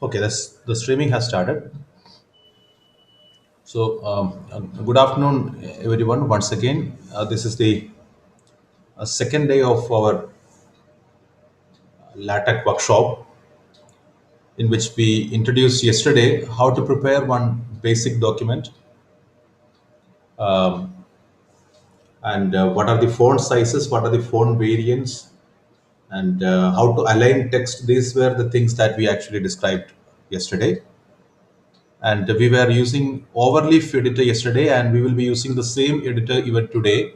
Okay, the streaming has started. So, good afternoon, everyone. Once again, this is the second day of our LaTeX workshop, in which we introduced yesterday how to prepare one basic document and what are the font sizes, what are the font variants, and how to align text. These were the things that we actually described yesterday. And we were using overleaf editor yesterday, and we will be using the same editor even today.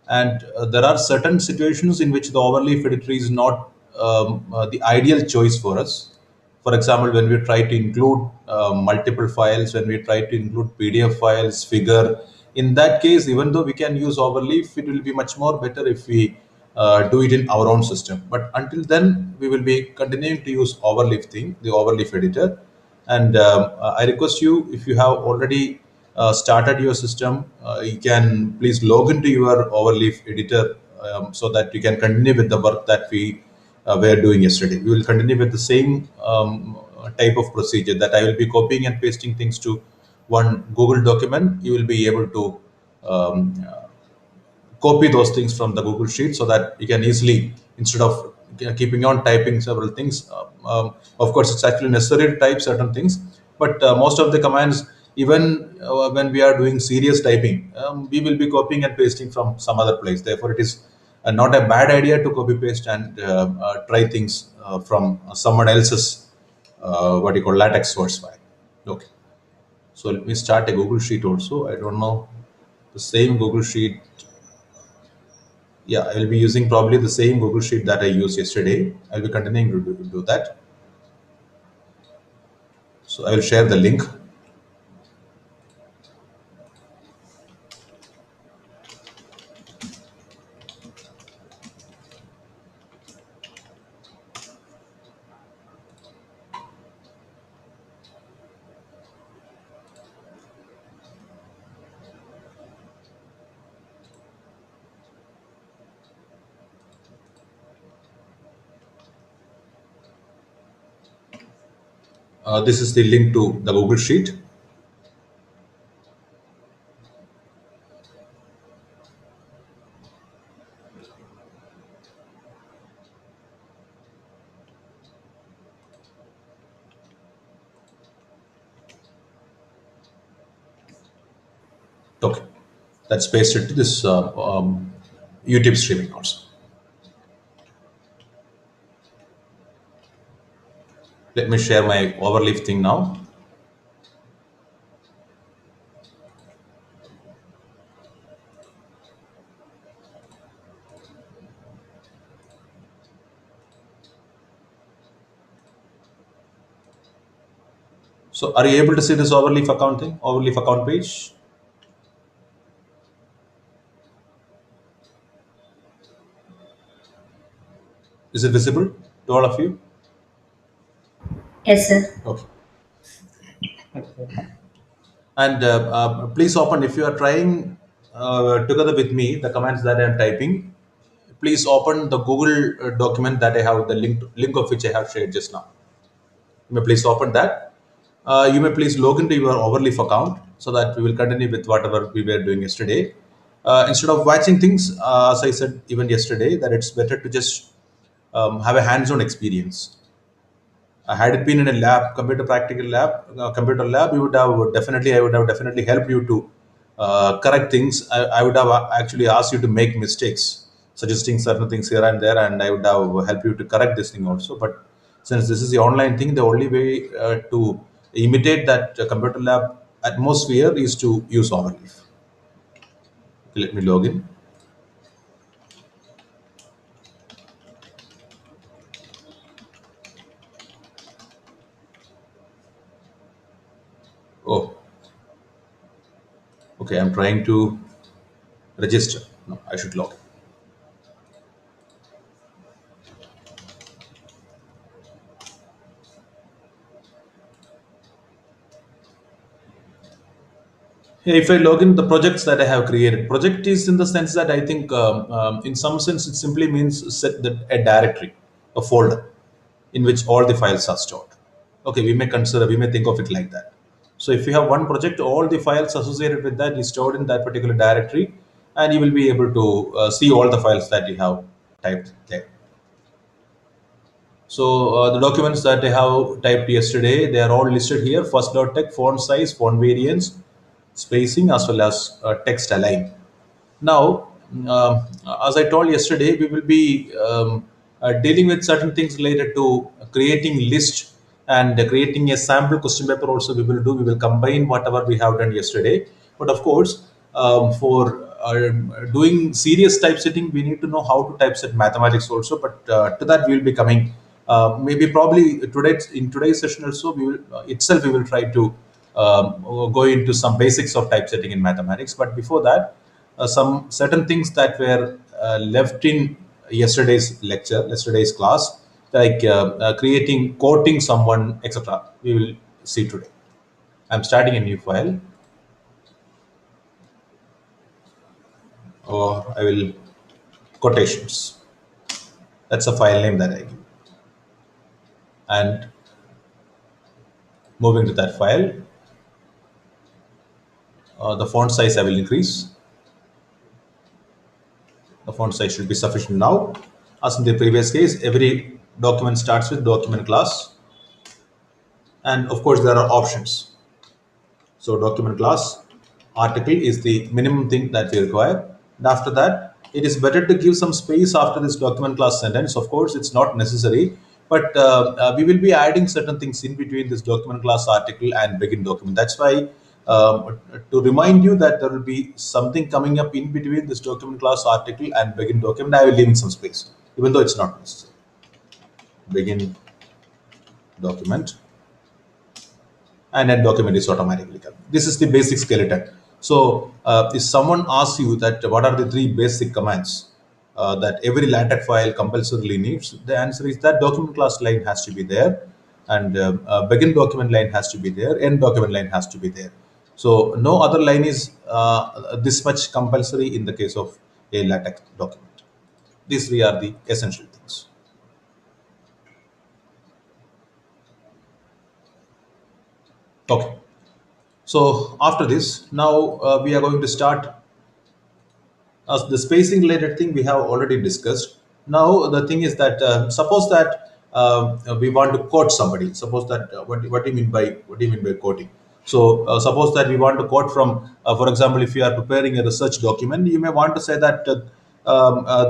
And there are certain situations in which the overleaf editor is not the ideal choice for us. For example, when we try to include multiple files, when we try to include PDF files, figure, in that case, even though we can use overleaf, it will be much more better if we do it in our own system. But until then, we will be continuing to use overleaf thing, the overleaf editor. And I request you, if you have already started your system, you can please log into your overleaf editor so that you can continue with the work that we were doing yesterday. We will continue with the same type of procedure that I will be copying and pasting things to one Google document. You will be able to um, copy those things from the Google Sheet so that you can easily, instead of keeping on typing several things, of course, it's actually necessary to type certain things, but most of the commands, even when we are doing serious typing, we will be copying and pasting from some other place. Therefore, it is not a bad idea to copy paste and try things from someone else's what you call LaTeX source file. Okay, so let me start a Google Sheet also. I don't know the same Google Sheet. Yeah, I'll be using probably the same Google Sheet that I used yesterday. I'll be continuing to do that. So I will share the link. This is the link to the Google Sheet. Okay, that's pasted to this YouTube streaming also. Let me share my overleaf thing now. So are you able to see this overleaf account thing, overleaf account page? Is it visible to all of you? Yes, sir. Okay. And please open, if you are trying together with me the commands that I am typing, please open the Google document that I have the link of which I have shared just now. You may please open that. You may please log into your Overleaf account so that we will continue with whatever we were doing yesterday. Instead of watching things, as I said even yesterday, that it's better to just have a hands-on experience. Had it been in a lab, computer practical lab, computer lab, you would have definitely, I would have definitely helped you to correct things. I would have actually asked you to make mistakes, suggesting certain things here and there, and I would have helped you to correct this thing also. But since this is the online thing, the only way to imitate that computer lab atmosphere is to use Overleaf. Let me log in. Oh, okay. I'm trying to register. No, I should log in. Yeah, if I log in the projects that I have created, project is in the sense that I think, in some sense, it simply means set a directory, a folder in which all the files are stored. Okay, we may think of it like that. So if you have one project, all the files associated with that is stored in that particular directory, and you will be able to see all the files that you have typed there. So the documents that I have typed yesterday, they are all listed here. First.tech, font size, font variance, spacing, as well as text align. Now, as I told yesterday, we will be dealing with certain things related to creating list and creating a sample question paper. Also, we will do. We will combine whatever we have done yesterday. But of course, for doing serious typesetting, we need to know how to typeset mathematics also. But to that, we will be coming. Maybe probably today in today's session also, we will itself we will try to go into some basics of typesetting in mathematics. But before that, some certain things that were left in yesterday's lecture, yesterday's class, like creating, quoting someone, etc. We will see today. I'm starting a new file, or I will quotations. That's a file name that I give, and moving to that file, the font size I will increase. The font size should be sufficient now. As in the previous case, every document starts with document class, and of course there are options. So document class article is the minimum thing that we require. And after that, it is better to give some space after this document class sentence. Of course, it's not necessary, but we will be adding certain things in between this document class article and begin document. That's why to remind you that there will be something coming up in between this document class article and begin document, I will leave in some space, even though it's not necessary. Begin document, and then document is automatically coming. This is the basic skeleton. So if someone asks you that what are the three basic commands that every LaTeX file compulsorily needs, the answer is that document class line has to be there, and begin document line has to be there, end document line has to be there. So no other line is this much compulsory in the case of a LaTeX document. These three are the essential things. Okay. So after this, now we are going to start. As the spacing related thing we have already discussed. Now the thing is that suppose that we want to quote somebody. Suppose that what do you mean by quoting? So suppose that we want to quote from, for example, if you are preparing a research document, you may want to say that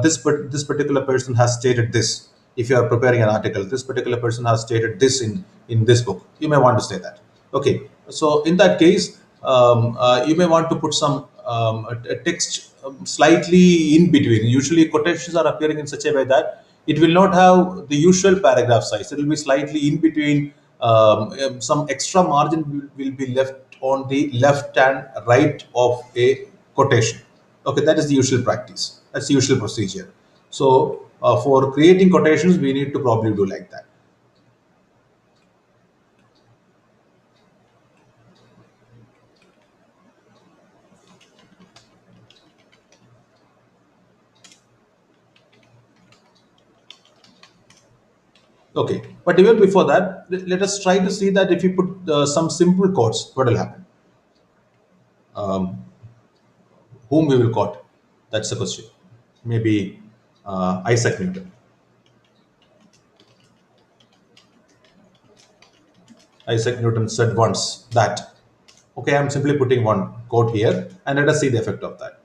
this particular person has stated this. If you are preparing an article, this particular person has stated this in this book. You may want to say that. Okay. So in that case, you may want to put some a text slightly in between. Usually, quotations are appearing in such a way that it will not have the usual paragraph size. It will be slightly in between. Some extra margin will be left on the left and right of a quotation. Okay, that is the usual practice. That's the usual procedure. So, for creating quotations, we need to probably do like that. Okay, but even before that, let us try to see that if you put some simple quotes, what will happen? Whom we will quote? That's the question. Maybe Isaac Newton. Isaac Newton said once that. Okay, I'm simply putting one quote here, and let us see the effect of that.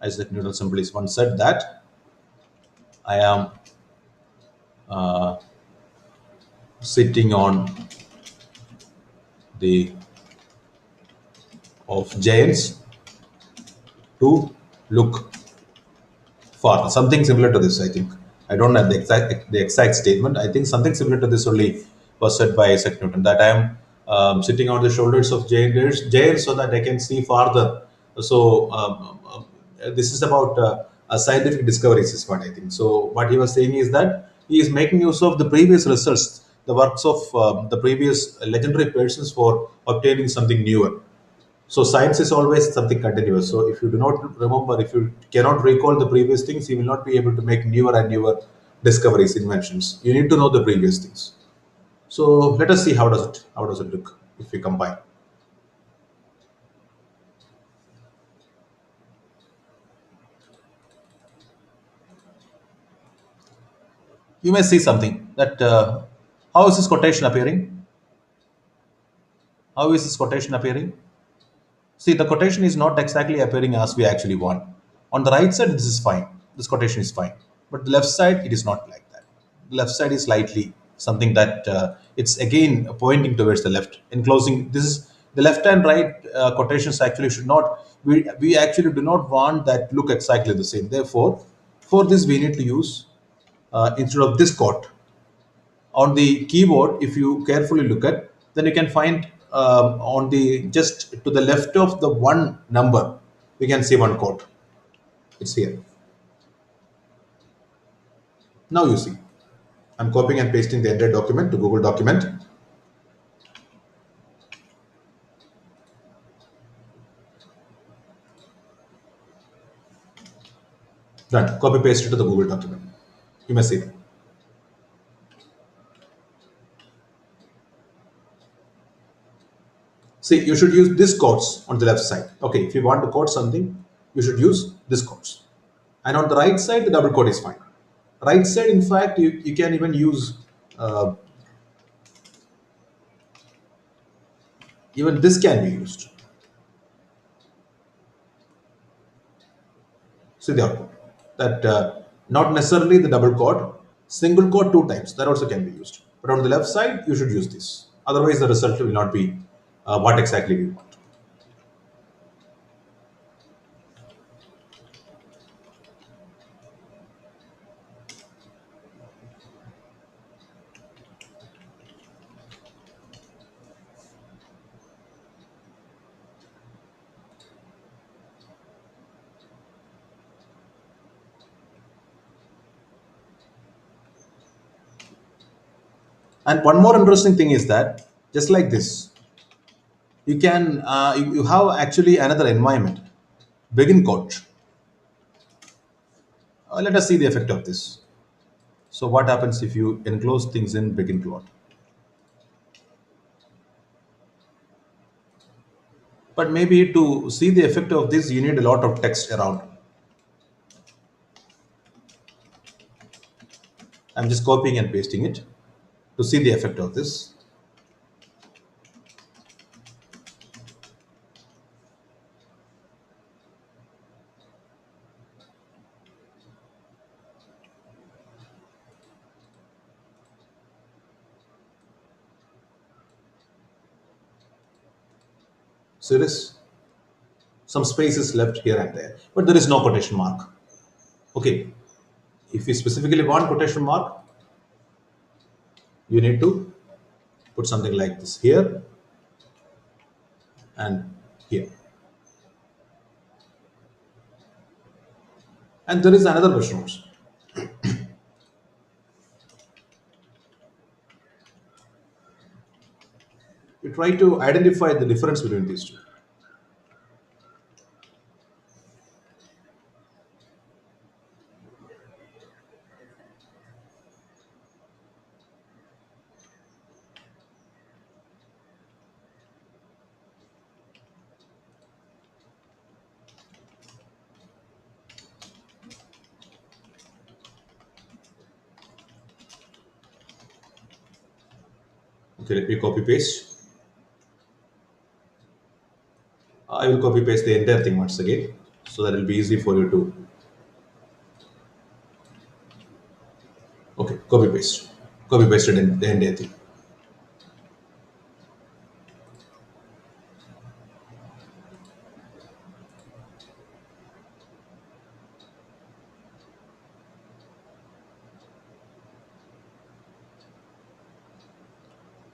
Isaac Newton simply once said that I am sitting on the of giants to look for something similar to this. I think I don't have the exact statement. I think something similar to this only was said by Isaac Newton, that I am sitting on the shoulders of giants so that I can see farther. So this is about a scientific discoveries is what I think. So what he was saying is that he is making use of the previous research, the works of the previous legendary persons for obtaining something newer. So science is always something continuous. So if you do not remember, if you cannot recall the previous things, you will not be able to make newer and newer discoveries, inventions. You need to know the previous things. So let us see how does it look if we combine. You may see something that how is this quotation appearing? How is this quotation appearing? See, the quotation is not exactly appearing as we actually want. On the right side, this is fine. This quotation is fine. But the left side, it is not like that. The left side is slightly something that it's again pointing towards the left. Enclosing this is the left and right quotations actually should not. We actually do not want that look exactly the same. Therefore, for this we need to use instead of this quote on the keyboard. If you carefully look at, then you can find on the just to the left of the one number we can see one code. It's here. Now you see I'm copying and pasting the entire document to Google document. Done. Copy paste it to the Google document. You may see that. See, you should use this codes on the left side. Okay, if you want to code something, you should use this codes. And on the right side, the double quote is fine. Right side, in fact, you can even use uh, even this can be used. See the output. That not necessarily the double quote, single quote two times. That also can be used. But on the left side, you should use this. Otherwise, the result will not be what exactly we want. And one more interesting thing is that just like this, you can you have actually another environment. Begin quote. Let us see the effect of this. So what happens if you enclose things in begin quote? But maybe to see the effect of this, you need a lot of text around. I'm just copying and pasting it to see the effect of this. See this? Some space is left here and there, but there is no quotation mark. Okay, if you specifically want quotation mark, you need to put something like this here and here. And there is another version also. You try to identify the difference between these two. Okay, let me copy paste. I will copy paste the entire thing once again, so that it will be easy for you to. Okay, copy pasted in the entire thing.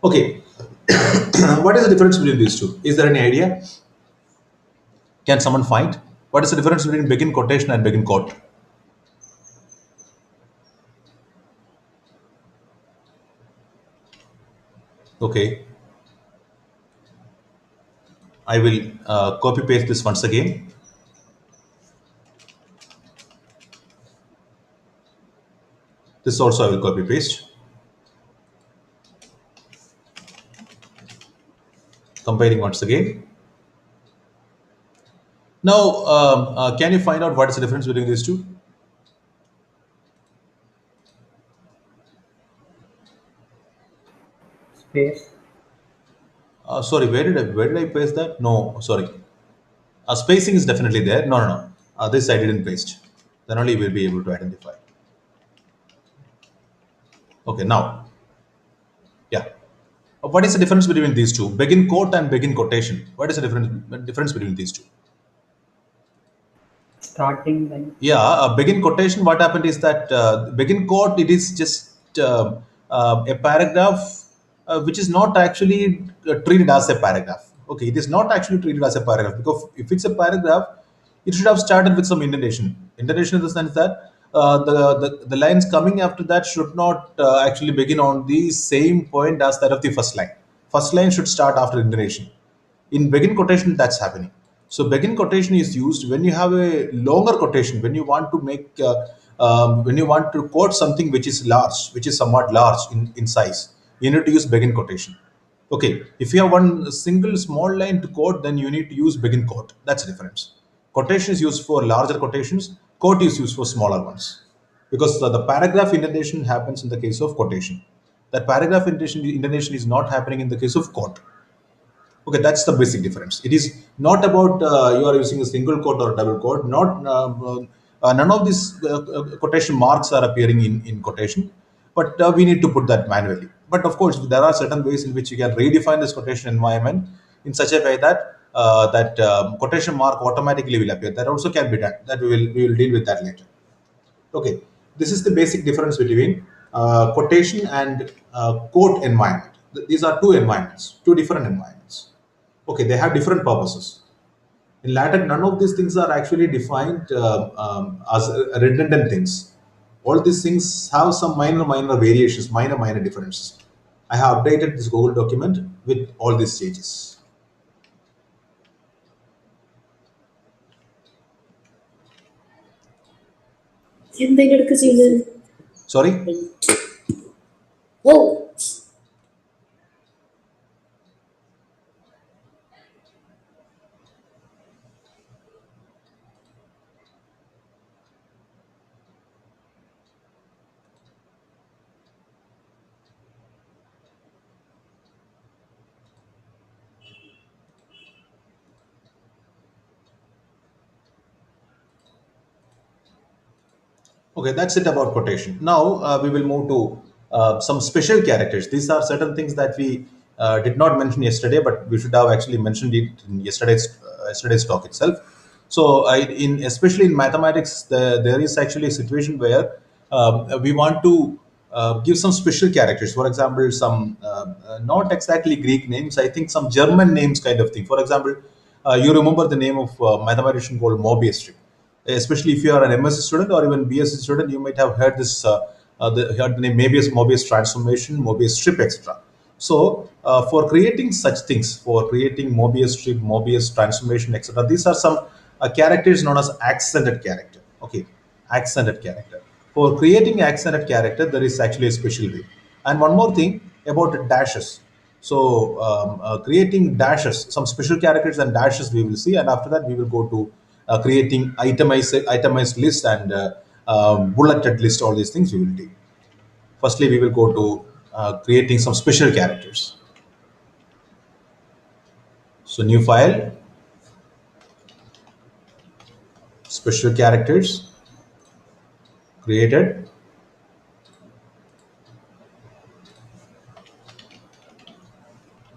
Okay, what is the difference between these two? Is there any idea? Can someone find what is the difference between begin quotation and begin quote? Okay, I will copy paste this once again. This also I will copy paste. compiling once again. Now, can you find out what is the difference between these two? Space. Sorry, where did I paste that? No, sorry. Spacing is definitely there. No, no, no. This I didn't paste. Then only we'll be able to identify. Okay, now, yeah. What is the difference between these two? Begin quote and begin quotation. What is the difference between these two? Starting line. Yeah, begin quotation. What happened is that begin quote. It is just a paragraph which is not actually treated as a paragraph. Okay, it is not actually treated as a paragraph because if it's a paragraph, it should have started with some indentation. Indentation in the sense that the lines coming after that should not actually begin on the same point as that of the first line. First line should start after indentation. In begin quotation, that's happening. So begin quotation is used when you have a longer quotation, when you want to make when you want to quote something which is large, which is somewhat large in size. You need to use begin quotation. Okay, if you have one single small line to quote, then you need to use begin quote. That's the difference. Quotation is used for larger quotations. Quote is used for smaller ones because the paragraph indentation happens in the case of quotation. That paragraph indentation is not happening in the case of quote. Okay, that's the basic difference. It is not about you are using a single quote or double quote. Not none of these quotation marks are appearing in quotation, but we need to put that manually. But of course, there are certain ways in which you can redefine this quotation environment in such a way that quotation mark automatically will appear. That also can be done. That we will deal with that later. Okay, this is the basic difference between quotation and quote environment. These are two environments, two different environments. Okay, they have different purposes. In LaTeX, none of these things are actually defined as redundant things. All these things have some minor variations, minor differences. I have updated this Google document with all these changes. എന്തെങ്കിലും ചെയ്യുന്നത് Sorry. Oh Okay, that's it about quotation. Now we will move to some special characters. These are certain things that we did not mention yesterday, but we should have actually mentioned it in yesterday's talk itself. So, in especially in mathematics, there is actually a situation where we want to give some special characters. For example, some not exactly Greek names. I think some German names, kind of thing. For example, you remember the name of mathematician called Mobius strip, especially if you are an MSc student or even BSc student, you might have heard this heard the name Mobius transformation, Mobius strip, etc. So for creating such things, for creating Mobius strip, Mobius transformation, etc., these are some characters known as accented character. Okay, accented character. For creating accented character, there is actually a special way. And one more thing about dashes. So creating dashes, some special characters and dashes we will see, and after that we will go to creating itemized list and bulleted list. All these things we will do. Firstly, we will go to creating some special characters. So new file, special characters created,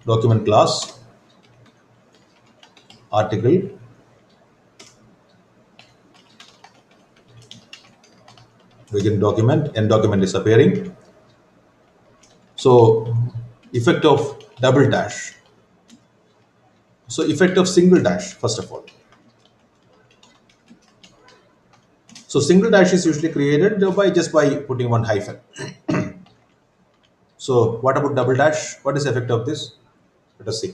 document class, article, begin document, end document is appearing. So effect of double dash. So effect of single dash, first of all. So single dash is usually created by just by putting one hyphen. So what about double dash? What is the effect of this? Let us see.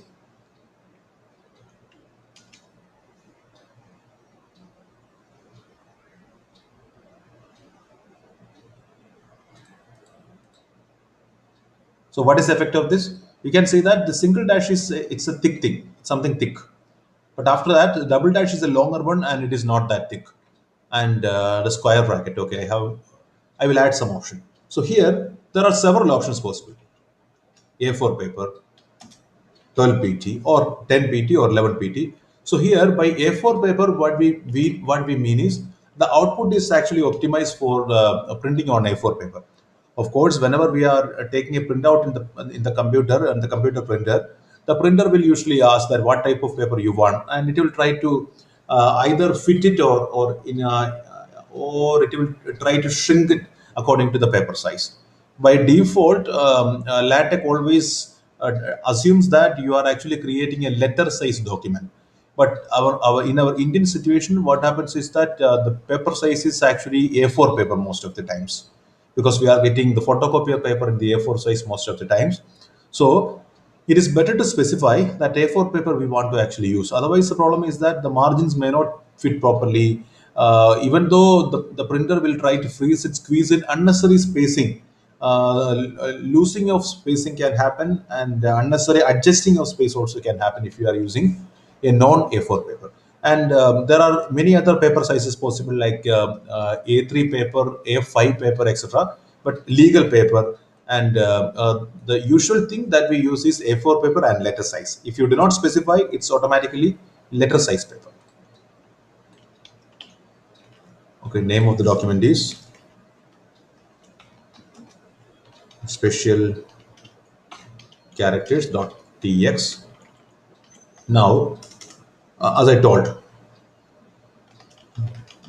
So what is the effect of this? You can say that the single dash is it's a thick thing, something thick. But after that, the double dash is a longer one and it is not that thick. And the square bracket, okay, I will add some option. So here there are several options possible. A4 paper, 12 pt or 10 pt or 11 pt. So here by A4 paper, what we mean is the output is actually optimized for printing on A4 paper. Of course, whenever we are taking a printout in the computer and the computer printer, the printer will usually ask that what type of paper you want, and it will try to either fit it or it will try to shrink it according to the paper size. By default, LaTeX always assumes that you are actually creating a letter size document. But our in our Indian situation, what happens is that the paper size is actually A4 paper most of the times, because we are getting the photocopier paper in the A4 size most of the times. So it is better to specify that A4 paper we want to actually use. Otherwise, the problem is that the margins may not fit properly. Even though the printer will try to freeze it, squeeze it, unnecessary spacing, losing of spacing can happen, and unnecessary adjusting of space also can happen if you are using a non A4 paper. And there are many other paper sizes possible, like A3 paper, A5 paper, etc. But legal paper, and the usual thing that we use is A4 paper and letter size. If you do not specify, it's automatically letter size paper. Okay, name of the document is special characters.tx. Now, as I told,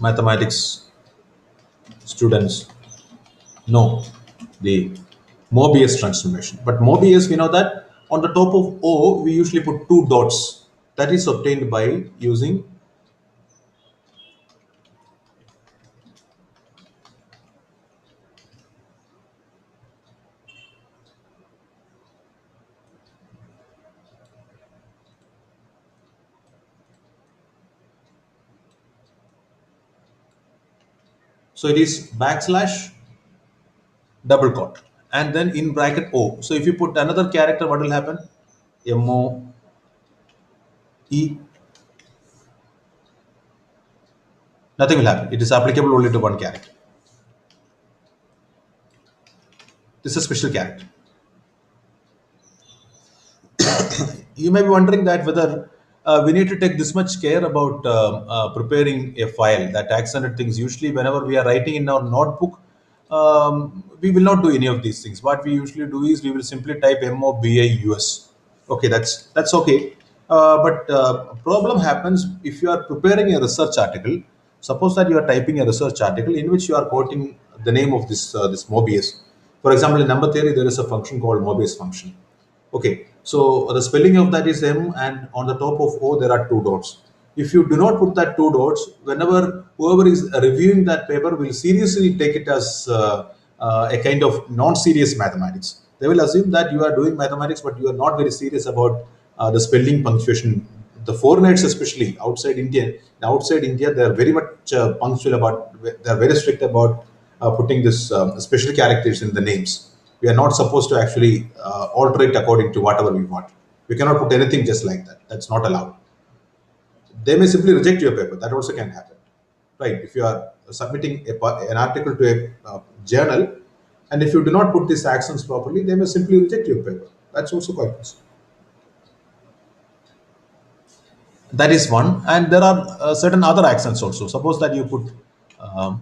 mathematics students know the Mobius transformation. But Mobius, we know that on the top of O, we usually put two dots. That is obtained by using, so it is backslash double quote and then in bracket O. So if you put another character, what will happen? MOE, nothing will happen. It is applicable only to one character. This is a special character. You may be wondering that whether we need to take this much care about preparing a file that accented things. Usually, whenever we are writing in our notebook, we will not do any of these things. What we usually do is we will simply type MOBIUS. Okay, that's okay. But problem happens if you are preparing a research article. Suppose that you are typing a research article in which you are quoting the name of this Mobius. For example, in number theory, there is a function called Mobius function. Okay, so the spelling of that is M, and on the top of O there are two dots. If you do not put that two dots, whenever whoever is reviewing that paper will seriously take it as a kind of non-serious mathematics. They will assume that you are doing mathematics, but you are not very serious about the spelling, punctuation. The foreigners, especially outside India, they are very much punctual about. They are very strict about putting this special characters in the names. We are not supposed to actually alter it according to whatever we want. We cannot put anything just like that. That's not allowed. They may simply reject your paper. That also can happen, right? If you are submitting an article to a journal, and if you do not put these actions properly, they may simply reject your paper. That's also quite possible. That is one, and there are certain other accents also. Suppose that you put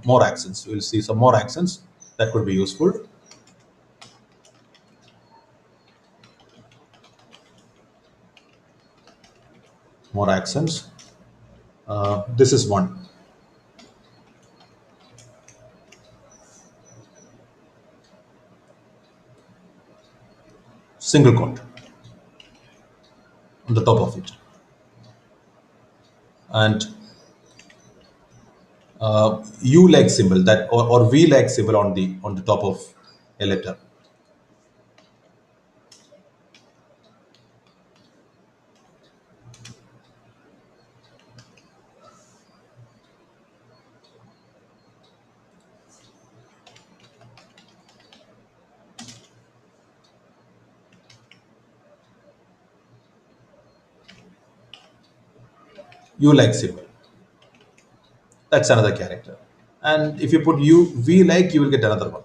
more accents. You will see some more accents that could be useful. More accents. This is one single quote on the top of it, and U like symbol that or V like symbol on the top of a letter. U like symbol. That's another character. And if you put U V like, you will get another one.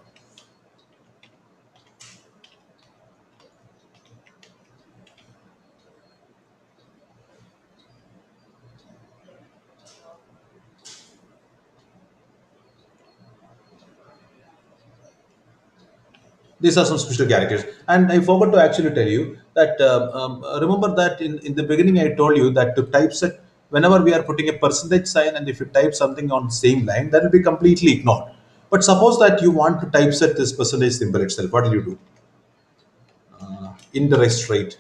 These are some special characters. And I forgot to actually tell you that remember that in the beginning I told you that to typeset, whenever we are putting a percentage sign and if you type something on same line, that will be completely ignored. But suppose that you want to typeset this percentage symbol itself, what will you do? Indirect rate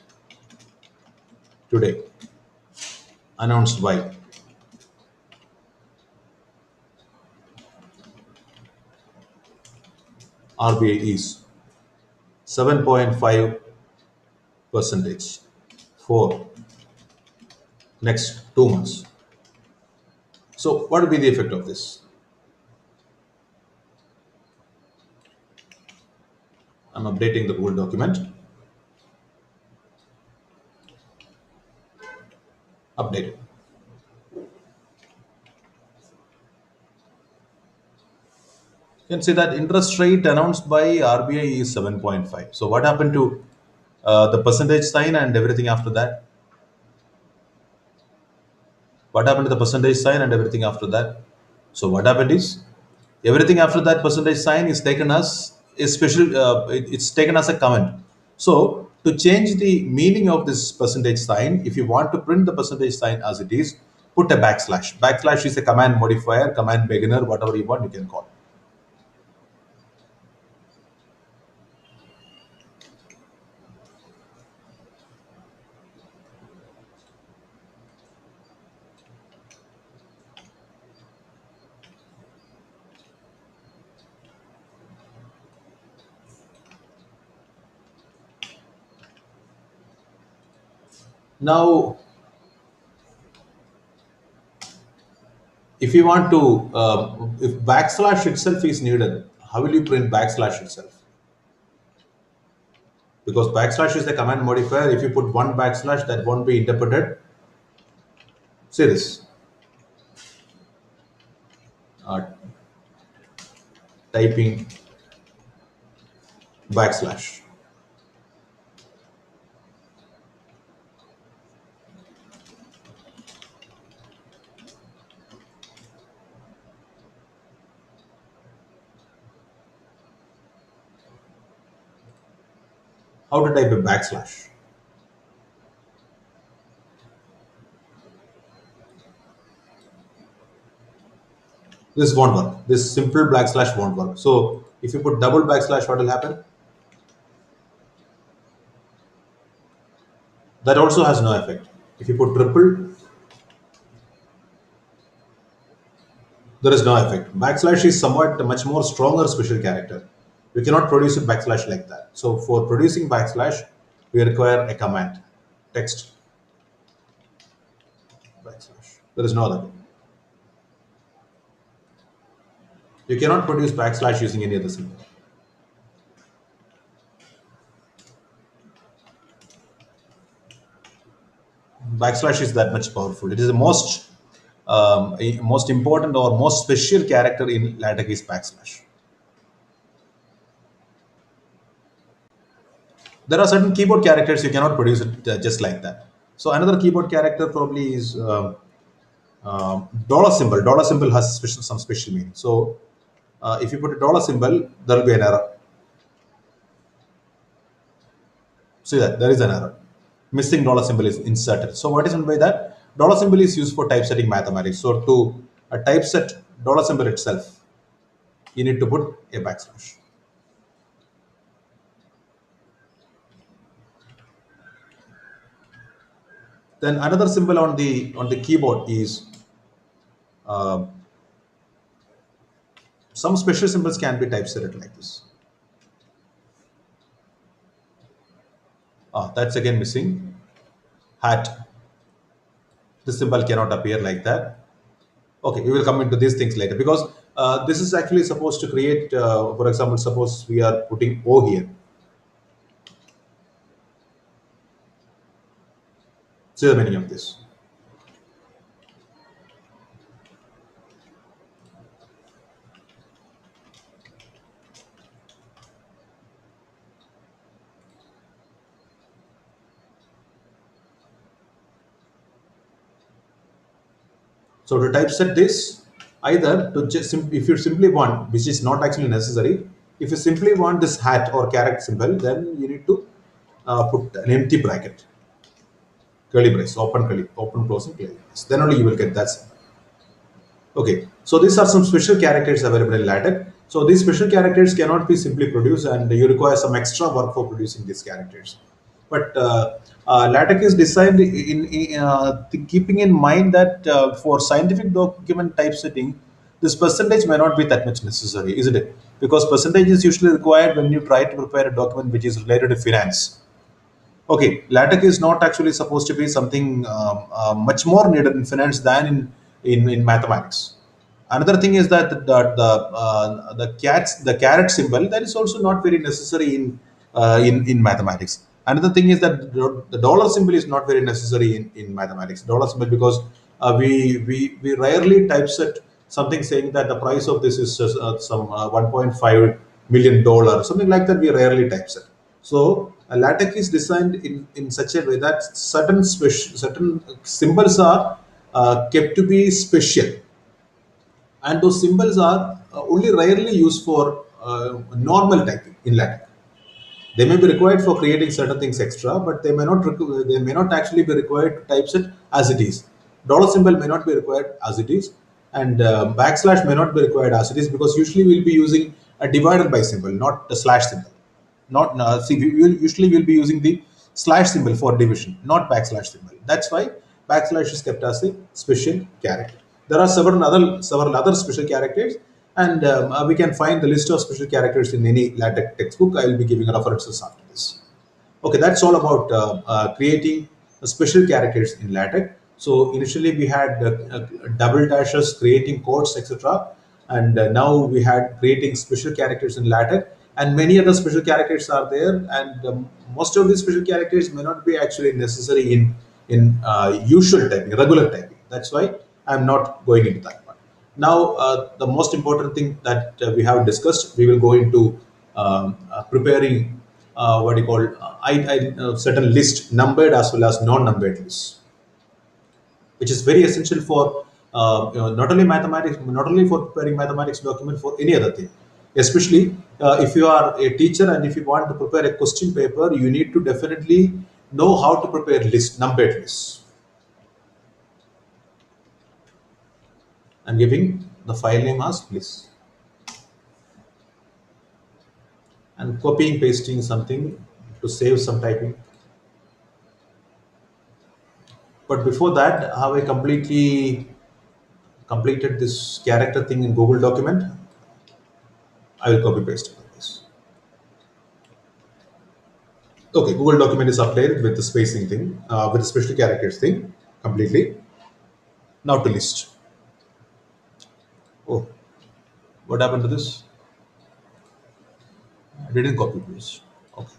today, announced by RBI is 7.5 percentage for next 2 months. So what will be the effect of this? I'm updating the Google document. Updated. You can see that interest rate announced by RBI is 7.5. So what happened to the percentage sign and everything after that? What happened to the percentage sign and everything after that? So what happened is everything after that percentage sign is taken as a special. It's taken as a comment. So to change the meaning of this percentage sign, if you want to print the percentage sign as it is, put a backslash. Backslash is a command modifier, command beginner, whatever you want, you can call. Now, if you want to, if backslash itself is needed, how will you print backslash itself? Because backslash is the command modifier. If you put one backslash, that won't be interpreted. See this, uh, typing backslash. How to type a backslash? This won't work. This simple backslash won't work. So if you put double backslash, what will happen? That also has no effect. If you put triple, there is no effect. Backslash is somewhat a much more stronger special character. We cannot produce a backslash like that. So for producing backslash, we require a command, text backslash. There is no other way. You cannot produce backslash using any other symbol. Backslash is that much powerful. It is the most important or most special character in LaTeX is backslash. There are certain keyboard characters you cannot produce it just like that. So another keyboard character probably is dollar symbol. Dollar symbol has some special meaning. So if you put a dollar symbol, there will be an error. See that there is an error. Missing dollar symbol is inserted. So what is meant by that? Dollar symbol is used for typesetting mathematics. So to typeset dollar symbol itself, you need to put a backslash. Then another symbol on the keyboard is uh, some special symbols can be typesetted like this. Ah, that's again missing. Hat. This symbol cannot appear like that. Okay, we will come into these things later because this is actually supposed to create, for example, suppose we are putting O here. See the meaning of this. So to typeset this, either to just if you simply want, which is not actually necessary, if you simply want this hat or caret symbol, then you need to put an empty bracket, curly brace, open closing curly brace. Then only you will get that symbol. Okay, so these are some special characters available in LaTeX. So these special characters cannot be simply produced, and you require some extra work for producing these characters. But LaTeX is designed keeping in mind that for scientific document typesetting, this percentage may not be that much necessary, isn't it? Because percentage is usually required when you try to prepare a document which is related to finance. Okay, LaTeX is not actually supposed to be something much more needed in finance than in mathematics. Another thing is that the caret symbol, that is also not very necessary in mathematics. Another thing is that the dollar symbol is not very necessary in mathematics. Dollar symbol, because we rarely typeset something saying that the price of this is just, some $1.5 million, something like that. We rarely typeset. So LaTeX is designed in such a way that certain symbols are kept to be special, and those symbols are only rarely used for normal typing in LaTeX. They may be required for creating certain things extra, but they may not actually be required to typeset as it is. Dollar symbol may not be required as it is, and backslash may not be required as it is, because usually we'll be using a divided by symbol, not a slash symbol. Not see, usually we'll be using the slash symbol for division, not backslash symbol. That's why backslash is kept as a special character. There are several other special characters, and we can find the list of special characters in any LaTeX textbook. I will be giving references after this. Okay, that's all about creating special characters in LaTeX. So initially we had double dashes, creating quotes, etc. And now we had creating special characters in LaTeX, and many other special characters are there. And most of these special characters may not be actually necessary in usual typing, regular typing. That's why I'm not going into that one. Now, the most important thing that we have discussed, we will go into preparing what you call certain list, numbered as well as non-numbered lists, which is very essential for not only mathematics, not only for preparing mathematics document, for any other thing. Especially if you are a teacher and if you want to prepare a question paper, you need to definitely know how to prepare list, numbered lists. I'm giving the file name as list, and copying pasting something to save some typing. But before that, have I completed this character thing in Google document? I will copy paste it like this. Okay, Google document is updated with the spacing thing, with the special characters thing completely. Now to list. Oh, what happened to this? I didn't copy paste. Okay.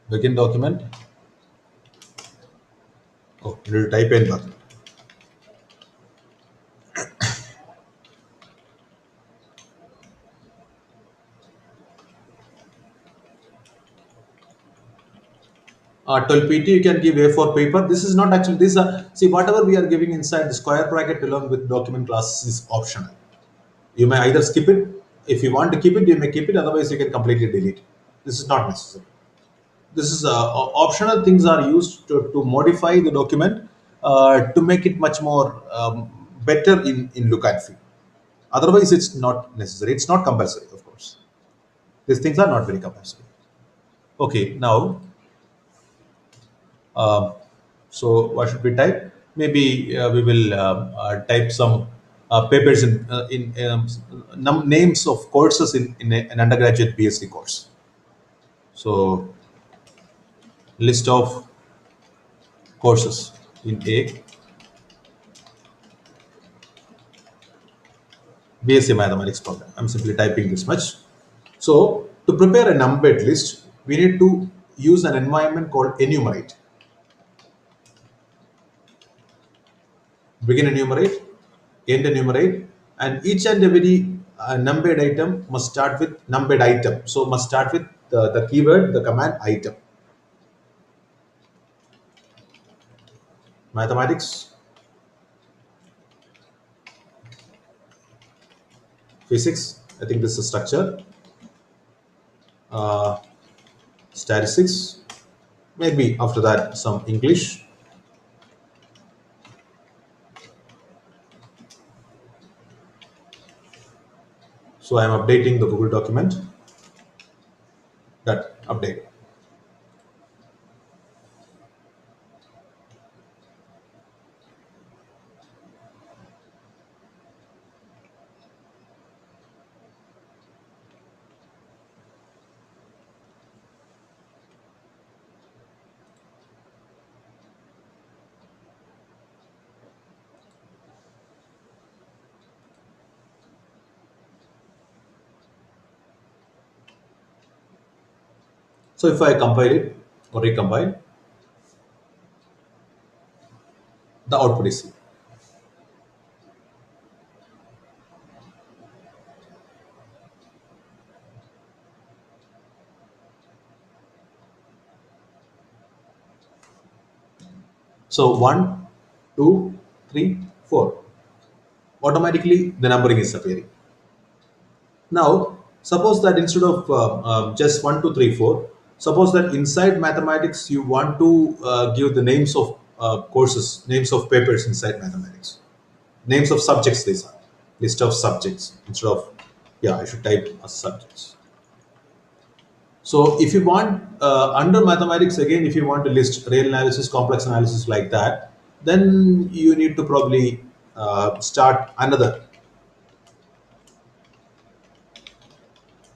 Begin document. Oh, it will type in document. Till PT you can give A4 paper. This is not actually this. See, whatever we are giving inside the square bracket along with document class is optional. You may either skip it. If you want to keep it, you may keep it. Otherwise, you can completely delete. This is not necessary. This is optional things are used to modify the document to make it much more better in look and feel. Otherwise, it's not necessary. It's not compulsory, of course. These things are not very compulsory. Okay, now, um, so what should we type? Maybe we will type some papers in names of courses in an undergraduate BSc course. So list of courses in a BSc Mathematics program. I'm simply typing this much. So to prepare a numbered list, we need to use an environment called enumerate. Begin enumerate, end enumerate, and each and every numbered item must start with numbered item. So must start with the keyword, the command item. Mathematics, physics, I think this is structure, uh, statistics, maybe after that some English. So I'm updating the Google document. That update. So if I compile it or recompile, the output is C. So one, two, three, four. Automatically the numbering is appearing. Now, suppose that instead of just 1, 2, 3, 4, suppose that inside mathematics you want to give the names of courses, names of papers inside mathematics, names of subjects, these are list of subjects instead of, yeah, I should type as subjects. So if you want under mathematics again, if you want to list real analysis, complex analysis like that, then you need to probably start another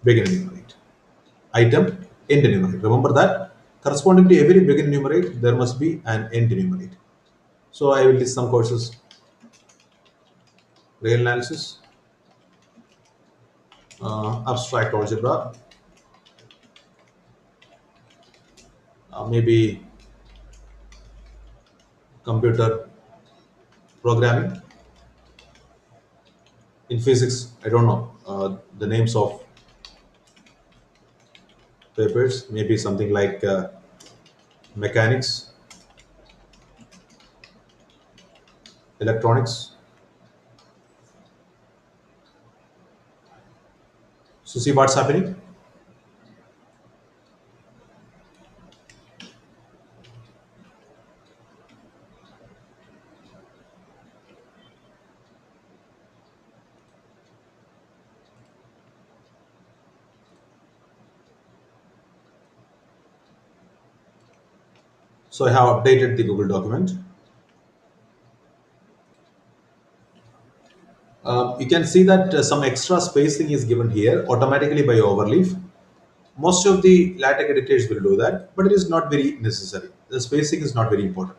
begin enumerate. Item end enumerate. Remember that corresponding to every begin enumerate, there must be an end enumerate. So I will list some courses: real analysis, abstract algebra, maybe computer programming. In physics, I don't know the names of papers. Maybe something like mechanics, electronics. So see what's happening. So I have updated the Google document. You can see that some extra spacing is given here automatically by overleaf. Most of the LaTeX editors will do that, but it is not very necessary. The spacing is not very important.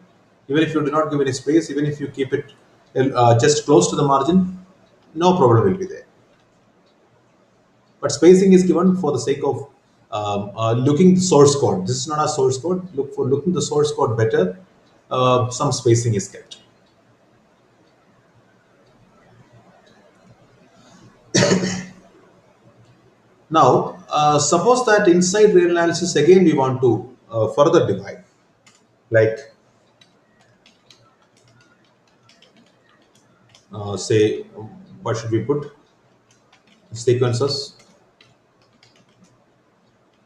Even if you do not give any space, even if you keep it just close to the margin, no problem will be there. But spacing is given for the sake of looking the source code. This is not a source code. Look for looking the source code better. Some spacing is kept. Now, suppose that inside real analysis again we want to further divide, like say, what should we put? Sequences,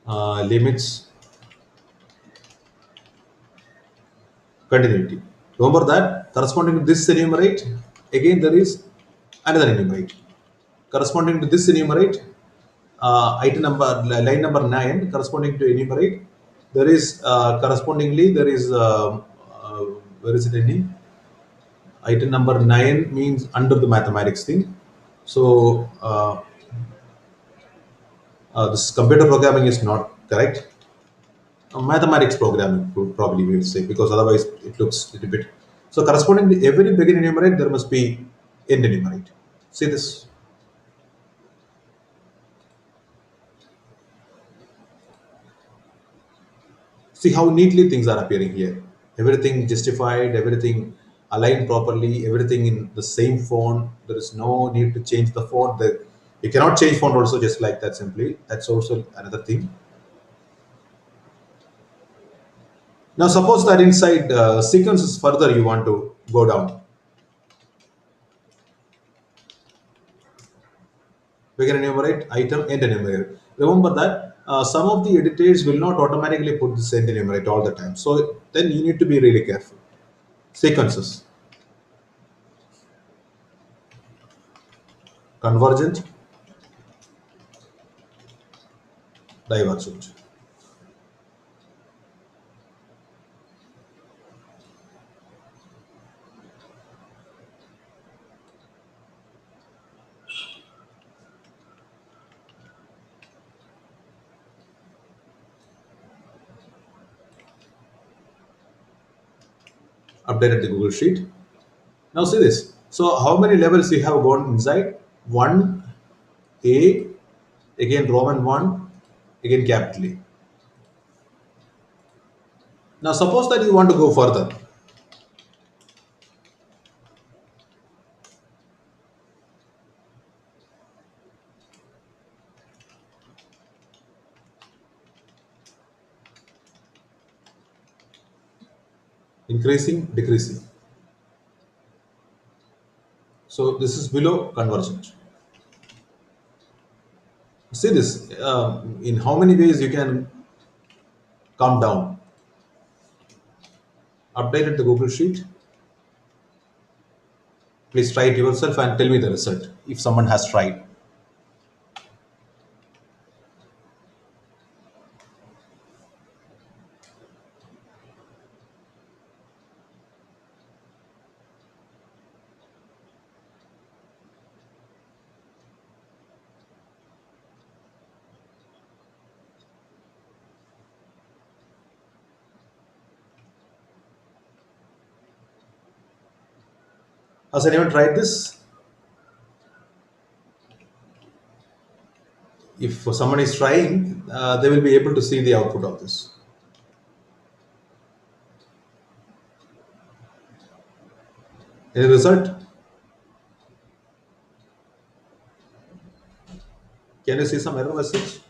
limits, continuity. Remember that corresponding to this enumerate, again there is another enumerate. Corresponding to this enumerate, item number line number 9 corresponding to enumerate, there is correspondingly there is where is it ending? Item number 9 means under the mathematics thing. So this computer programming is not correct. Mathematics programming would probably we will say, because otherwise it looks a little bit. So corresponding to every begin enumerate, there must be end enumerate. See this. See how neatly things are appearing here. Everything justified, everything aligned properly, everything in the same font. There is no need to change the font. You cannot change font also just like that simply. That's also another thing. Now, suppose that inside sequences further you want to go down. We can enumerate item and enumerate. Remember that some of the editors will not automatically put this end enumerate all the time. So then you need to be really careful. Sequences, convergent, divergent. Updated the Google Sheet. Now see this. So how many levels you have gone inside? One A, again Roman one, again capital A. Now suppose that you want to go further. Increasing, decreasing. So this is below convergent. See this. In how many ways you can come down? Updated the Google Sheet. Please try it yourself and tell me the result if someone has tried. Has anyone tried this? If someone is trying, they will be able to see the output of this. Any result? Can you see some error message?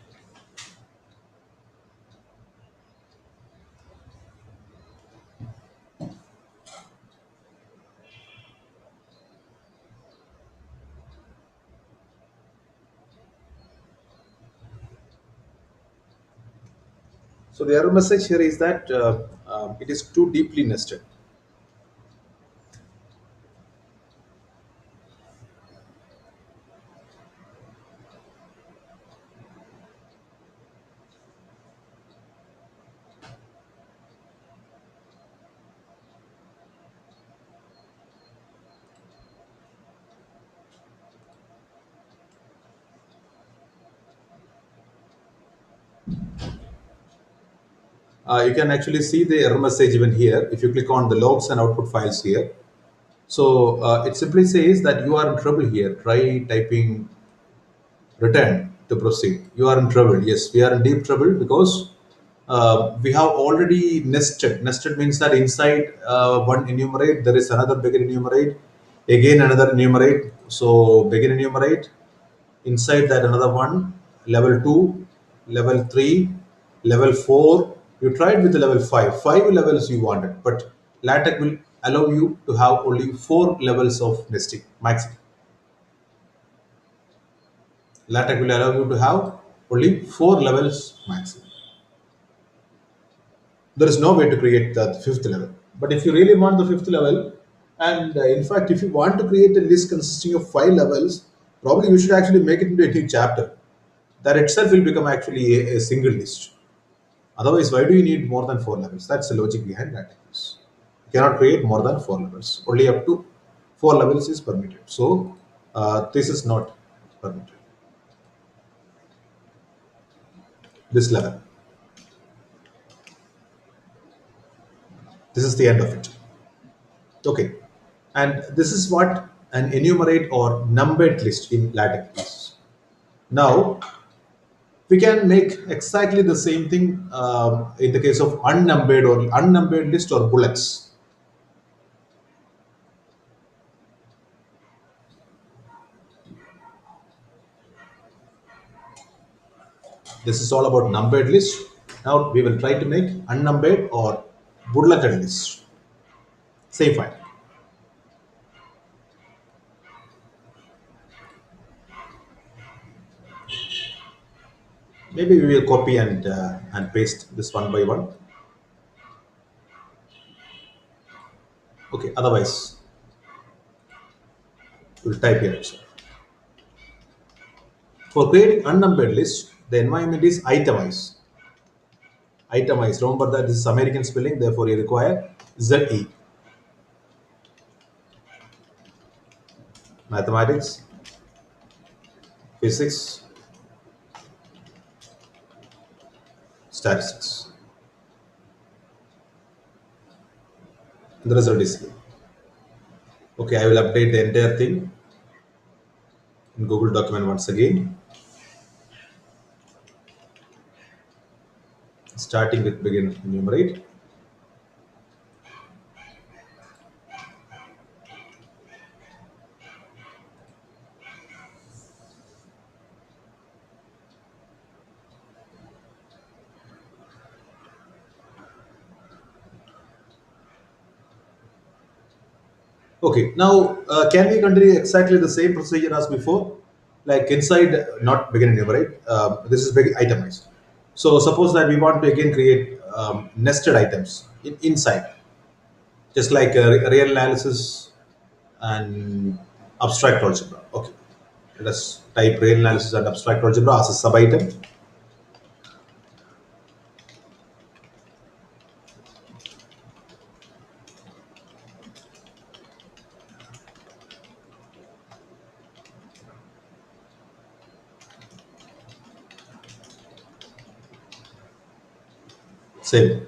So the error message here is that it is too deeply nested. You can actually see the error message even here if you click on the logs and output files here. So it simply says that you are in trouble here. Try typing return to proceed. You are in trouble. Yes, we are in deep trouble because we have already nested. Nested means that inside one enumerate, there is another begin enumerate, again another enumerate. So begin enumerate, inside that another one, level 2, level 3, level 4. You tried with the level 5. 5 levels you wanted, but LaTeX will allow you to have only 4 levels of nesting maximum. LaTeX will allow you to have only 4 levels maximum. There is no way to create the fifth level. But if you really want the fifth level, and in fact, if you want to create a list consisting of 5 levels, probably you should actually make it into a new chapter. That itself will become actually a single list. Otherwise, why do you need more than 4 levels? That's the logic behind that. You cannot create more than 4 levels. Only up to 4 levels is permitted. So this is not permitted. This level. This is the end of it. Okay. And this is what an enumerate or numbered list in LaTeX is. Now, we can make exactly the same thing in the case of unnumbered list or bullets. This is all about numbered list. Now we will try to make unnumbered or Burlakad list. Same file. Maybe we will copy and paste this one by one. Okay. Otherwise, we'll type here itself. For creating unnumbered list, the environment is itemized. Itemized. Remember that this is American spelling, therefore you require ZE. Mathematics, physics, statistics. And the result is here. Okay, I will update the entire thing in Google document once again, starting with begin enumerate. Okay, now can we continue exactly the same procedure as before? Like inside, not begin enumerate, this is begin itemized. So suppose that we want to again create nested items inside, just like real analysis and abstract algebra. Okay, let us type real analysis and abstract algebra as a sub item. Same.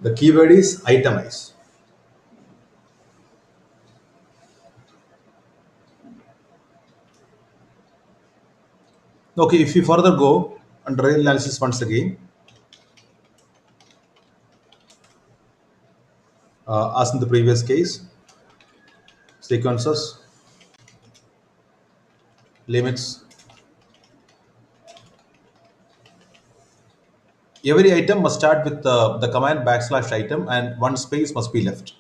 The keyword is itemize. Okay, if you further go under real analysis once again, as in the previous case, sequences, limits. Every item must start with the command backslash item and one space must be left.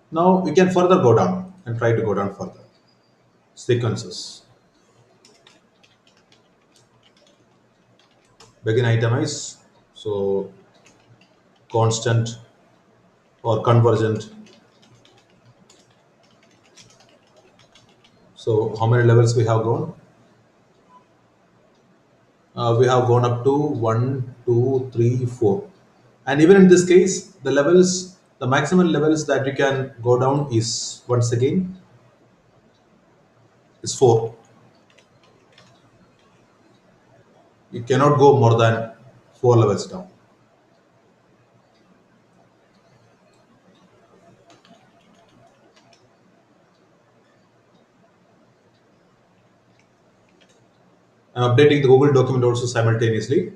Now we can further go down and try to go down further. Sequences. Begin itemize. So constant or convergent. So how many levels we have gone? We have gone up to one, two, three, four. And even in this case, the levels, the maximum levels that you can go down is once again is four. You cannot go more than four levels down. I'm updating the Google document also simultaneously.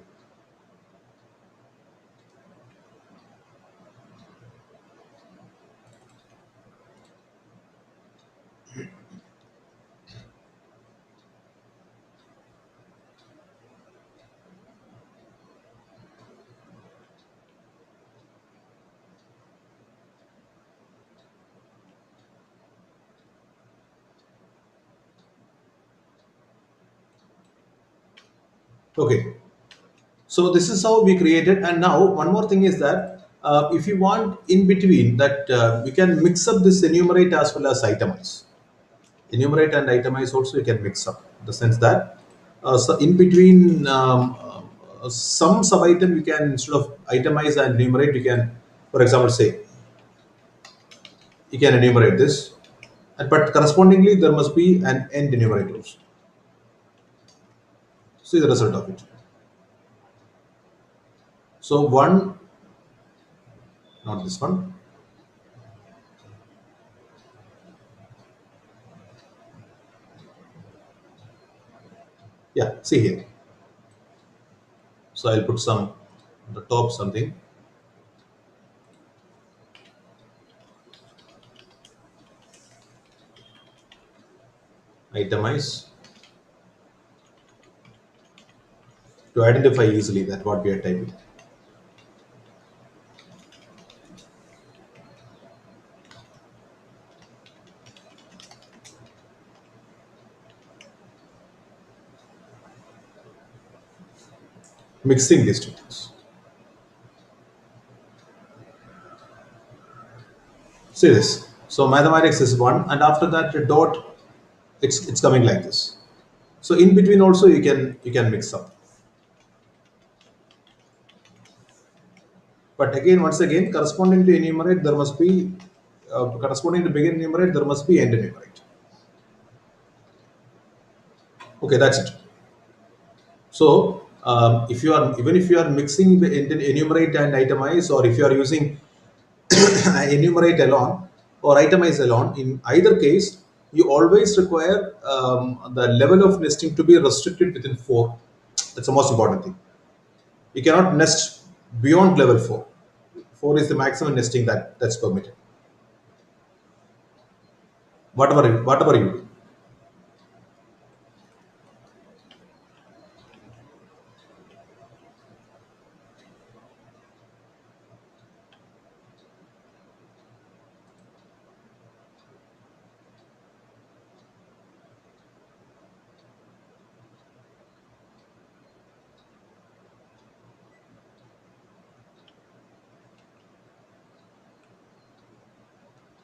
Okay, so this is how we created. And now one more thing is that if you want in between that, we can mix up this enumerate as well as itemize. Enumerate and itemize also you can mix up, in the sense that so in between some sub item you can, instead of itemize and enumerate, you can, for example, say you can enumerate this, but correspondingly there must be an end enumerator also. See the result of it. So one, not this one. Yeah, see here. So I'll put some on the top something. Itemize to identify easily that what we are typing. Mixing these two things. See this. So mathematics is one, and after that the dot, it's coming like this. So in between also you can mix up. But again, once again, corresponding to enumerate, there must be corresponding to begin enumerate, there must be end enumerate. Okay, that's it. So if you are, even if you are mixing the enumerate and itemize, or if you are using enumerate alone or itemize alone, in either case, you always require the level of nesting to be restricted within four. That's the most important thing. You cannot nest beyond level four. Four is the maximum nesting that's permitted. Whatever you do.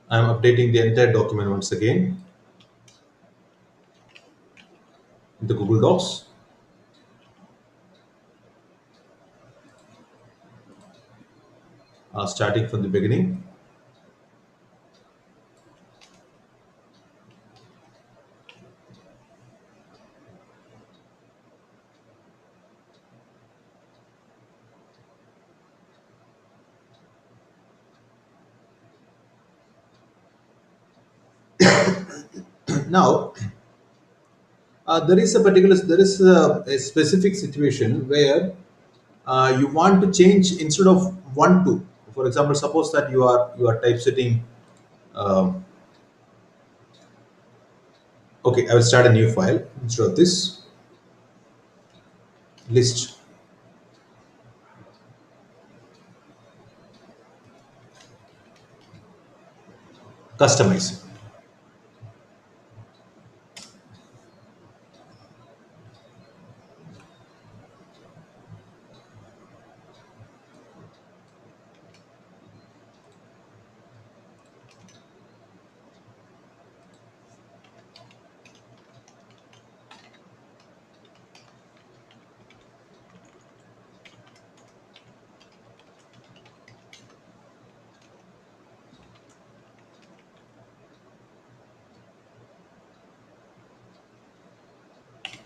I'm updating the entire document once again in the Google Docs, starting from the beginning. Now, there is a specific situation where you want to change instead of one to. For example, suppose that you are typesetting. Um, okay, I will start a new file instead of this list. Customize.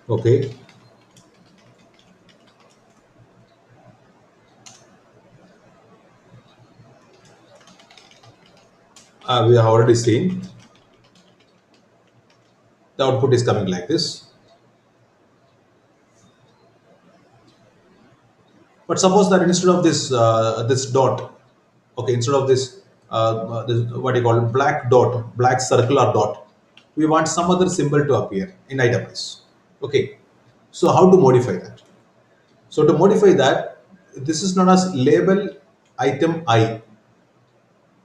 Okay, we have already seen the output is coming like this. But suppose that instead of this dot, okay, instead of this, what you call it, black dot, black circular dot, we want some other symbol to appear in itemize. Okay, so how to modify that? So to modify that, this is known as label item I.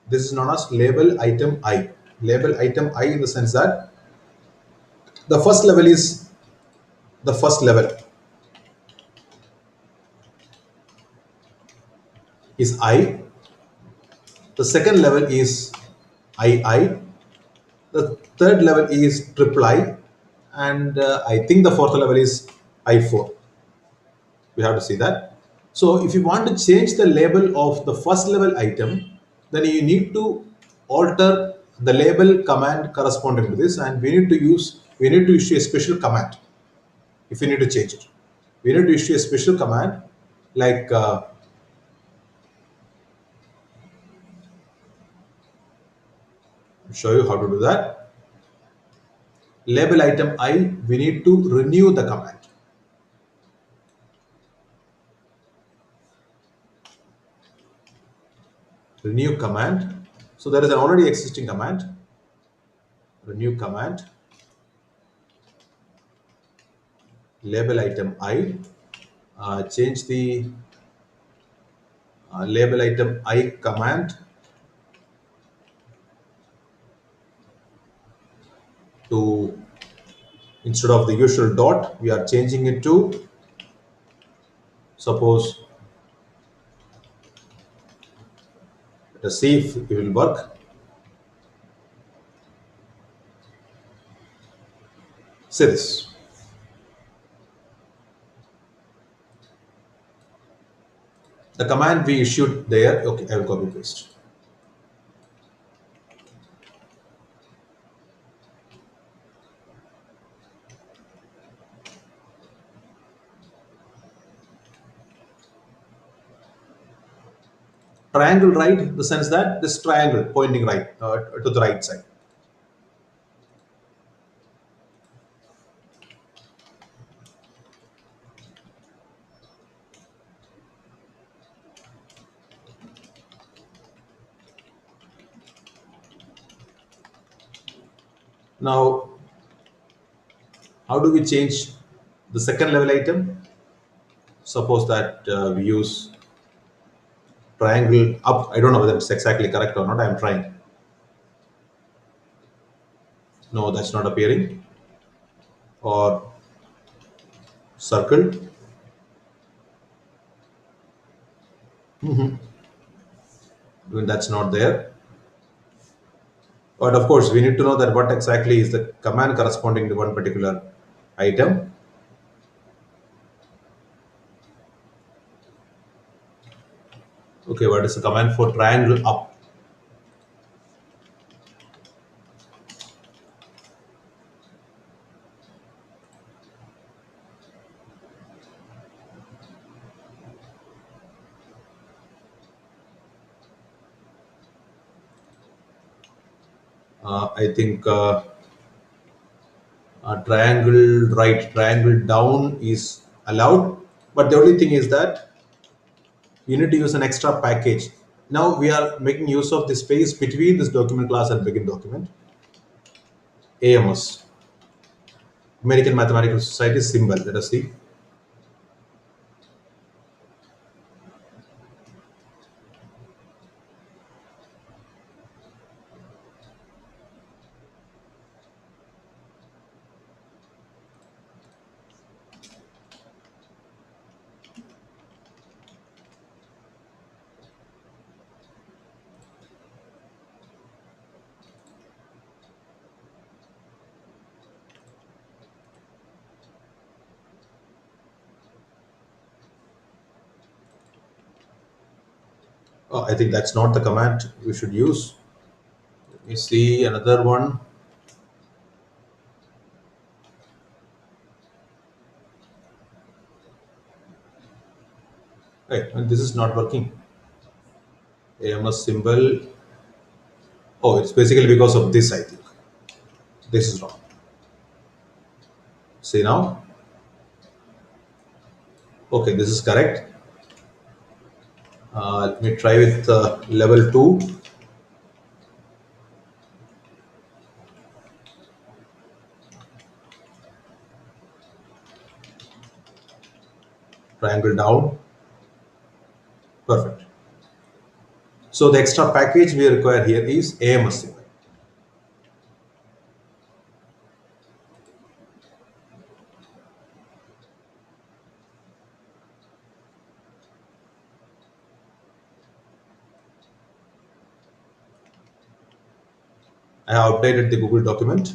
This is known as label item I. Label item I, in the sense that the first level is the first level. is I. The second level is II. The third level is triple I, and I think the fourth level is I4. We have to see that. So if you want to change the label of the first level item, then you need to alter the label command corresponding to this, and we need to issue a special command if you need to change it. We need to issue a special command like show you how to do that. Label item I, we need to renew the command. Renew command. So there is an already existing command. Renew command. Label item I. Change the label item I command to, instead of the usual dot, we are changing it to, suppose, let us see if it will work. Say this. The command we issued there, okay, I will copy paste. Triangle right, in the sense that this triangle pointing right to the right side. Now, how do we change the second level item? Suppose that we use triangle up. I don't know whether it's exactly correct or not. I'm trying. No, that's not appearing. Or circle. Even that's not there. But of course, we need to know that what exactly is the command corresponding to one particular item. Okay, what is the command for triangle up? I think triangle right, triangle down is allowed. But the only thing is that you need to use an extra package. Now we are making use of the space between this document class and begin document. AMS, American Mathematical Society symbol. Let us see. I think that's not the command we should use. Let me see another one. Right, and this is not working. AMS symbol. Oh, it's basically because of this, I think. This is wrong. See now? Okay, this is correct. Let me try with level 2. Triangle down. Perfect. So the extra package we require here is AMS symbol. I have updated the Google document.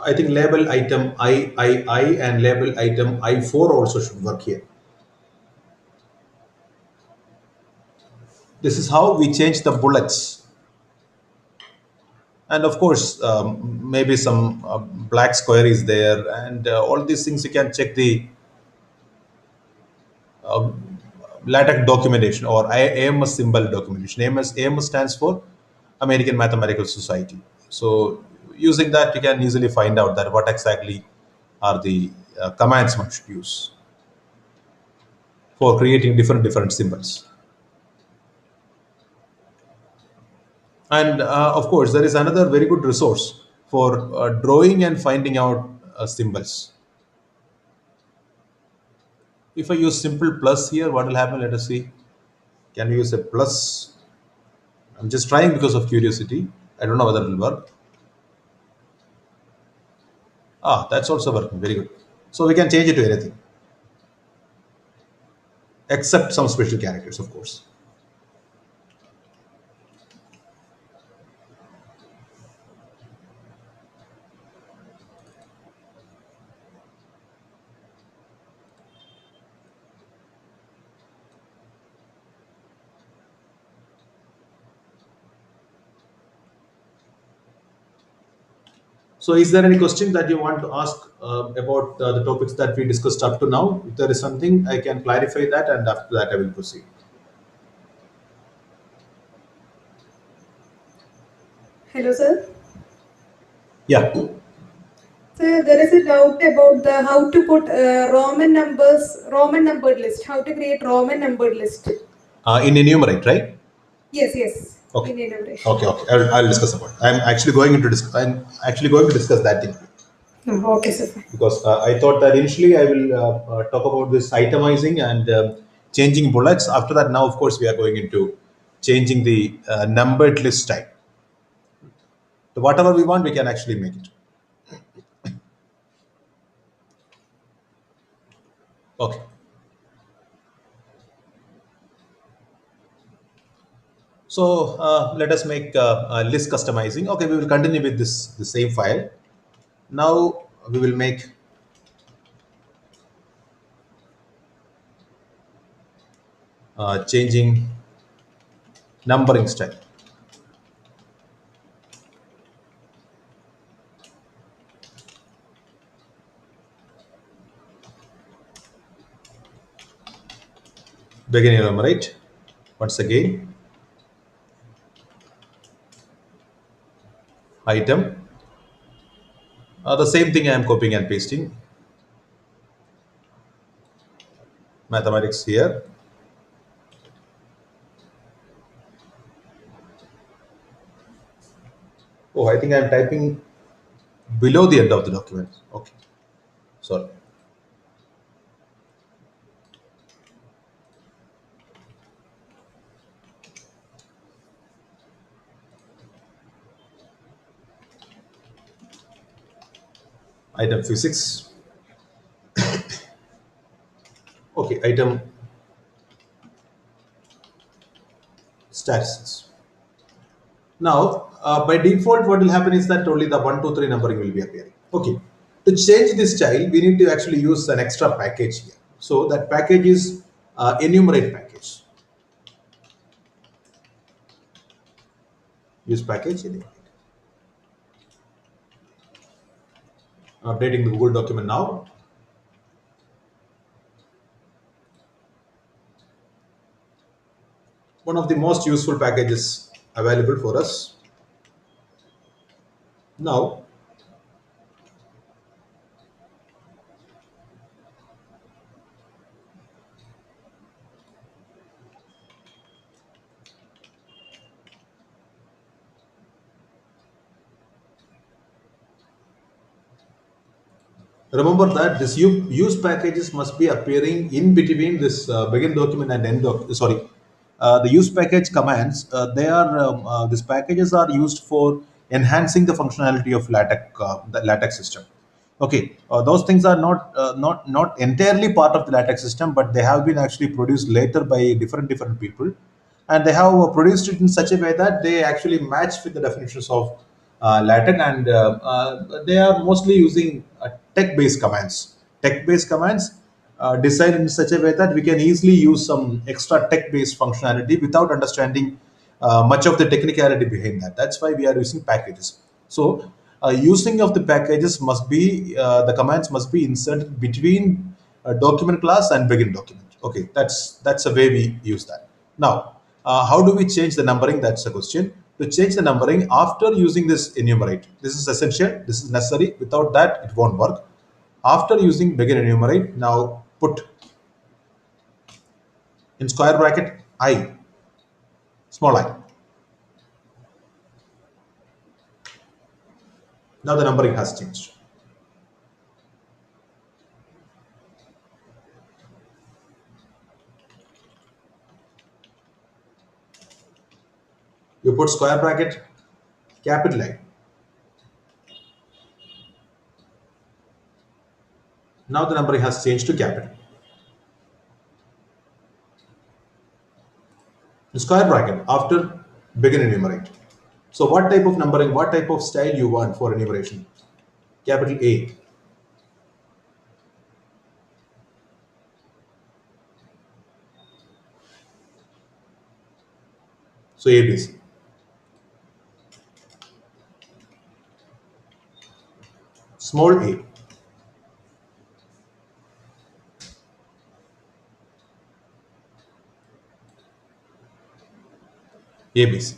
I think label item I and label item I4 also should work here. This is how we change the bullets. And of course, maybe some black square is there, and all these things you can check the LaTeX documentation or AMS symbol documentation. AMS stands for American Mathematical Society. So using that, you can easily find out that what exactly are the commands one should use for creating different symbols. And of course, there is another very good resource for drawing and finding out symbols. If I use simple plus here, what will happen? Let us see. Can we use a plus? I'm just trying because of curiosity. I don't know whether it will work. Ah, that's also working. Very good. So we can change it to anything except some special characters, of course. So, is there any question that you want to ask about the topics that we discussed up to now? If there is something, I can clarify that, and after that, I will proceed. Hello, sir. Yeah. So there is a doubt about the how to put Roman numbers, Roman numbered list. How to create Roman numbered list? In enumerate, right? Yes, yes. Okay. In enumeration. Okay. I'll discuss about it. I'm actually going to discuss that thing Oh, okay, sir. because I thought that initially I will talk about this itemizing and changing bullets. After that, now of course we are going into changing the numbered list type. So whatever we want, we can actually make it. Okay. So let us make list customizing. Okay, we will continue with this the same file. Now we will make changing numbering style. Begin enumerate. Once again, item. The same thing I am copying and pasting. Mathematics here. Oh, I think I am typing below the end of the document. Okay, sorry. Item physics. Okay, item statistics. Now, by default, what will happen is that only the 1, 2, 3 numbering will be appearing. Okay. To change this style, we need to actually use an extra package here. So that package is enumerate package. Use package enumerate. Updating the Google document now. One of the most useful packages available for us. Now, remember that this use packages must be appearing in between this begin document and end doc. Sorry, the use package commands. They are these packages are used for enhancing the functionality of LaTeX, the LaTeX system. Okay, those things are not entirely part of the LaTeX system, but they have been actually produced later by different people, and they have produced it in such a way that they actually match with the definitions of LaTeX, and they are mostly using text-based commands. Text-based commands designed in such a way that we can easily use some extra text-based functionality without understanding much of the technicality behind that. That's why we are using packages. So, using of the packages must be the commands must be inserted between a document class and begin document. Okay, that's a way we use that. Now, how do we change the numbering? That's the question. To change the numbering after using this enumerate, this is essential. This is necessary. Without that, it won't work. After using begin enumerate, now put in square bracket I, small I. Now the numbering has changed. You put square bracket, capital I. Now the numbering has changed to capital. Square bracket after begin enumerate. So what type of numbering, what type of style you want for enumeration? Capital A. So ABC. Small a. ABC.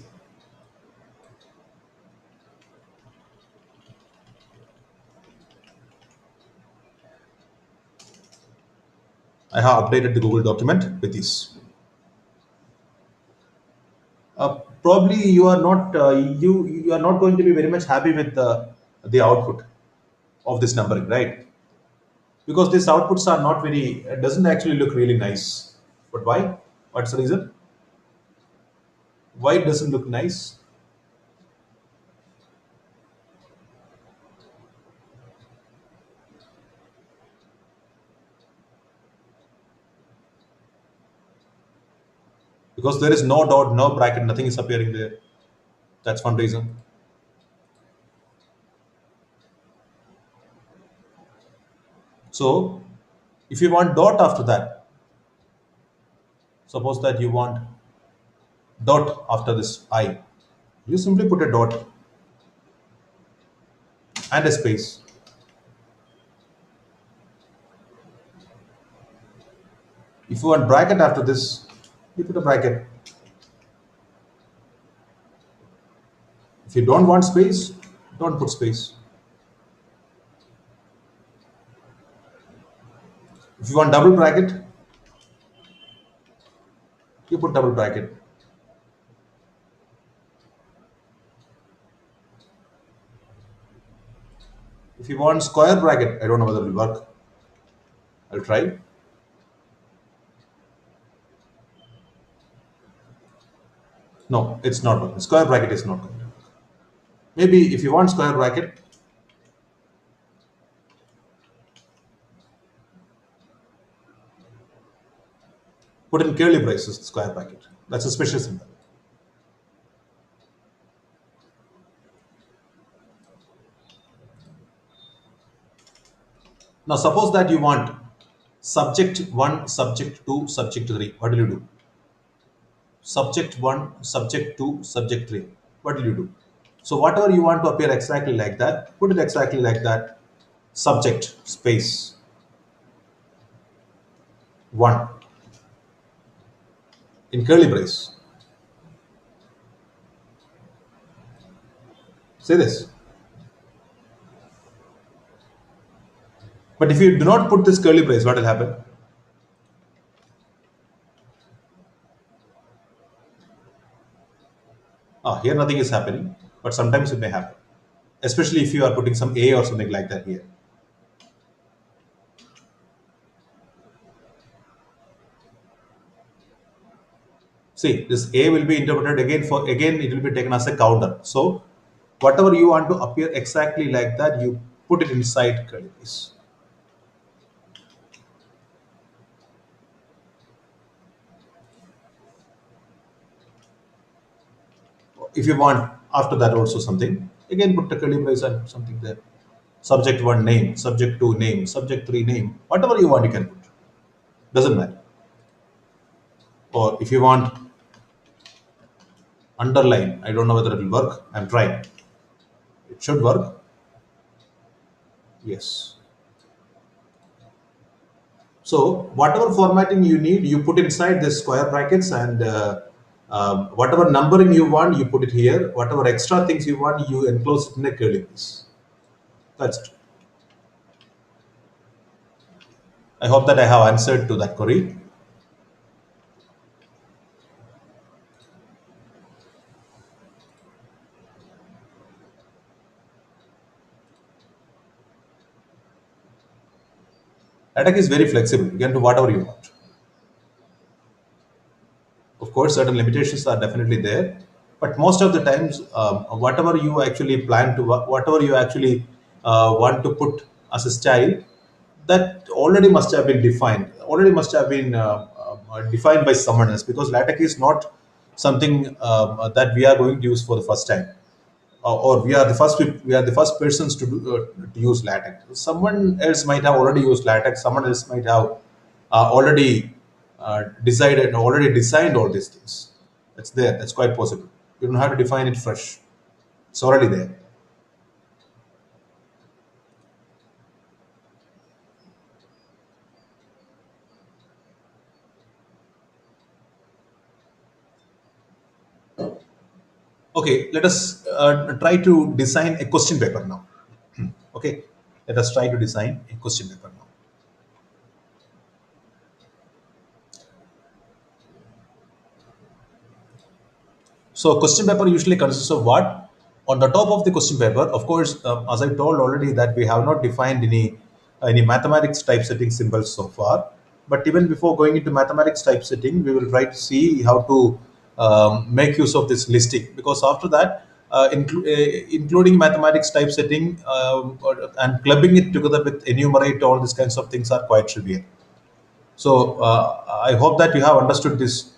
I have updated the Google document with this. Probably you are not you are not going to be very much happy with the output of this numbering, right? Because these outputs are not very doesn't actually look really nice. But why? What's the reason? Why it doesn't look nice? Because there is no dot, no bracket, nothing is appearing there. That's one reason. So if you want dot after that, suppose that you want dot after this I, you simply put a dot and a space. If you want bracket after this, you put a bracket. If you don't want space, don't put space. If you want double bracket, you put double bracket. If you want square bracket, I don't know whether it will work. I'll try. No, it's not working. Square bracket is not going to work. Maybe if you want square bracket, put in curly braces square bracket. That's a special symbol. Now suppose that you want subject 1, subject 2, subject 3. What will you do? Subject 1, subject 2, subject 3. What will you do? So whatever you want to appear exactly like that, put it exactly like that. Subject space 1 in curly brace. Say this. But if you do not put this curly brace, what will happen? Ah, here nothing is happening, but sometimes it may happen. Especially if you are putting some A or something like that here. See, this A will be interpreted again again it will be taken as a counter. So whatever you want to appear exactly like that, you put it inside curly brace. If you want after that also something, again put the curly brace and something there. Subject 1 name, subject 2 name, subject 3 name, whatever you want you can put. Doesn't matter. Or if you want underline, I don't know whether it will work. I'm trying. It should work. Yes. So whatever formatting you need, you put inside this square brackets, and whatever numbering you want, you put it here. Whatever extra things you want, you enclose it in a curly brace. That's it. I hope that I have answered to that query. LaTeX is very flexible. You can do whatever you want. Of course, certain limitations are definitely there, but most of the times, whatever you actually plan to, whatever you actually want to put as a style, that already must have been defined, already must have been defined by someone else, because LaTeX is not something that we are going to use for the first time, or we are the first persons to use LaTeX. Someone else might have already used LaTeX. Someone else might have already decided, already designed all these things. That's there. That's quite possible. You don't have to define it fresh. It's already there. Okay, let us try to design a question paper now. Okay, let us try to design a question paper now. So question paper usually consists of what? On the top of the question paper, of course, as I told already that we have not defined any mathematics typesetting symbols so far. But even before going into mathematics typesetting, we will try to see how to make use of this listing, because after that, including mathematics typesetting and clubbing it together with enumerate, all these kinds of things are quite trivial. So I hope that you have understood this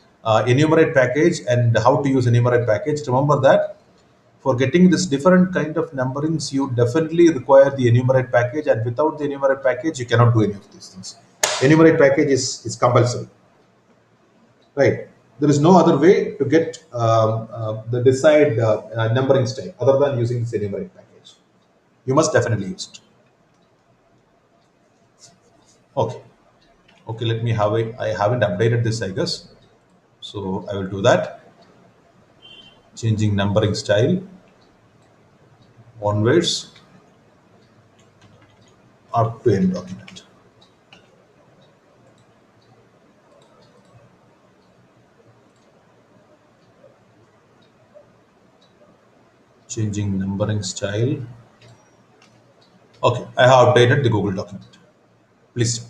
enumerate package and how to use enumerate package. Remember that for getting this different kind of numberings, you definitely require the enumerate package, and without the enumerate package, you cannot do any of these things. Enumerate package is compulsory, right? There is no other way to get the desired numbering style other than using this enumerate package. You must definitely use it. Okay. Okay, let me have it. I haven't updated this, I guess. So I will do that. Changing numbering style onwards up to end document. Changing numbering style. Okay, I have updated the Google document. Please check.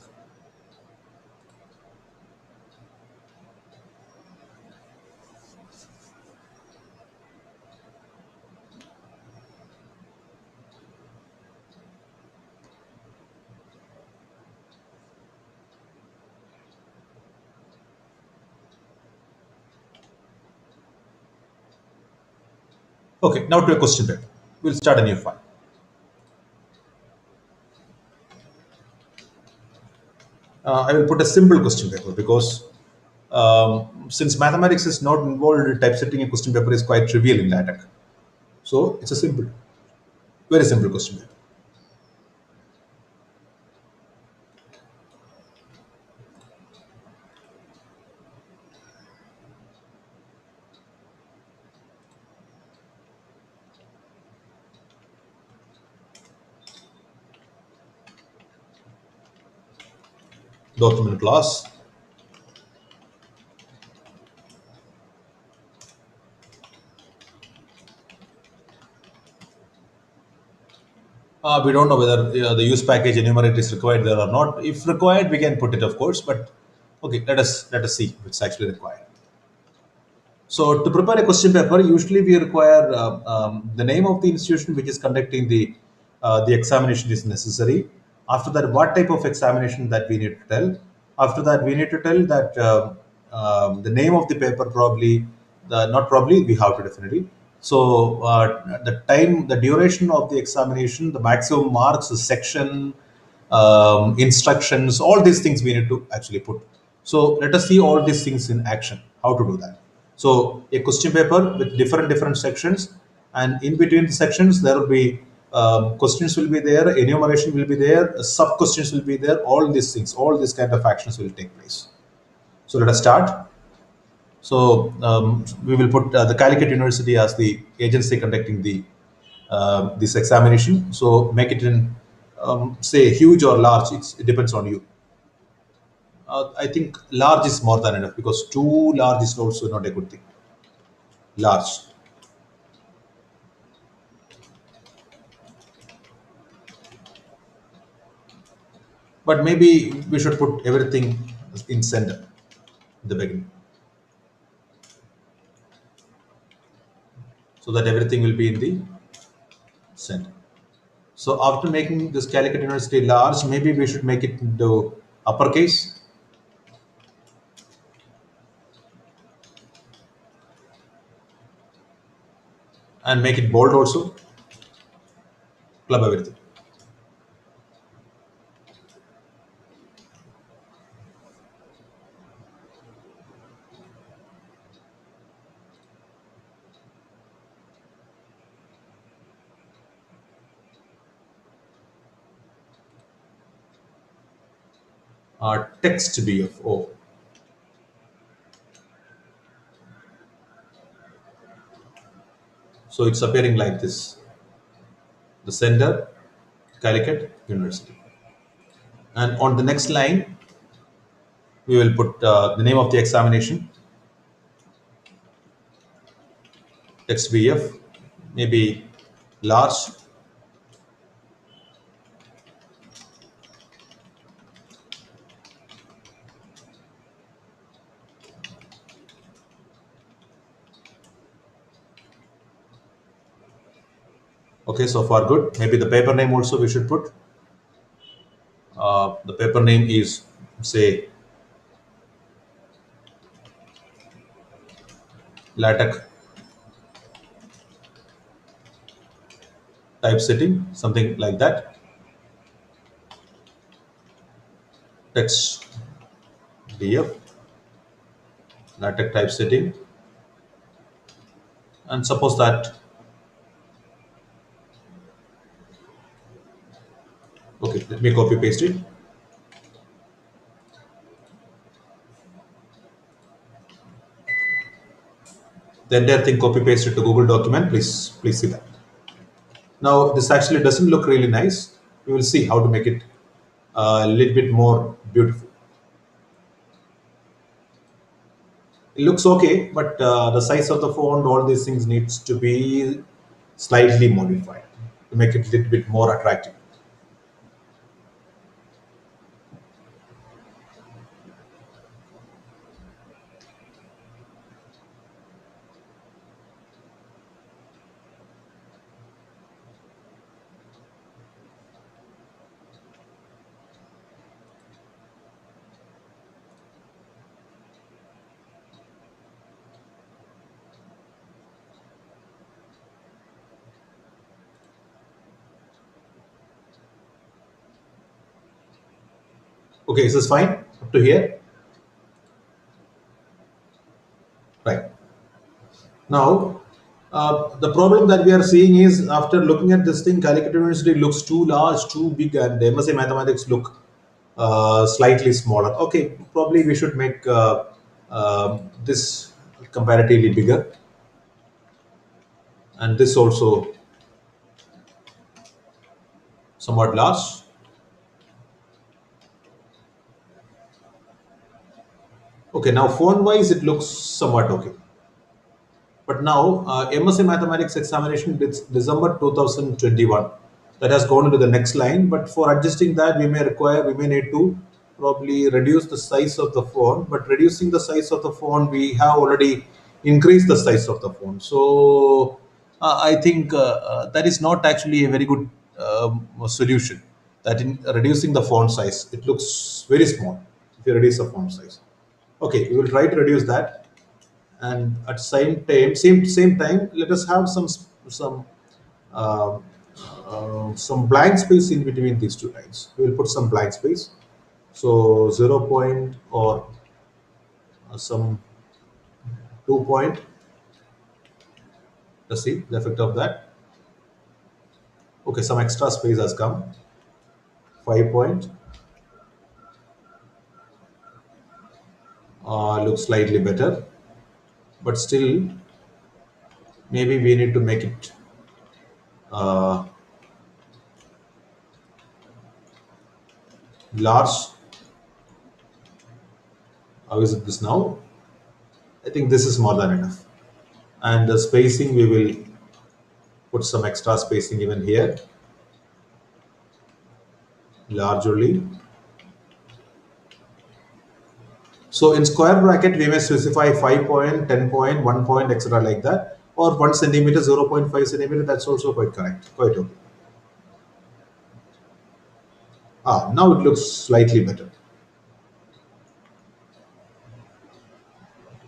Okay, now to a question paper. We'll start a new file. I will put a simple question paper because since mathematics is not involved, typesetting a question paper is quite trivial in LaTeX. So it's a simple, very simple question paper. Document class. We don't know whether the use package enumerate is required there or not. If required, we can put it, of course. But okay, let us see if it's actually required. So to prepare a question paper, usually we require the name of the institution which is conducting the the examination is necessary. After that, what type of examination that we need to tell. After that, we need to tell that the name of the paper, probably, not probably, we have to definitely. So the time, the duration of the examination, the maximum marks, the section, instructions, all these things we need to actually put. So let us see all these things in action. How to do that? So a question paper with different sections, and in between the sections there will be questions will be there, enumeration will be there, sub questions will be there. All these things, all these kind of actions will take place. So let us start. So we will put the Calicut University as the agency conducting the this examination. So make it in say huge or large. It depends on you. I think large is more than enough, because too large is also not a good thing. Large, but maybe we should put everything in center in the beginning, so that everything will be in the center. So after making this Calicut University large, maybe we should make it into uppercase and make it bold also. Club everything. Text BFO. So it's appearing like this. The sender, Calicut University. And on the next line, we will put the name of the examination, text BF, maybe large. Okay, so far good. Maybe the paper name also we should put. The paper name is, say, LaTeX typesetting, something like that. Text DF, LaTeX typesetting, and suppose that. Okay, let me copy paste it. The entire thing copy pasted to Google document. Please see that. Now this actually doesn't look really nice. We will see how to make it a little bit more beautiful. It looks okay, but the size of the font, all these things needs to be slightly modified to make it a little bit more attractive. Okay, is this fine up to here? Right. Now, the problem that we are seeing is, after looking at this thing, Calicut University looks too large, too big, and MSA Mathematics look slightly smaller. Okay, probably we should make this comparatively bigger, and this also somewhat large. Okay, now font wise, it looks somewhat okay. But now, MSc Mathematics examination, it's December 2021. That has gone into the next line. But for adjusting that, we may need to probably reduce the size of the font. But reducing the size of the font, we have already increased the size of the font. So I think that is not actually a very good solution that in reducing the font size, it looks very small if you reduce the font size. Okay, we will try to reduce that, and at same time, let us have some uh, some blank space in between these two lines. We will put some blank space, so 0 point or some 2 point. Let's see the effect of that. Okay, some extra space has come. 5 point looks slightly better, but still maybe we need to make it uh, large. How is it this now? I think this is more than enough. And the spacing, we will put some extra spacing even here, largely. So in square bracket, we may specify 5 point, 10 point, 1 point, etc. like that, or 1 centimeter, 0.5 centimeter. That's also quite correct, quite okay. Now it looks slightly better.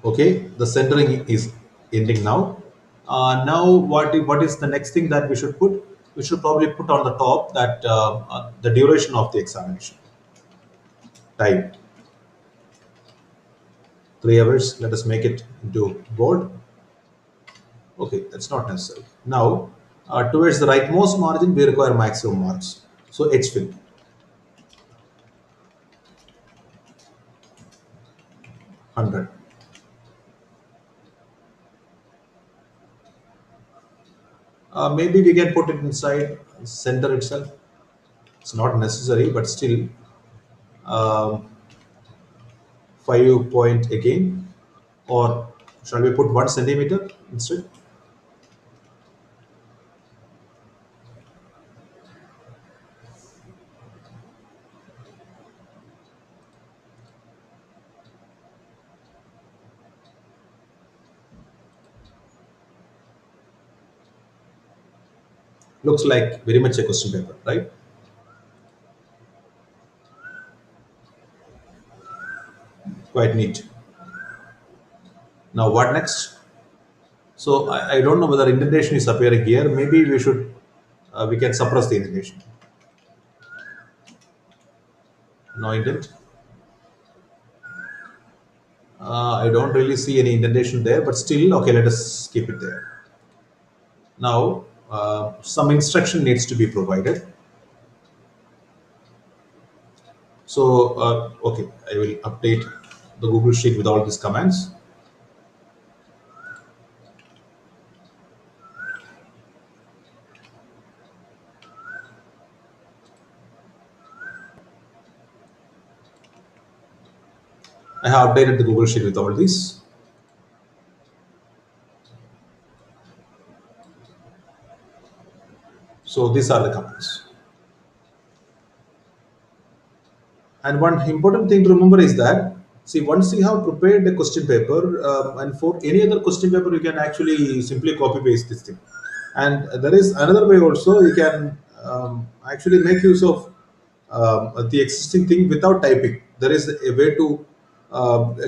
Okay, the centering is ending now. Now, what is the next thing that we should put? We should probably put on the top that the duration of the examination time, 3 hours. Let us make it into bold. Okay, that's not necessary. Now, towards the rightmost margin, we require maximum marks. So H fill 100. Maybe we can put it inside center itself. It's not necessary, but still, um, 5 point again, or shall we put 1 centimeter instead? Looks like very much a question paper, right? Quite neat. Now, what next? So I don't know whether indentation is appearing here. Maybe we can suppress the indentation. No indent. I don't really see any indentation there, but still, okay, let us keep it there. Now, some instruction needs to be provided. So, okay, I will update the Google Sheet with all these commands. I have updated the Google Sheet with all these. So these are the commands. And one important thing to remember is that, see, once you have prepared the question paper, and for any other question paper, you can actually simply copy paste this thing. And there is another way also, you can actually make use of the existing thing without typing. There is a way to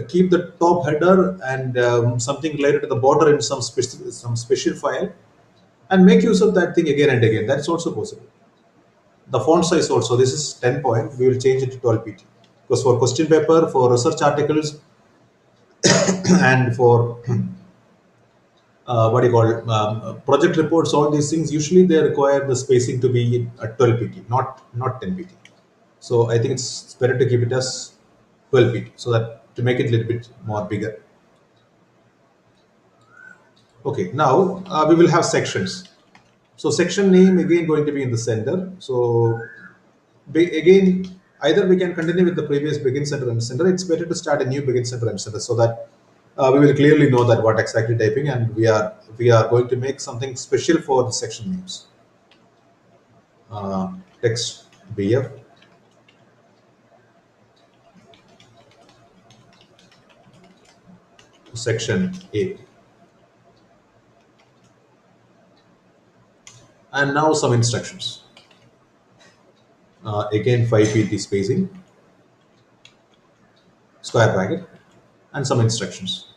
keep the top header and something related to the border in some special file, and make use of that thing again and again. That's also possible. The font size also, this is 10 point, we will change it to 12 pt, because for question paper, for research articles, and for what do you call project reports, all these things, usually they require the spacing to be at 12 pt, not 10 pt. So I think it's better to keep it as 12 pt, so that to make it a little bit more bigger. Okay, now we will have sections. So section name again going to be in the center. So again, either we can continue with the previous begin center and center. It's better to start a new begin center and center, so that we will clearly know that what exactly typing, and we are going to make something special for the section names. Text BF, section A, and now some instructions. again 5 pt spacing, square bracket, and some instructions.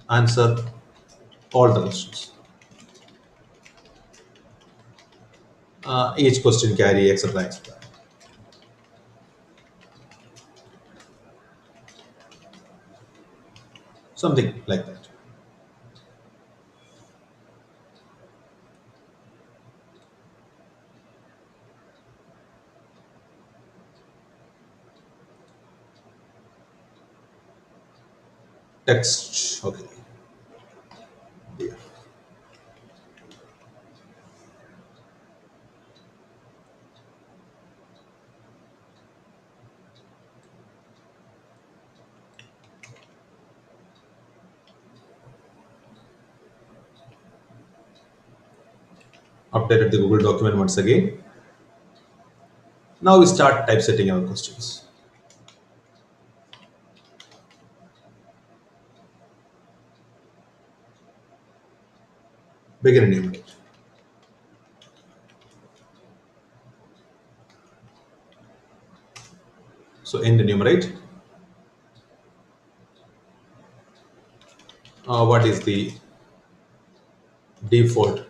Answer all the questions. Each question carry etc etc. Something like that. Text. Okay. Yeah. Updated the Google document once again. Now we start typesetting our questions. Begin enumerate. So end enumerate. What is the default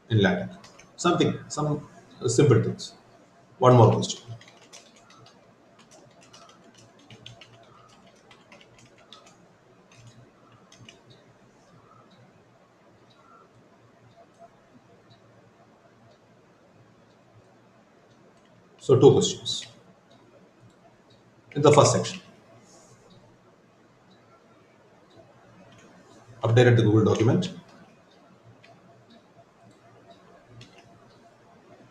in Latin? Something, some simple things. One more question. So two questions in the first section. Updated the Google document.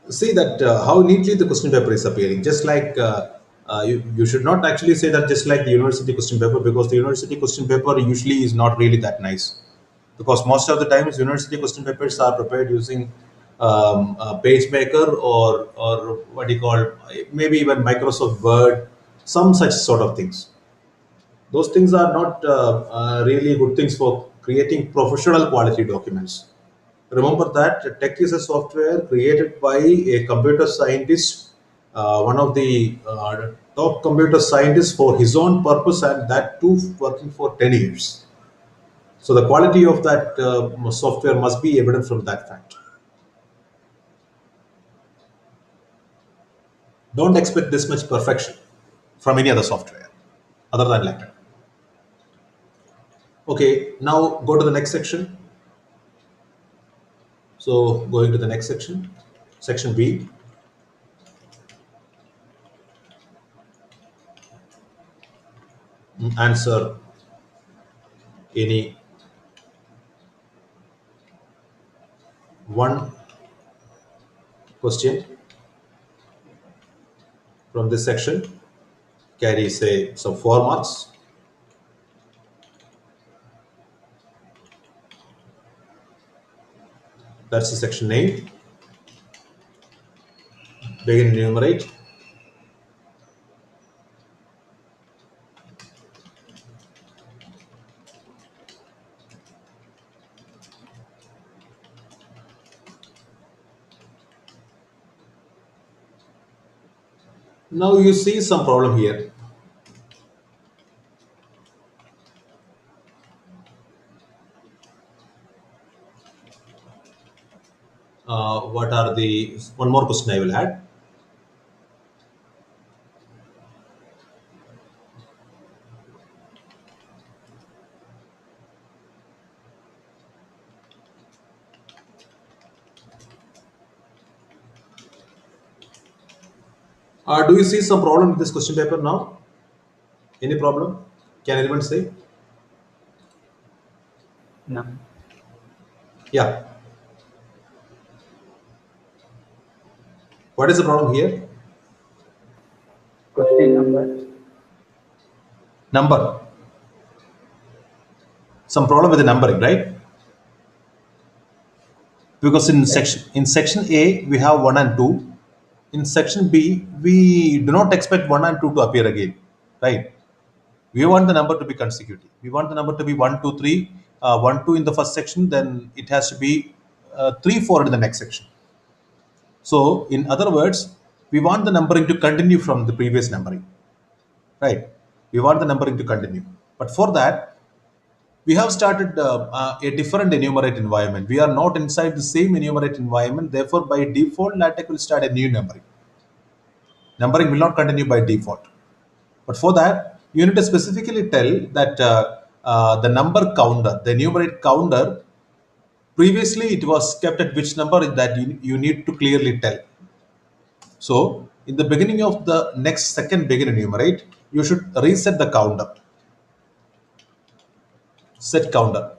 See that how neatly the question paper is appearing. Just like you should not actually say that just like the university question paper, because the university question paper usually is not really that nice. Because most of the times university question papers are prepared using a PageMaker or what do you call, maybe even Microsoft Word, some such sort of things. Those things are not really good things for creating professional quality documents. Remember that tech is a software created by a computer scientist, one of the top computer scientists for his own purpose, and that too working for 10 years. So the quality of that software must be evident from that fact. Don't expect this much perfection from any other software other than LaTeX. Okay, now go to the next section. So going to the next section, section B. Answer any one question from this section, carry say some 4 marks. That's the section name. Begin enumerate. Now you see some problem here. What are the one more question I will add? Do you see some problem with this question paper now? Any problem? Can anyone say? No. Yeah. What is the problem here? Question number. Number. Some problem with the numbering, right? Because in section A we have 1 and 2. In section B we do not expect 1 and 2 to appear again, right? We want the number to be consecutive. We want the number to be 1, 2, 3, 1 2 in the first section, then it has to be 3 4 in the next section. So in other words, we want the numbering to continue from the previous numbering, right? We want the numbering to continue, but for that we have started a different enumerate environment. We are not inside the same enumerate environment. Therefore, by default, LaTeX will start a new numbering. Numbering will not continue by default. But for that, you need to specifically tell that the number counter, the enumerate counter, previously it was kept at which number, that you need to clearly tell. So, in the beginning of the next second begin enumerate, you should reset the counter, set counter.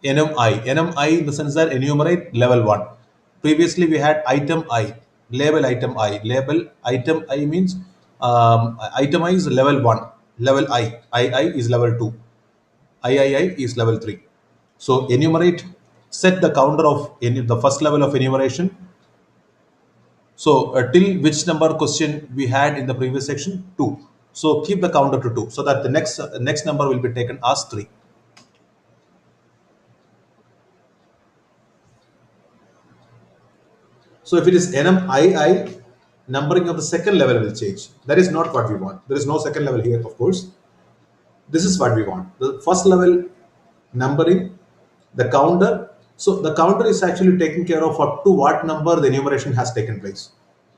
NMI in the sense that enumerate level 1. Previously we had item I, label item I. Label item I means item I is level 1, level I is level 2, I is level 3. So enumerate, set the counter of any the first level of enumeration. So till which number question we had in the previous section? 2. So keep the counter to 2 so that the next number will be taken as 3. So if it is NMII, numbering of the second level will change. That is not what we want. There is no second level here, of course. This is what we want. The first level numbering, the counter. So the counter is actually taking care of up to what number the enumeration has taken place.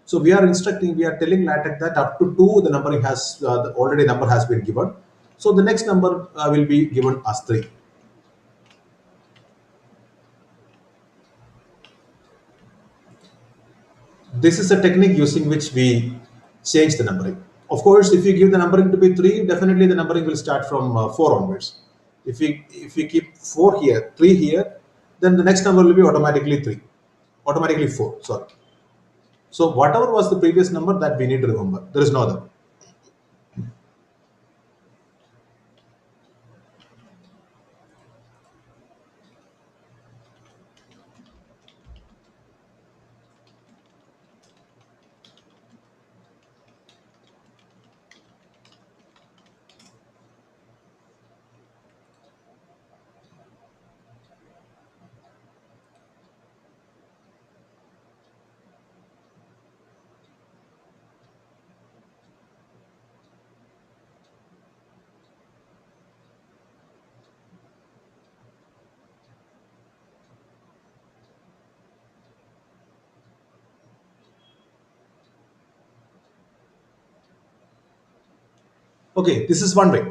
So we are instructing, we are telling LaTeX that up to 2 the numbering has the already number has been given. So the next number will be given as 3. This is a technique using which we change the numbering. Of course, if you give the numbering to be 3, definitely the numbering will start from 4 onwards. If we keep 4 here, 3 here, then the next number will be automatically 3, automatically 4. Sorry. So whatever was the previous number, that we need to remember. There is no other. Okay, this is one way.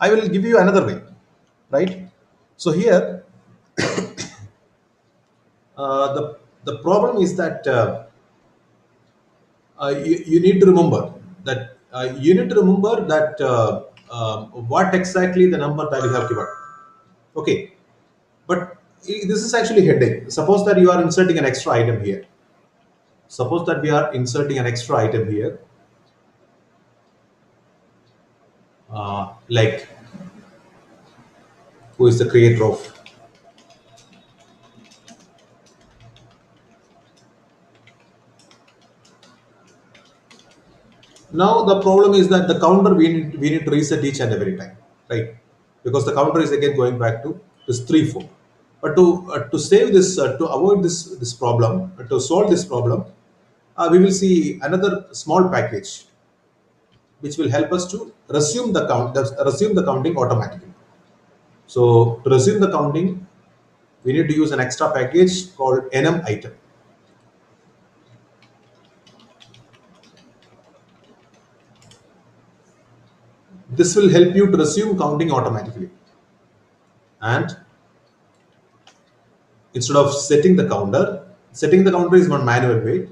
I will give you another way, right? So here, the problem is that you need to remember that what exactly the number that you have given. Okay, but this is actually heading. Suppose that you are inserting an extra item here. Suppose that we are inserting an extra item here, like who is the creator of. Now the problem is that the counter we need to reset each and every time, right? Because the counter is again going back to this 3 4. But to save this, to avoid this problem, to solve this problem, we will see another small package which will help us to resume the counting automatically. So to resume the counting, we need to use an extra package called nm item. This will help you to resume counting automatically. And instead of setting the counter is one manual way.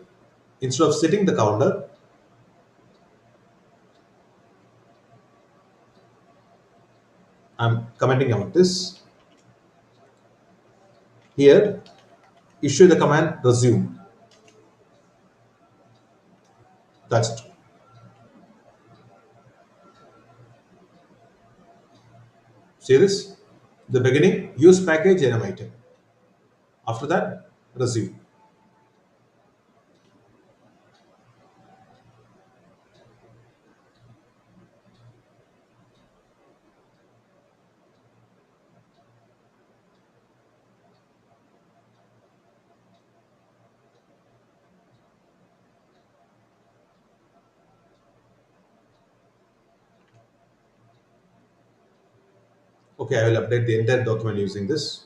Instead of setting the counter, I'm commenting out this. Here, issue the command resume. That's it. See this? The beginning, use package enum item. After that, resume. Okay, I will update the entire document using this.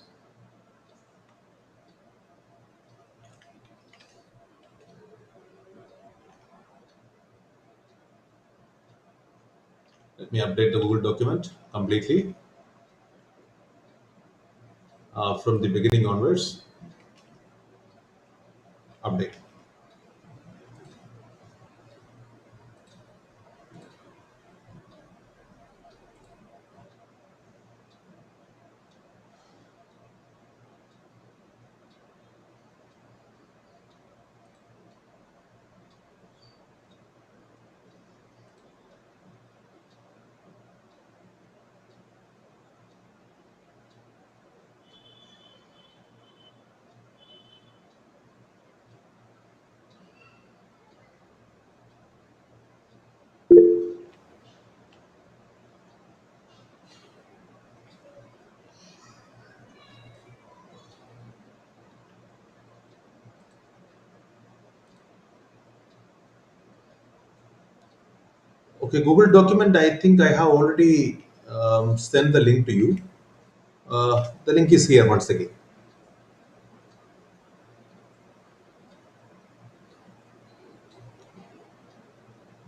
Let me update the Google document completely from the beginning onwards. Update. Okay, Google document. I think I have already sent the link to you. The link is here once again.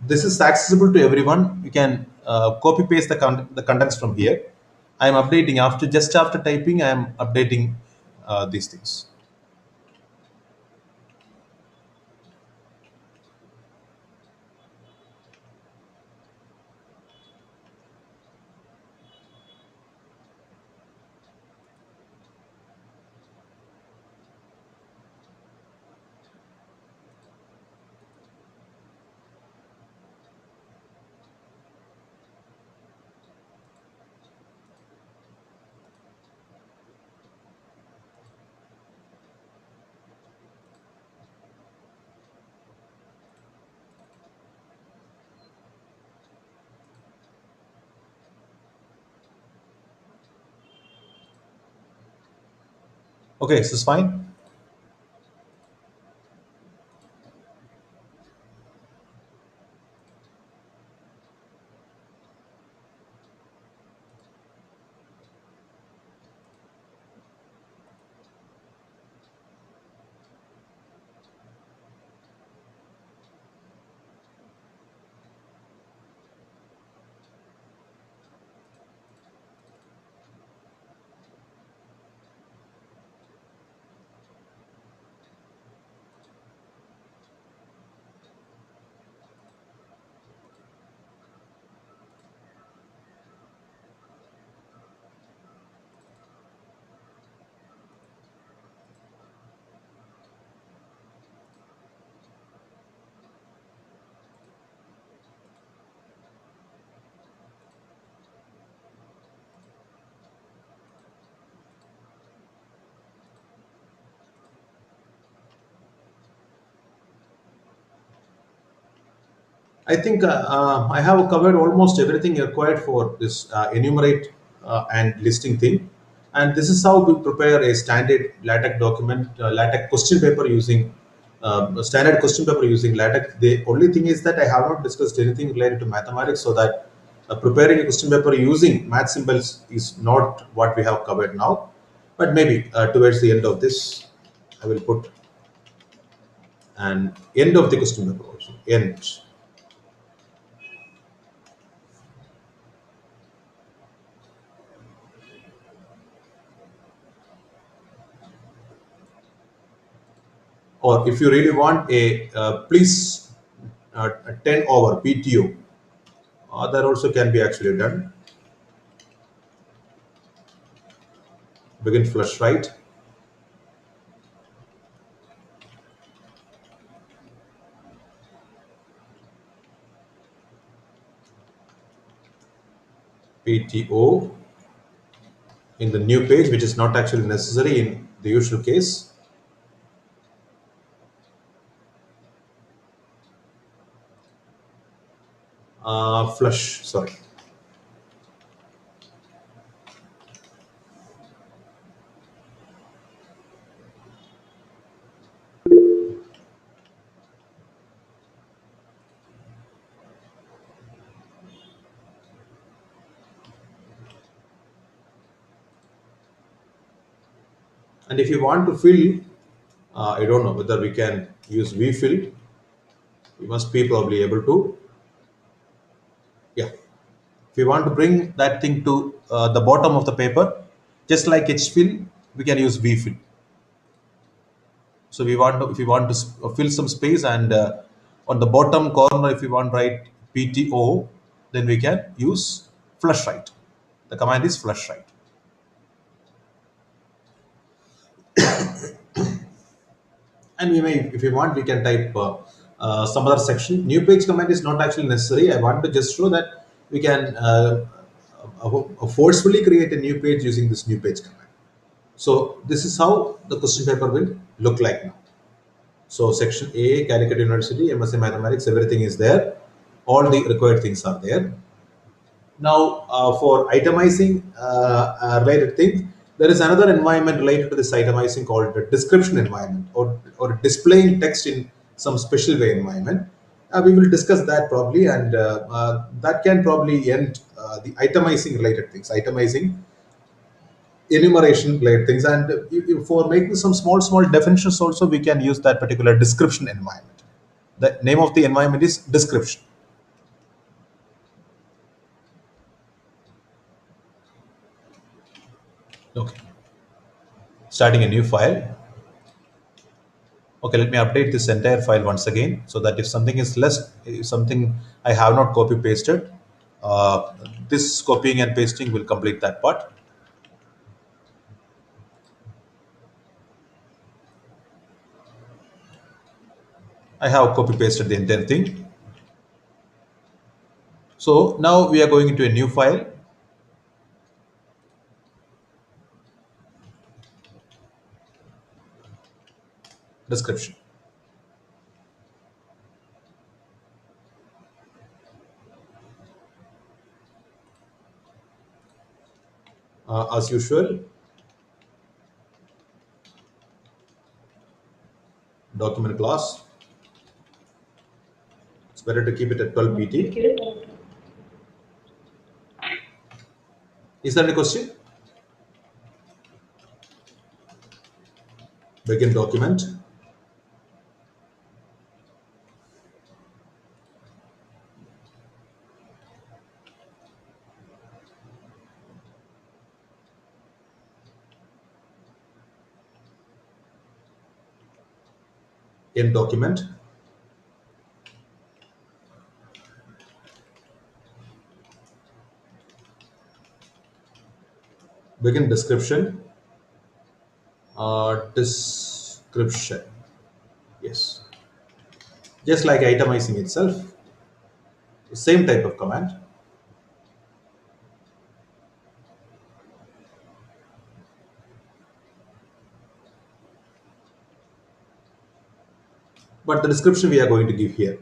This is accessible to everyone. You can copy paste the contents from here. I am updating after just after typing. I am updating these things. Okay, this is fine. I think I have covered almost everything required for this enumerate and listing thing. And this is how we prepare a standard LaTeX document, LaTeX question paper using a standard question paper using LaTeX. The only thing is that I have not discussed anything related to mathematics, so that preparing a question paper using math symbols is not what we have covered now. But maybe towards the end of this, I will put an end of the question paper also. End. Or if you really want a please a 10 over PTO, that also can be actually done. Begin flush right, PTO in the new page, which is not actually necessary in the usual case. Flush, sorry, And if you want to fill, I don't know whether we can use vfill. We must be probably able to. Yeah. If you want to bring that thing to the bottom of the paper, just like hfill, we can use vfill. So we want to, if you want to fill some space, and on the bottom corner, if you want to write PTO, then we can use flush write. The command is flush write. And we may, if you want, we can type some other section. New page command is not actually necessary. I want to just show that we can forcefully create a new page using this new page command. So this is how the question paper will look like now. So section A, Calicut University, MSc Mathematics, everything is there. All the required things are there. Now, for itemizing related things, there is another environment related to this itemizing called the description environment, or displaying text in some special way environment. We will discuss that probably, and that can probably end the itemizing related things, itemizing enumeration related things, and for making some small definitions also, we can use that particular description environment. The name of the environment is description. Okay, starting a new file. Okay, let me update this entire file once again, so that if something is less, if something I have not copy pasted, uh, this copying and pasting will complete that part. I have copy pasted the entire thing. So now we are going into a new file, description. As usual, document class. It's better to keep it at 12 pt. Is there any question? Begin document. End document. Begin description. Description. Yes. Just like itemizing itself, same type of command. But the description we are going to give here.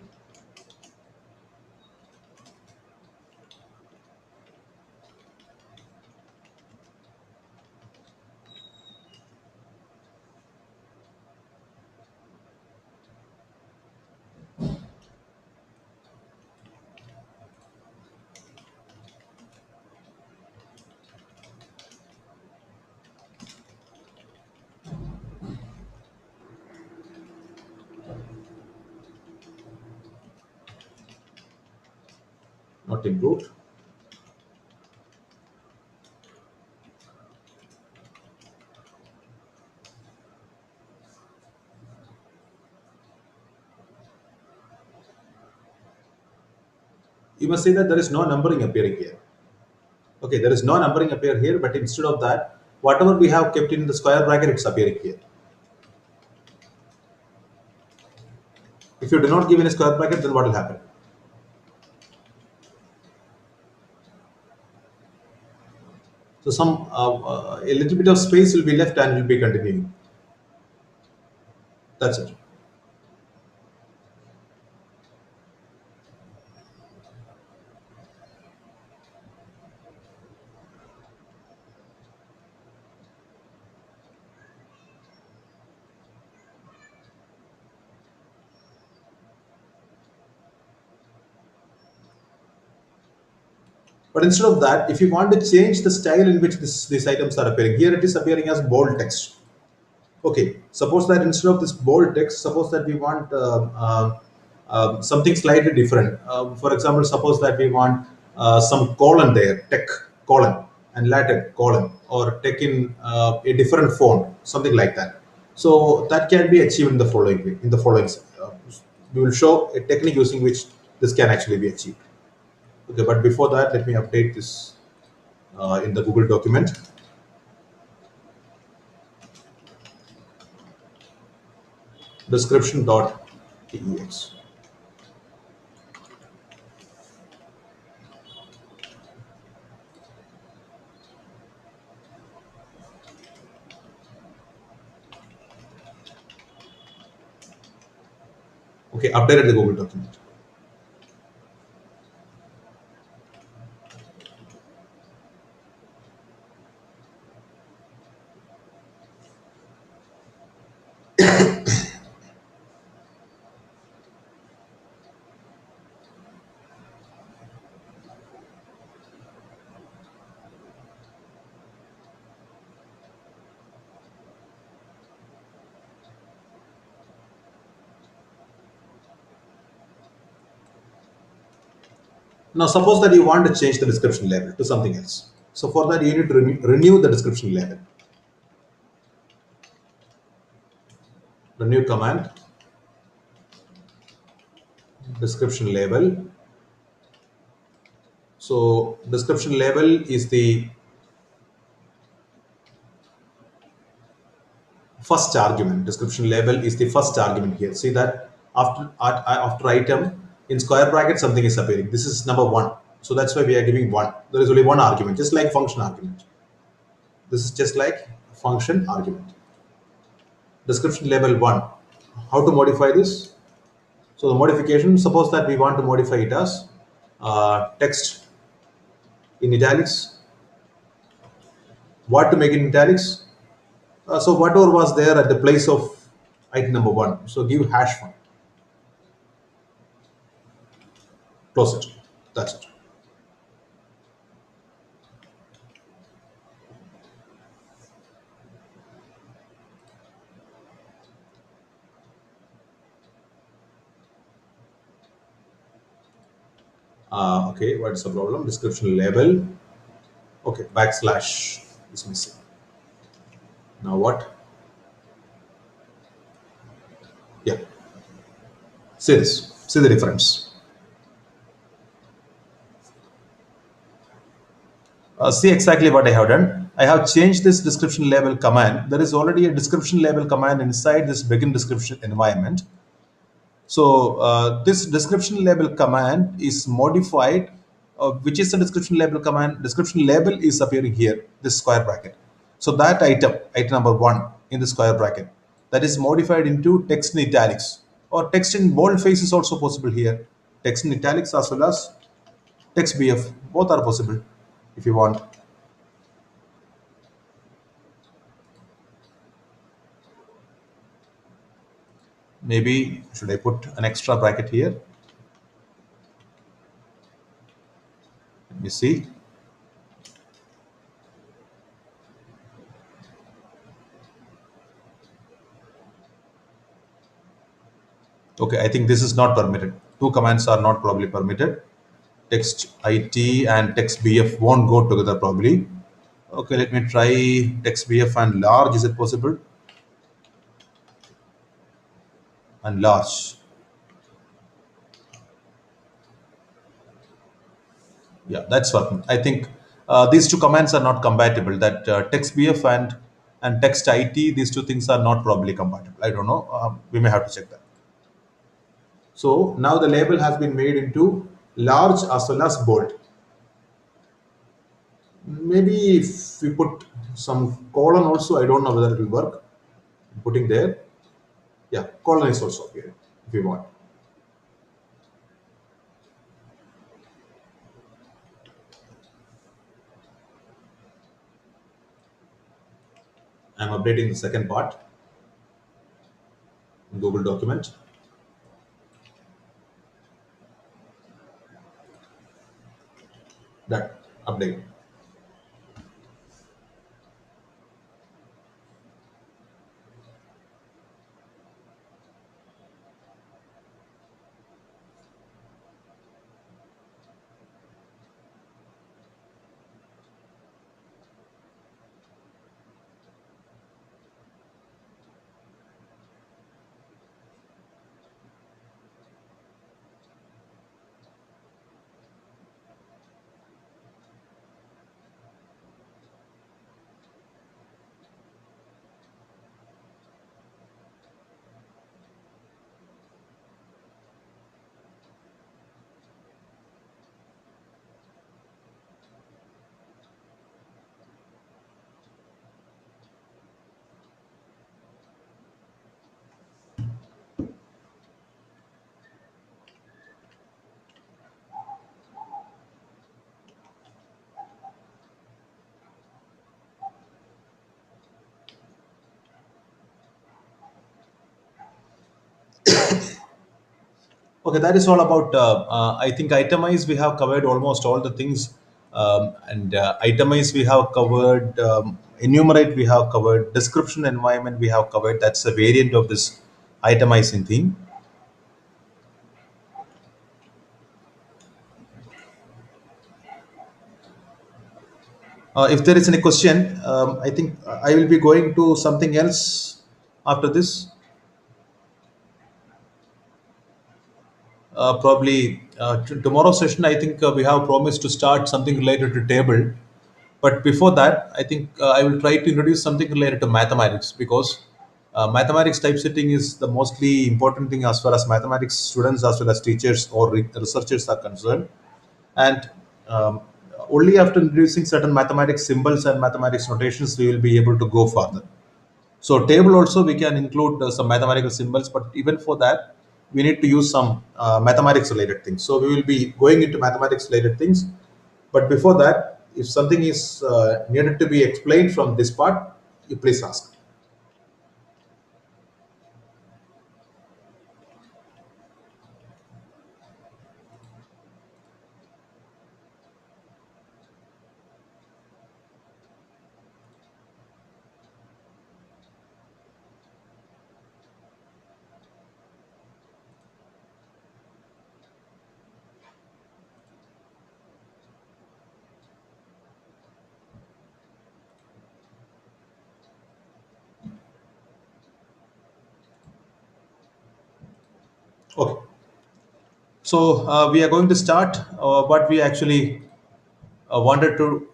Not improved. You must say that there is no numbering appearing here. Okay, there is no numbering appear here, but instead of that, whatever we have kept in the square bracket, it's appearing here. If you do not give any square bracket, then what will happen? So a little bit of space will be left and will be continuing. That's it. But instead of that, if you want to change the style in which these items are appearing, here it is appearing as bold text. Okay, suppose that instead of this bold text, suppose that we want something slightly different. For example, suppose that we want some colon there, tech colon and LaTeX colon, or tech in a different font, something like that. So that can be achieved in the following way. In the following, we will show a technique using which this can actually be achieved. Okay, but before that, let me update this in the Google document. Description.tex. Okay, updated the Google document. Now, suppose that you want to change the description label to something else. So, for that, you need to renew the description label. Renew command, description label. So, description label is the first argument. Description label is the first argument here. See that after item in square bracket something is appearing. This is number one. So that's why we are giving one. There is only one argument, just like function argument. This is just like function argument. Description label one. How to modify this? So the modification, suppose that we want to modify it as text in italics. What to make it in italics? So whatever was there at the place of item number one. So give hash one. Close it. That's it. Okay, what is the problem? Description label. Okay, backslash is missing. Now what? Yeah, see this. See the difference. See exactly what I have done. I have changed this description label command. There is already a description label command inside this begin description environment. So this description label command is modified. Which is the description label command? Description label is appearing here, this square bracket. So that item number one in the square bracket, that is modified into text in italics or text in boldface is also possible here. Text in italics as well as text BF, both are possible if you want. Maybe should I put an extra bracket here? Let me see. Okay, I think this is not permitted. Two commands are not probably permitted. Text IT and text BF won't go together probably. Okay, let me try text BF and large. Is it possible? And large. Yeah, that's working. I think these two commands are not compatible. That text BF and text IT, these two things are not probably compatible. I don't know. We may have to check that. So now the label has been made into large as well as bold. Maybe if we put some colon also, I don't know whether it will work. Putting there, yeah, colon is also here if you want. I'm updating the second part in Google document. That update. Okay, that is all about. I think itemize we have covered almost all the things, and itemize we have covered. Enumerate we have covered. Description environment we have covered. That's a variant of this itemizing theme. If there is any question, I think I will be going to something else after this. Probably tomorrow's session. I think we have promised to start something related to table. But before that, I think I will try to introduce something related to mathematics because mathematics typesetting is the mostly important thing as far as mathematics students as well as teachers or researchers are concerned. And um, only after introducing certain mathematics symbols and mathematics notations, we will be able to go further. So table also we can include some mathematical symbols, but even for that, we need to use some mathematics related things. So we will be going into mathematics related things. But before that, if something is needed to be explained from this part, you please ask. Okay. So we are going to start what we actually wanted to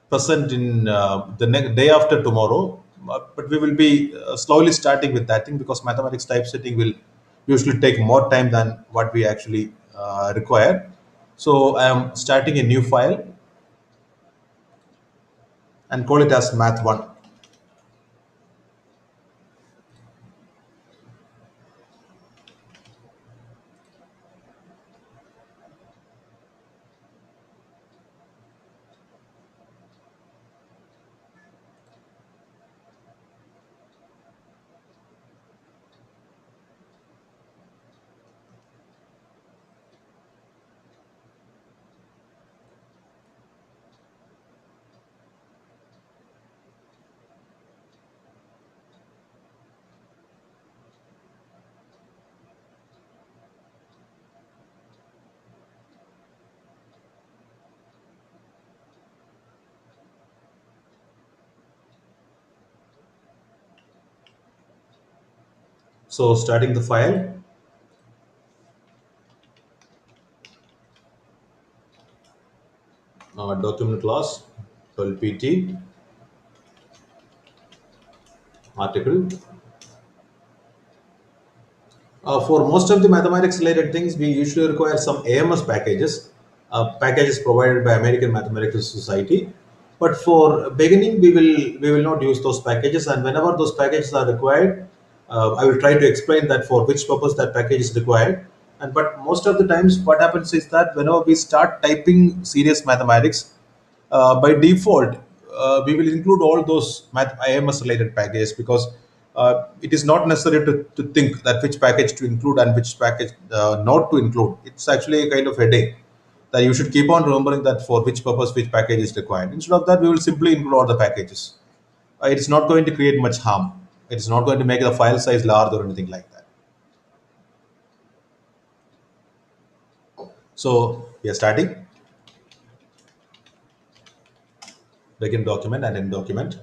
present in the next day after tomorrow, but we will be slowly starting with that thing because mathematics typesetting will usually take more time than what we actually require. So I am starting a new file and call it as math one. So starting the file, document class, pt article. For most of the mathematics related things, we usually require some AMS packages, packages provided by American Mathematical Society. But for beginning, we will not use those packages, and whenever those packages are required, I will try to explain that for which purpose that package is required. And but most of the times, what happens is that whenever we start typing serious mathematics, by default, we will include all those IMS related packages because it is not necessary to think that which package to include and which package not to include. It's actually a kind of headache that you should keep on remembering that for which purpose which package is required. Instead of that, we will simply include all the packages. It's not going to create much harm. It's not going to make the file size large or anything like that. So we are starting begin document and end document.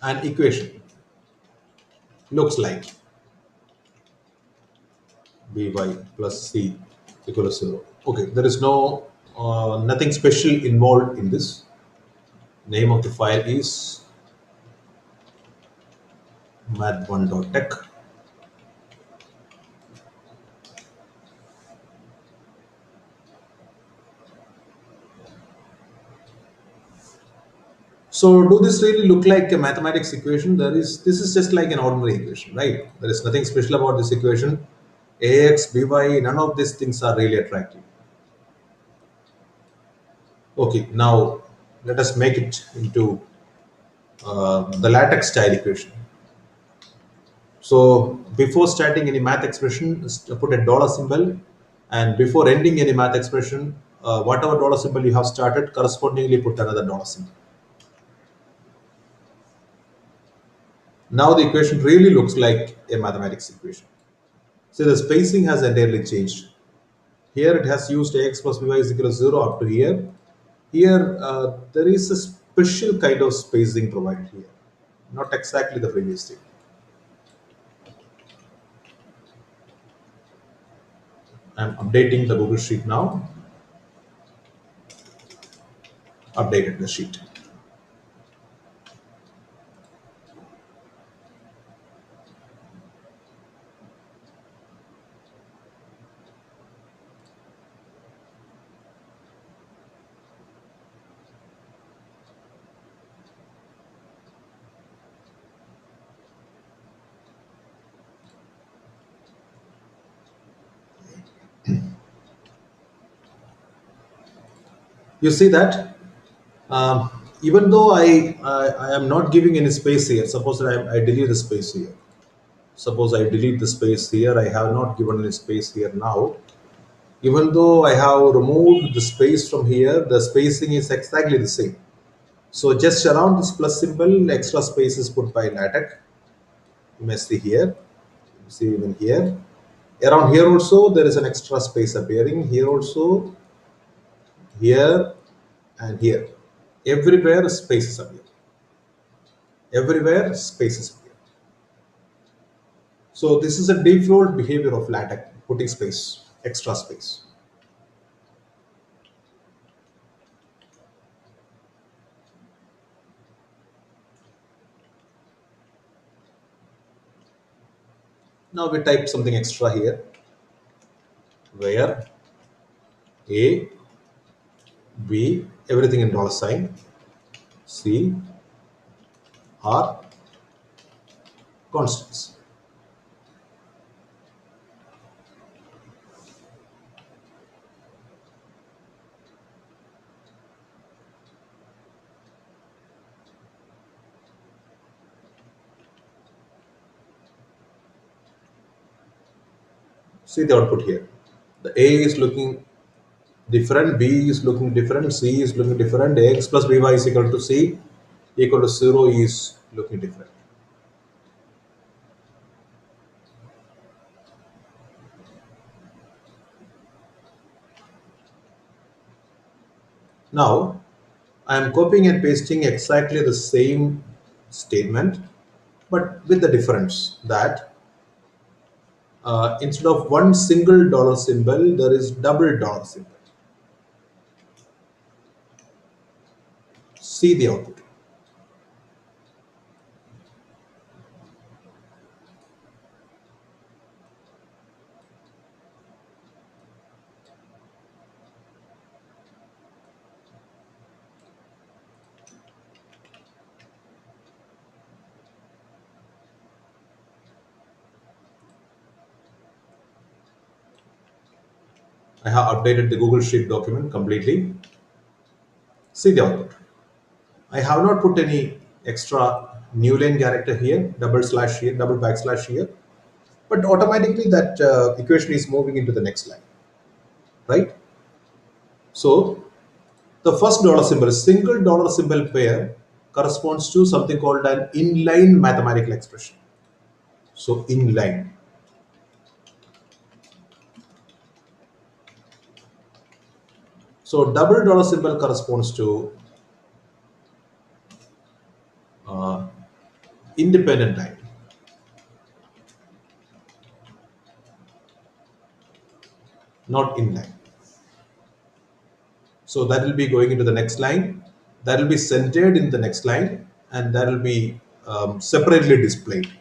An equation looks like by plus c equal to 0. Okay, there is no nothing special involved in this. Name of the file is math1.tech. So, do this really look like a mathematics equation? This is just like an ordinary equation, right? There is nothing special about this equation. Ax, by, none of these things are really attractive. Okay, now let us make it into the LaTeX style equation. So before starting any math expression, put a dollar symbol, and before ending any math expression, whatever dollar symbol you have started, correspondingly put another dollar symbol. Now the equation really looks like a mathematics equation. So the spacing has entirely changed. Here it has used ax plus by is equal to 0 up to here. Here there is a special kind of spacing provided here, not exactly the previous thing. I'm updating the Google Sheet now. Updated the sheet. You see that um, even though I am not giving any space here, suppose that I delete the space here. Suppose I delete the space here, I have not given any space here now. Even though I have removed the space from here, the spacing is exactly the same. So just around this plus symbol, extra space is put by LaTeX. You may see here, you see even here. Around here also, there is an extra space appearing. Here also, here and here. Everywhere spaces appear. Everywhere spaces appear. So this is a default behavior of LaTeX, putting space, extra space. Now we type something extra here, where A, B, everything in dollar sign, C, R, constants. See the output here. The A is looking different, B is looking different, C is looking different, X plus BY is equal to C equal to 0 is looking different. Now I am copying and pasting exactly the same statement, but with the difference that instead of one single dollar symbol, there is double dollar symbol. See the output. I have updated the Google Sheet document completely. See the output. I have not put any extra new line character here, double slash here, double backslash here, but automatically that equation is moving into the next line, right? So the first dollar symbol, single dollar symbol pair, corresponds to something called an inline mathematical expression. So inline. So double dollar symbol corresponds to uh, independent line, not inline. So that will be going into the next line. That will be centered in the next line, and that will be separately displayed.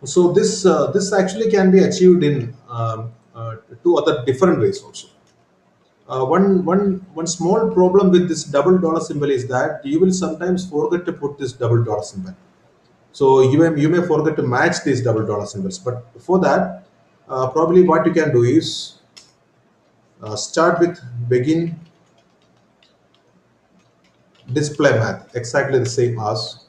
So this actually can be achieved in two other different ways also. One small problem with this double dollar symbol is that you will sometimes forget to put this double dollar symbol. So you may forget to match these double dollar symbols. But for that, probably what you can do is Start with begin display math, exactly the same as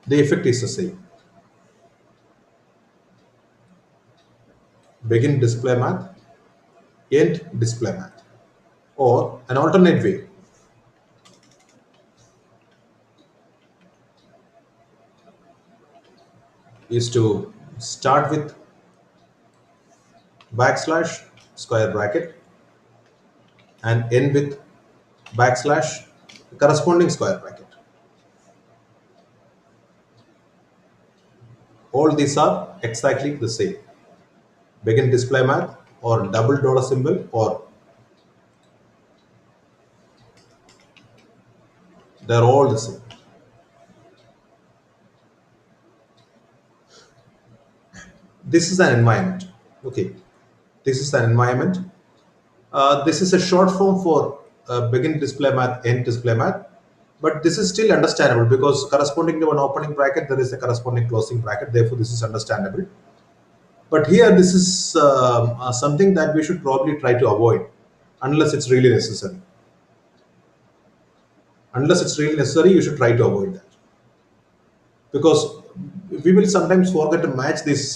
the effect is the same. Begin display math, end display math. Or an alternate way is to start with backslash square bracket and end with backslash corresponding square bracket. All these are exactly the same. Begin display math or double dollar symbol, or they're all the same. This is an environment. Okay, this is an environment. This is a short form for begin display math, end display math, but this is still understandable because corresponding to an opening bracket, there is a corresponding closing bracket. Therefore, this is understandable. But here, this is something that we should probably try to avoid unless it's really necessary. Unless it's really necessary, you should try to avoid that, because we will sometimes forget to match this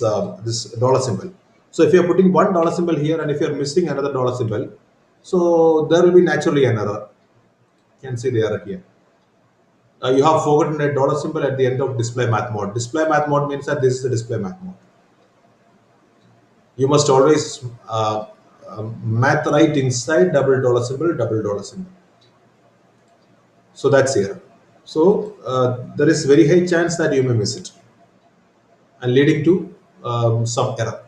dollar symbol. So if you're putting one dollar symbol here and if you're missing another dollar symbol, so there will be naturally an error. You can see the error here. You have forgotten a dollar symbol at the end of display math mode. Display math mode means that this is the display math mode. You must always math right inside double dollar symbol, double dollar symbol. So that's here. So there is very high chance that you may miss it and leading to some error.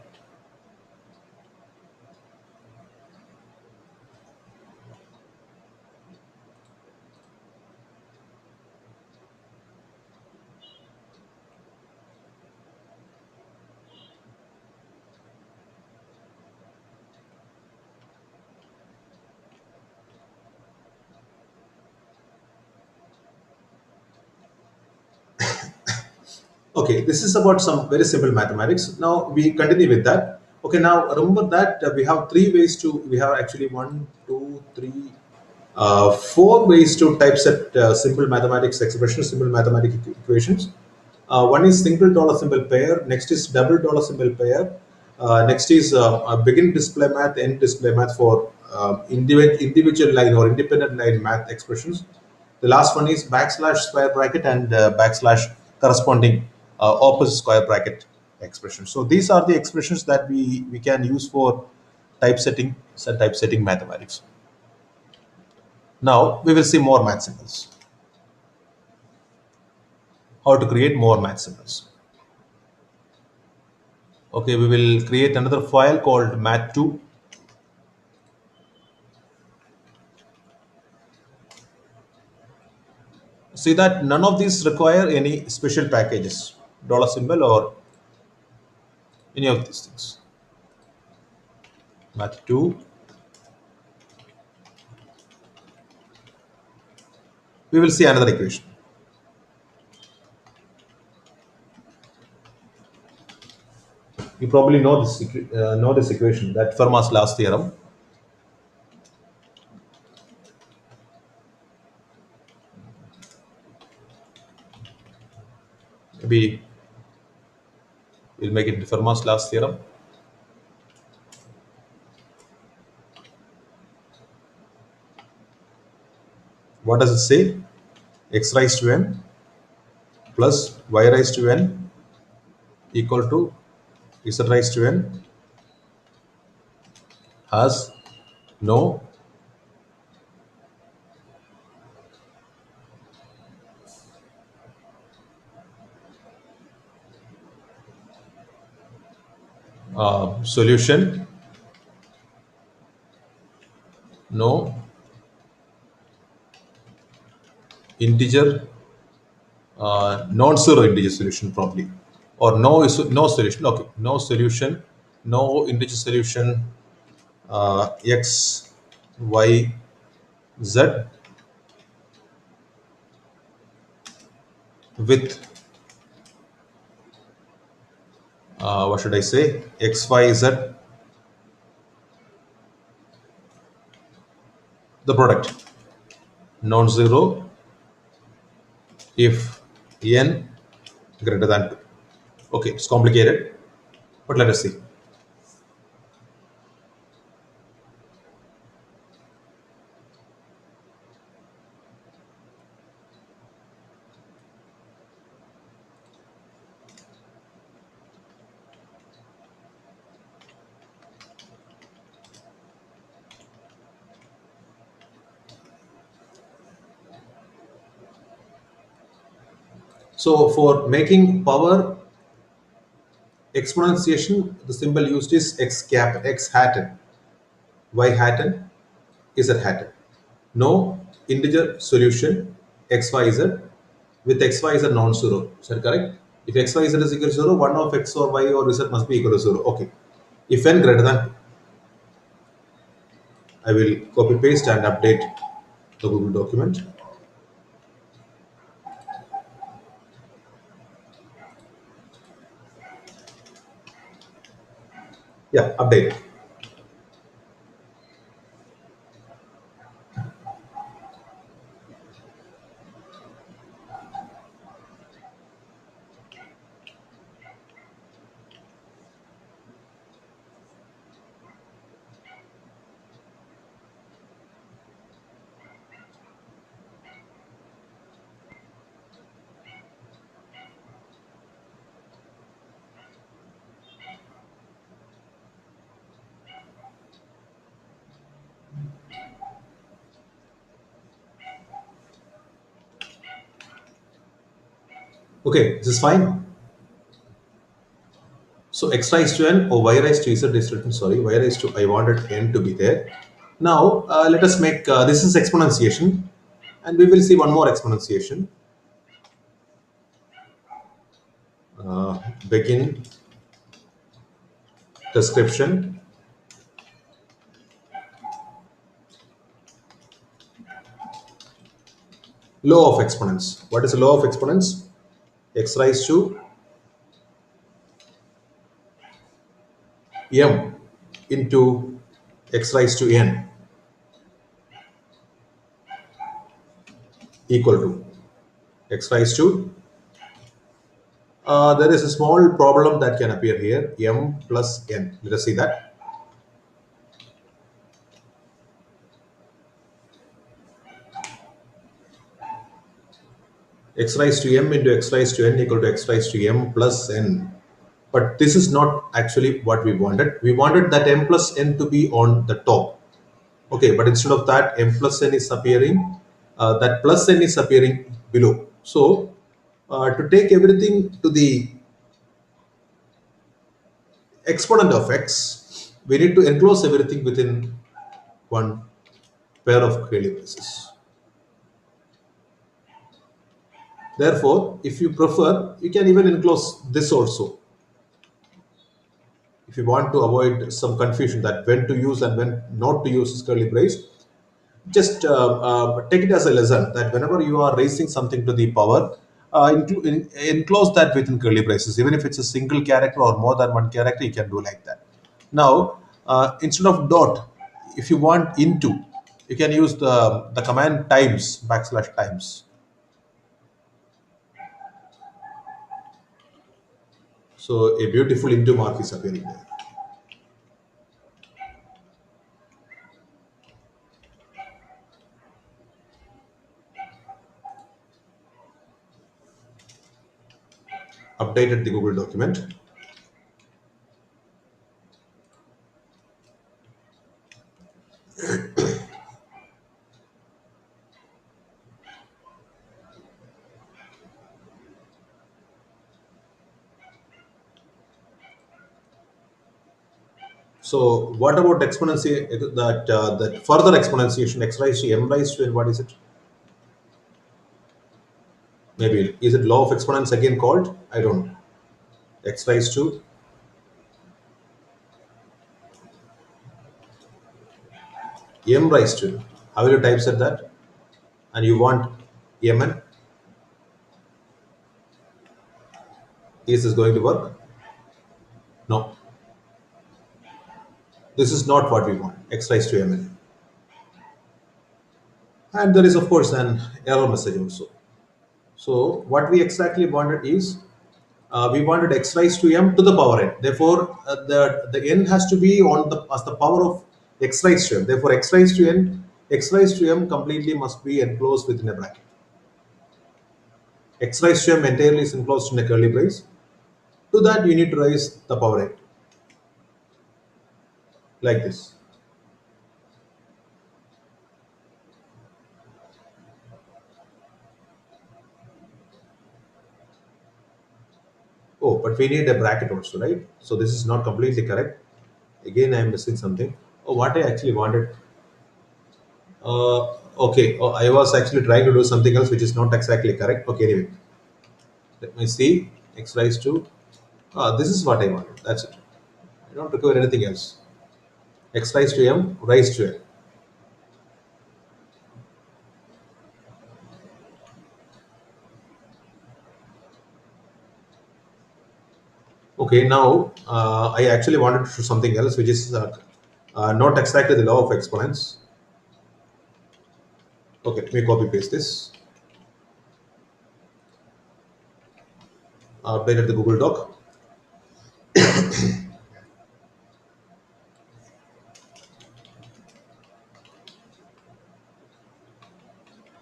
Okay, this is about some very simple mathematics. Now we continue with that. Okay, now remember that we have three ways to, we have actually one, two, three, four ways to typeset simple mathematics expressions, simple mathematical equations. One is single dollar symbol pair, next is double dollar symbol pair, next is a begin display math, end display math for individual line or independent line math expressions. The last one is backslash square bracket and backslash corresponding opposite square bracket expression. So these are the expressions that we can use for typesetting mathematics. Now we will see more math symbols. How to create more math symbols. Okay, we will create another file called math2. See that none of these require any special packages, dollar symbol or any of these things. Math2. We will see another equation. You probably know this equation, that Fermat's last theorem. Maybe we'll make it Fermat's last theorem. What does it say? X raised to n plus y raised to n equal to z raised to n has no solution, no integer, non-zero integer solution probably, or no solution. Okay, no solution, no integer solution, x, y, z with what should I say, x y z, the product, non-zero if n greater than 2. Okay, it's complicated, but let us see. So for making power exponentiation, the symbol used is x cap, x hat, y hat, z hat. No integer solution x y z with x y z non-zero. Is that correct? If x y z is equal to 0, one of x or y or z must be equal to 0. Okay. If n greater than, I will copy paste and update the Google document. Yeah, update. Okay, this is fine. So x raised to n or y raised to z is written, sorry, y raised to, I wanted n to be there. Now let us make, this is exponentiation, and we will see one more exponentiation. Begin description, law of exponents. What is the law of exponents? X raised to m into x raised to n equal to x raised to, there is a small problem that can appear here, m plus n. Let us see that. X raised to m into x raised to n equal to x raised to m plus n. But this is not actually what we wanted. We wanted that m plus n to be on the top. Okay, but instead of that, m plus n is appearing, that plus n is appearing below. So to take everything to the exponent of x, we need to enclose everything within one pair of curly braces. Therefore, if you prefer, you can even enclose this also. If you want to avoid some confusion that when to use and when not to use this curly brace, just take it as a lesson that whenever you are raising something to the power, enclose that within curly braces. Even if it's a single character or more than one character, you can do like that. Now, instead of dot, if you want into, you can use the command times, backslash times. So a beautiful into mark is appearing there. Updated the Google document. So what about exponentiation? That further exponentiation, x raised to m raised to n, what is it? Maybe is it law of exponents again called? I don't know. X raised to m raised to n. How will you typeset that? And you want Yemen? Is this going to work? No. This is not what we want. X raised to Yemen. And there is of course an error message also. So what we exactly wanted is we wanted x raised to m to the power n. Therefore, the n has to be on the as the power of x raised to m. Therefore, x raised to m completely must be enclosed within a bracket. X raised to m entirely is enclosed in a curly brace. To that, you need to raise the power n like this. Oh, but we need a bracket also, right? So this is not completely correct. Again, I am missing something. Oh, what I actually wanted. Okay, oh, I was actually trying to do something else which is not exactly correct. Okay, anyway, let me see. X raised to. This is what I wanted. That's it. I don't require anything else. X raised to m, raised to m. Okay, now I actually wanted to do something else which is not exactly the law of exponents. Okay, let me copy paste this. Updated the Google Doc.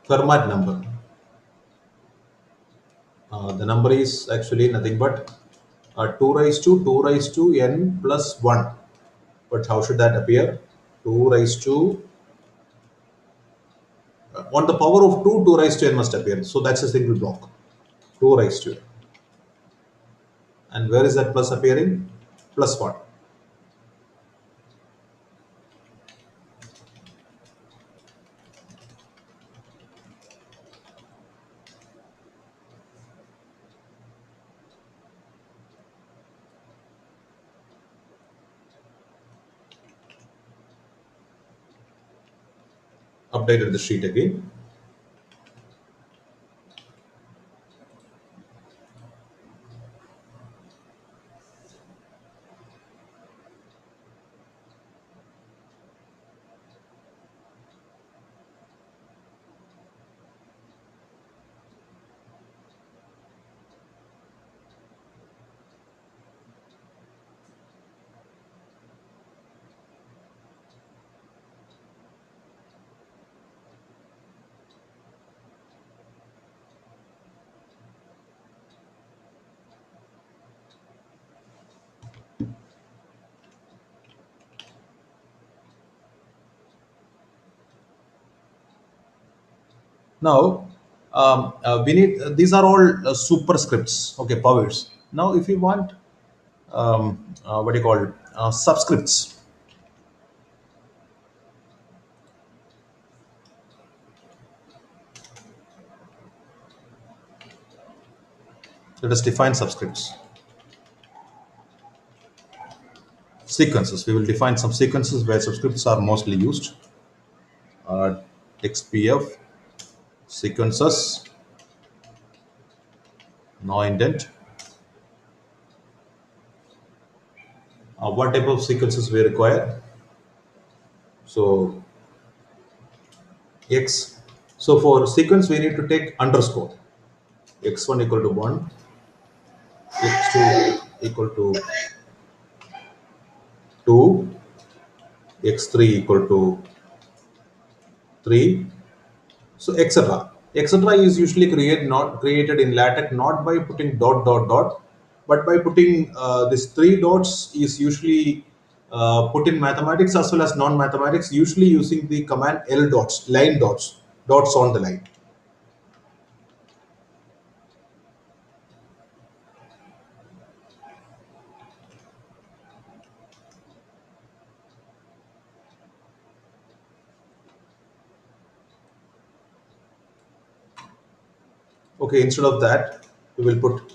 Fermat number. The number is actually nothing but 2 raised to n plus 1. But how should that appear? 2 raised to on the power of 2, 2 raised to n must appear. So that's a single block. 2 raised to n. And where is that plus appearing? Plus 1. Updated the sheet again. Now, we need these are all superscripts, okay, powers. Now, if you want, what do you call it, subscripts, let us define subscripts. Sequences, we will define some sequences where subscripts are mostly used. XPF, sequences, no indent. What type of sequences we require? So, X. So, for sequence, we need to take underscore. X1 equal to 1, X2 equal to 2, X3 equal to 3, so etc. Etc. is usually created in LaTeX not by putting dot dot dot, but by putting this three dots is usually put in mathematics as well as non-mathematics, usually using the command L dots, line dots, dots on the line. Okay, instead of that, we will put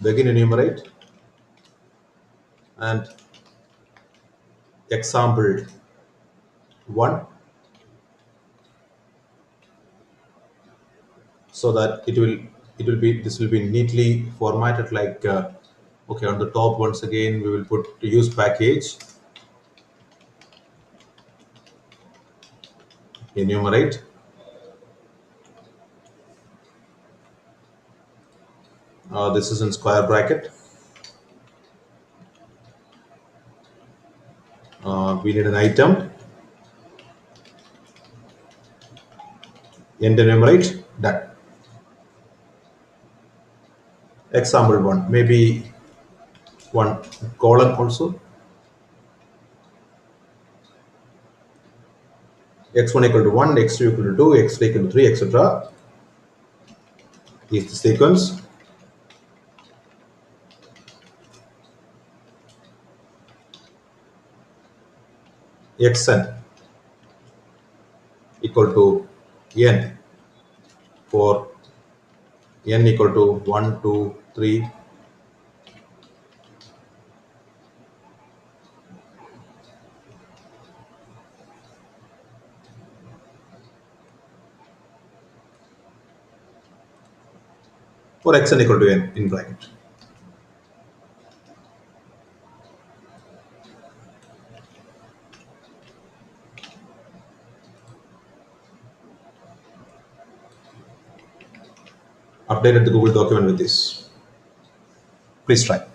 begin enumerate and example 1. so that it will be this will be neatly formatted like okay, on the top once again we will put use package, enumerate, this is in square bracket, we need an item, end enumerate, done. Example one, maybe one colon also, x1 equal to 1, x2 equal to 2, x3 equal to 3, etc. is the sequence. Xn equal to n for n equal to 1, 2, 3, for xn equal to n in bracket. Updated the Google document with this. Please try.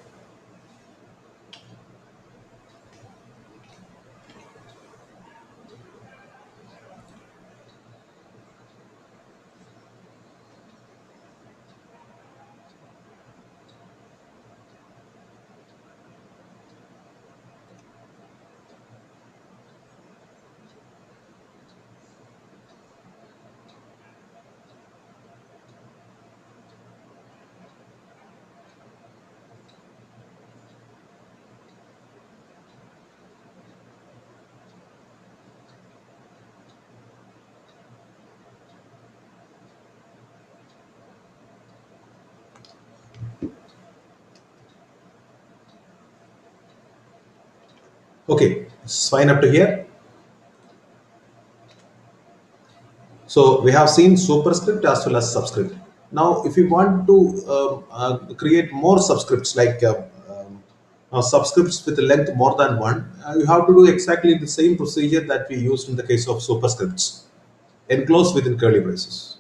Okay, it's fine up to here. So we have seen superscript as well as subscript. Now, if you want to create more subscripts, like subscripts with a length more than one, you have to do exactly the same procedure that we used in the case of superscripts, enclosed within curly braces.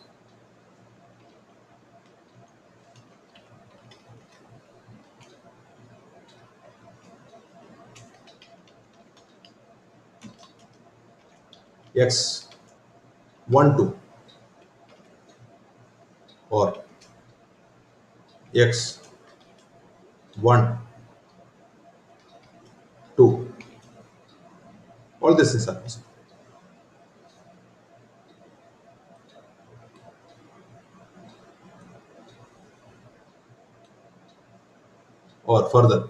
X 1 2 or X 1 2. All this is happens. Or further,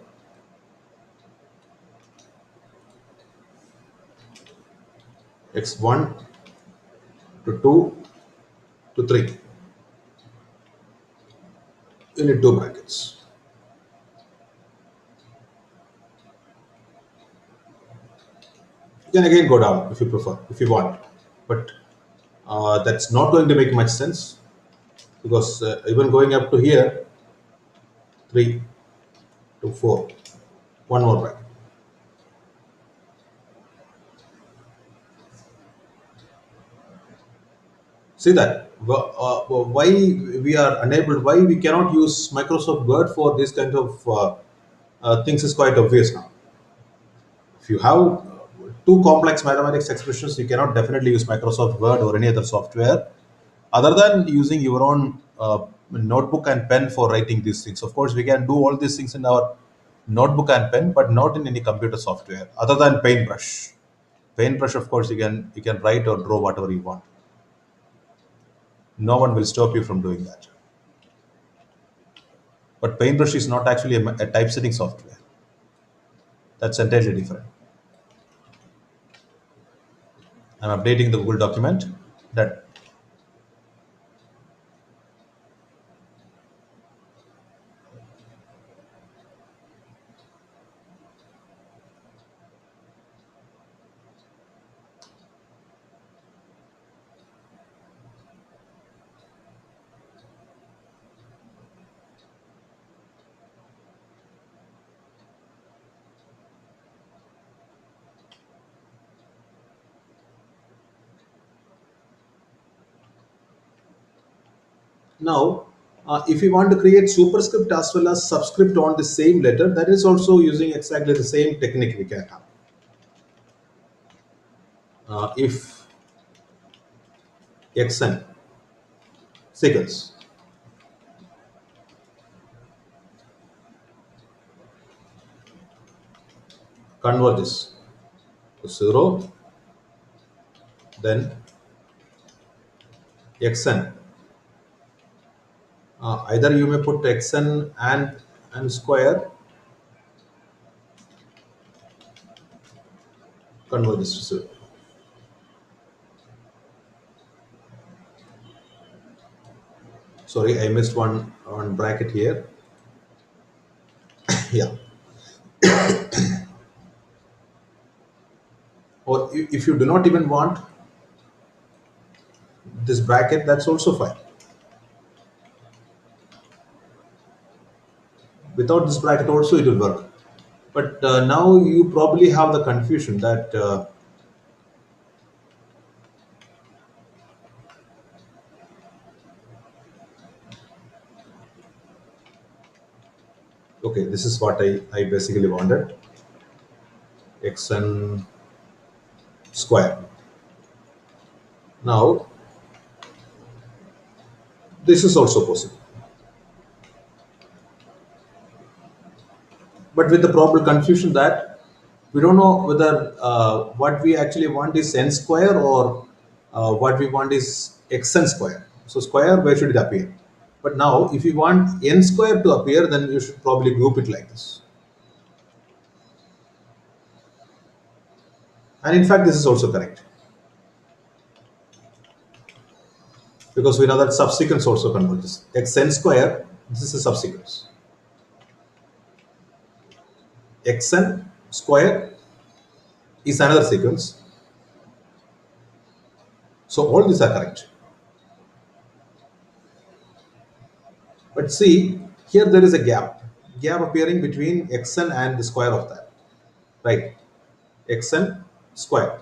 X 1 to 2 to 3. You need two brackets. You can again go down if you prefer, if you want. But that's not going to make much sense, because even going up to here, 3 to 4, one more bracket. See that why we are unable, why we cannot use Microsoft Word for this kind of things is quite obvious now. If you have two complex mathematics expressions, you cannot definitely use Microsoft Word or any other software other than using your own notebook and pen for writing these things. Of course, we can do all these things in our notebook and pen, but not in any computer software other than Paintbrush. Paintbrush, of course, you can write or draw whatever you want. No one will stop you from doing that. But Paintbrush is not actually a typesetting software. That's entirely different. I'm updating the Google document. That Now, if you want to create superscript as well as subscript on the same letter, that is also using exactly the same technique we can have. If xn sequence converges to 0, then xn, either you may put xn and square converges to 0. Sorry, I missed one bracket here. Yeah. Or if you do not even want this bracket, that's also fine. Without this bracket also it will work. But now you probably have the confusion that okay, this is what I basically wanted. Xn square. Now this is also possible, but with the proper confusion that we don't know whether what we actually want is n square or what we want is xn square. So square, where should it appear? But now if you want n square to appear, then you should probably group it like this. And in fact, this is also correct because we know that subsequence also converges. Xn square, this is a subsequence. Xn square is another sequence. So all these are correct. But see, here there is a gap appearing between xn and the square of that, right? Xn square.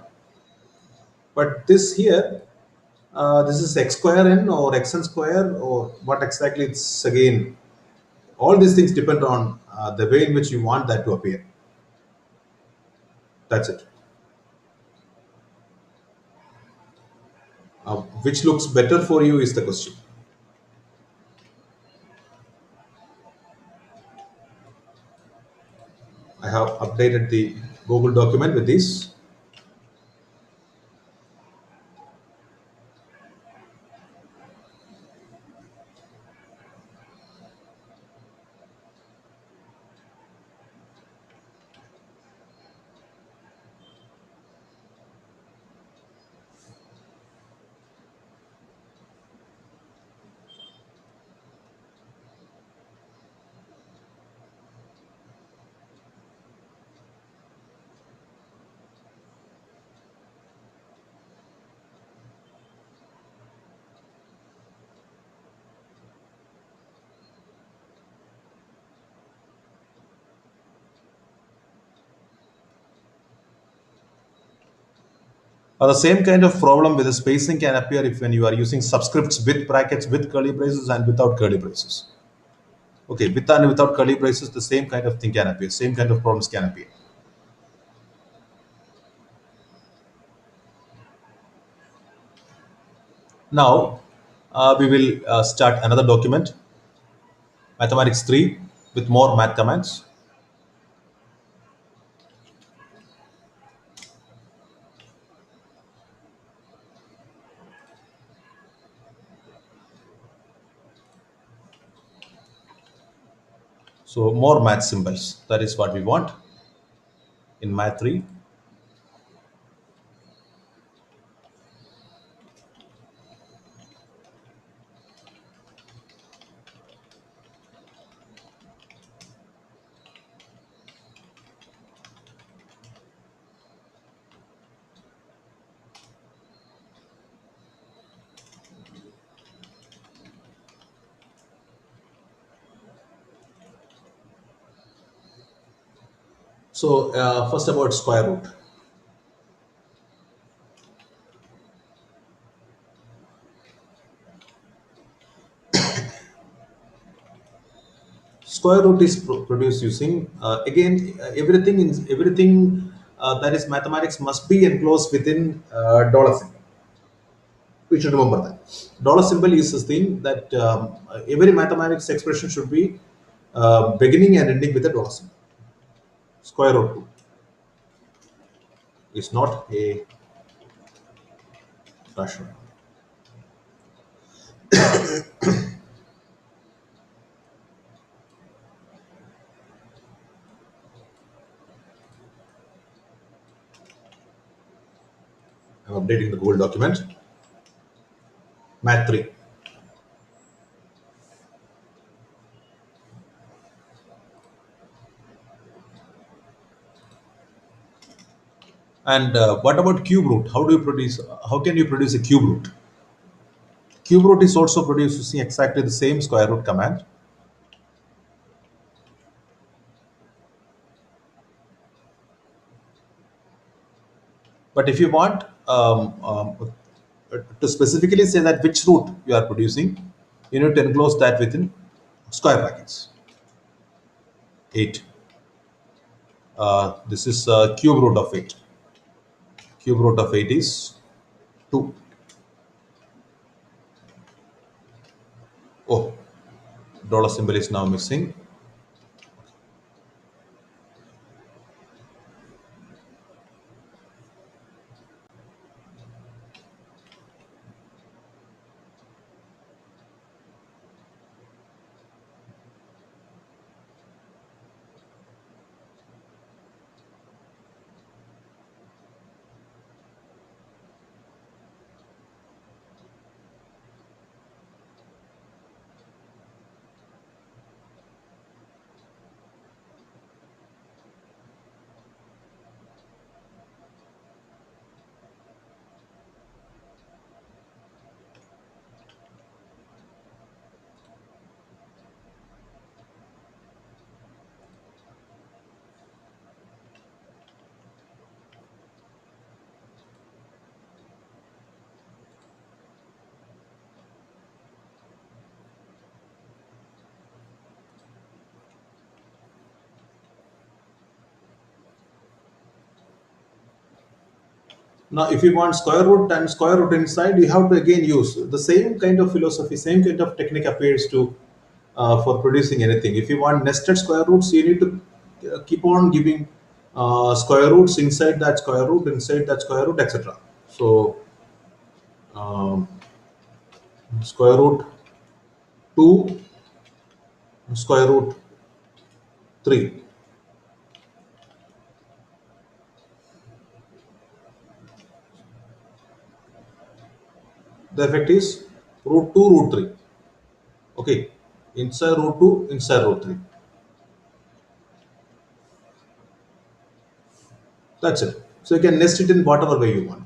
But this here, this is x square n or xn square or what exactly it's again. All these things depend on the way in which you want that to appear. That's it. Which looks better for you is the question. I have updated the Google document with this. The same kind of problem with the spacing can appear if when you are using subscripts with brackets, with curly braces, and without curly braces. Okay, with and without curly braces, the same kind of thing can appear. Same kind of problems can appear. Now, we will start another document, Mathematics 3, with more math commands. So, more math symbols. That is what we want in Math 3. So, first about square root. Square root is produced using again everything that is mathematics must be enclosed within dollar symbol. We should remember that dollar symbol is this thing that every mathematics expression should be beginning and ending with a dollar symbol. Square root 2 is not a fraction. I'm updating the Google document. Math 3. And what about cube root? How do you produce? How can you produce a cube root? Cube root is also produced using exactly the same square root command. But if you want to specifically say that which root you are producing, you need to enclose that within square brackets. 8. This is cube root of 8. Cube root of 8 is 2. Oh, dollar symbol is now missing. Now, if you want square root and square root inside, you have to again use the same kind of philosophy, same kind of technique appears to for producing anything. If you want nested square roots, you need to keep on giving square roots inside that square root, etc. So, um, square root 2, square root 3. The effect is root 2, root 3. Okay, inside root 2, inside root 3. That's it. So you can nest it in whatever way you want.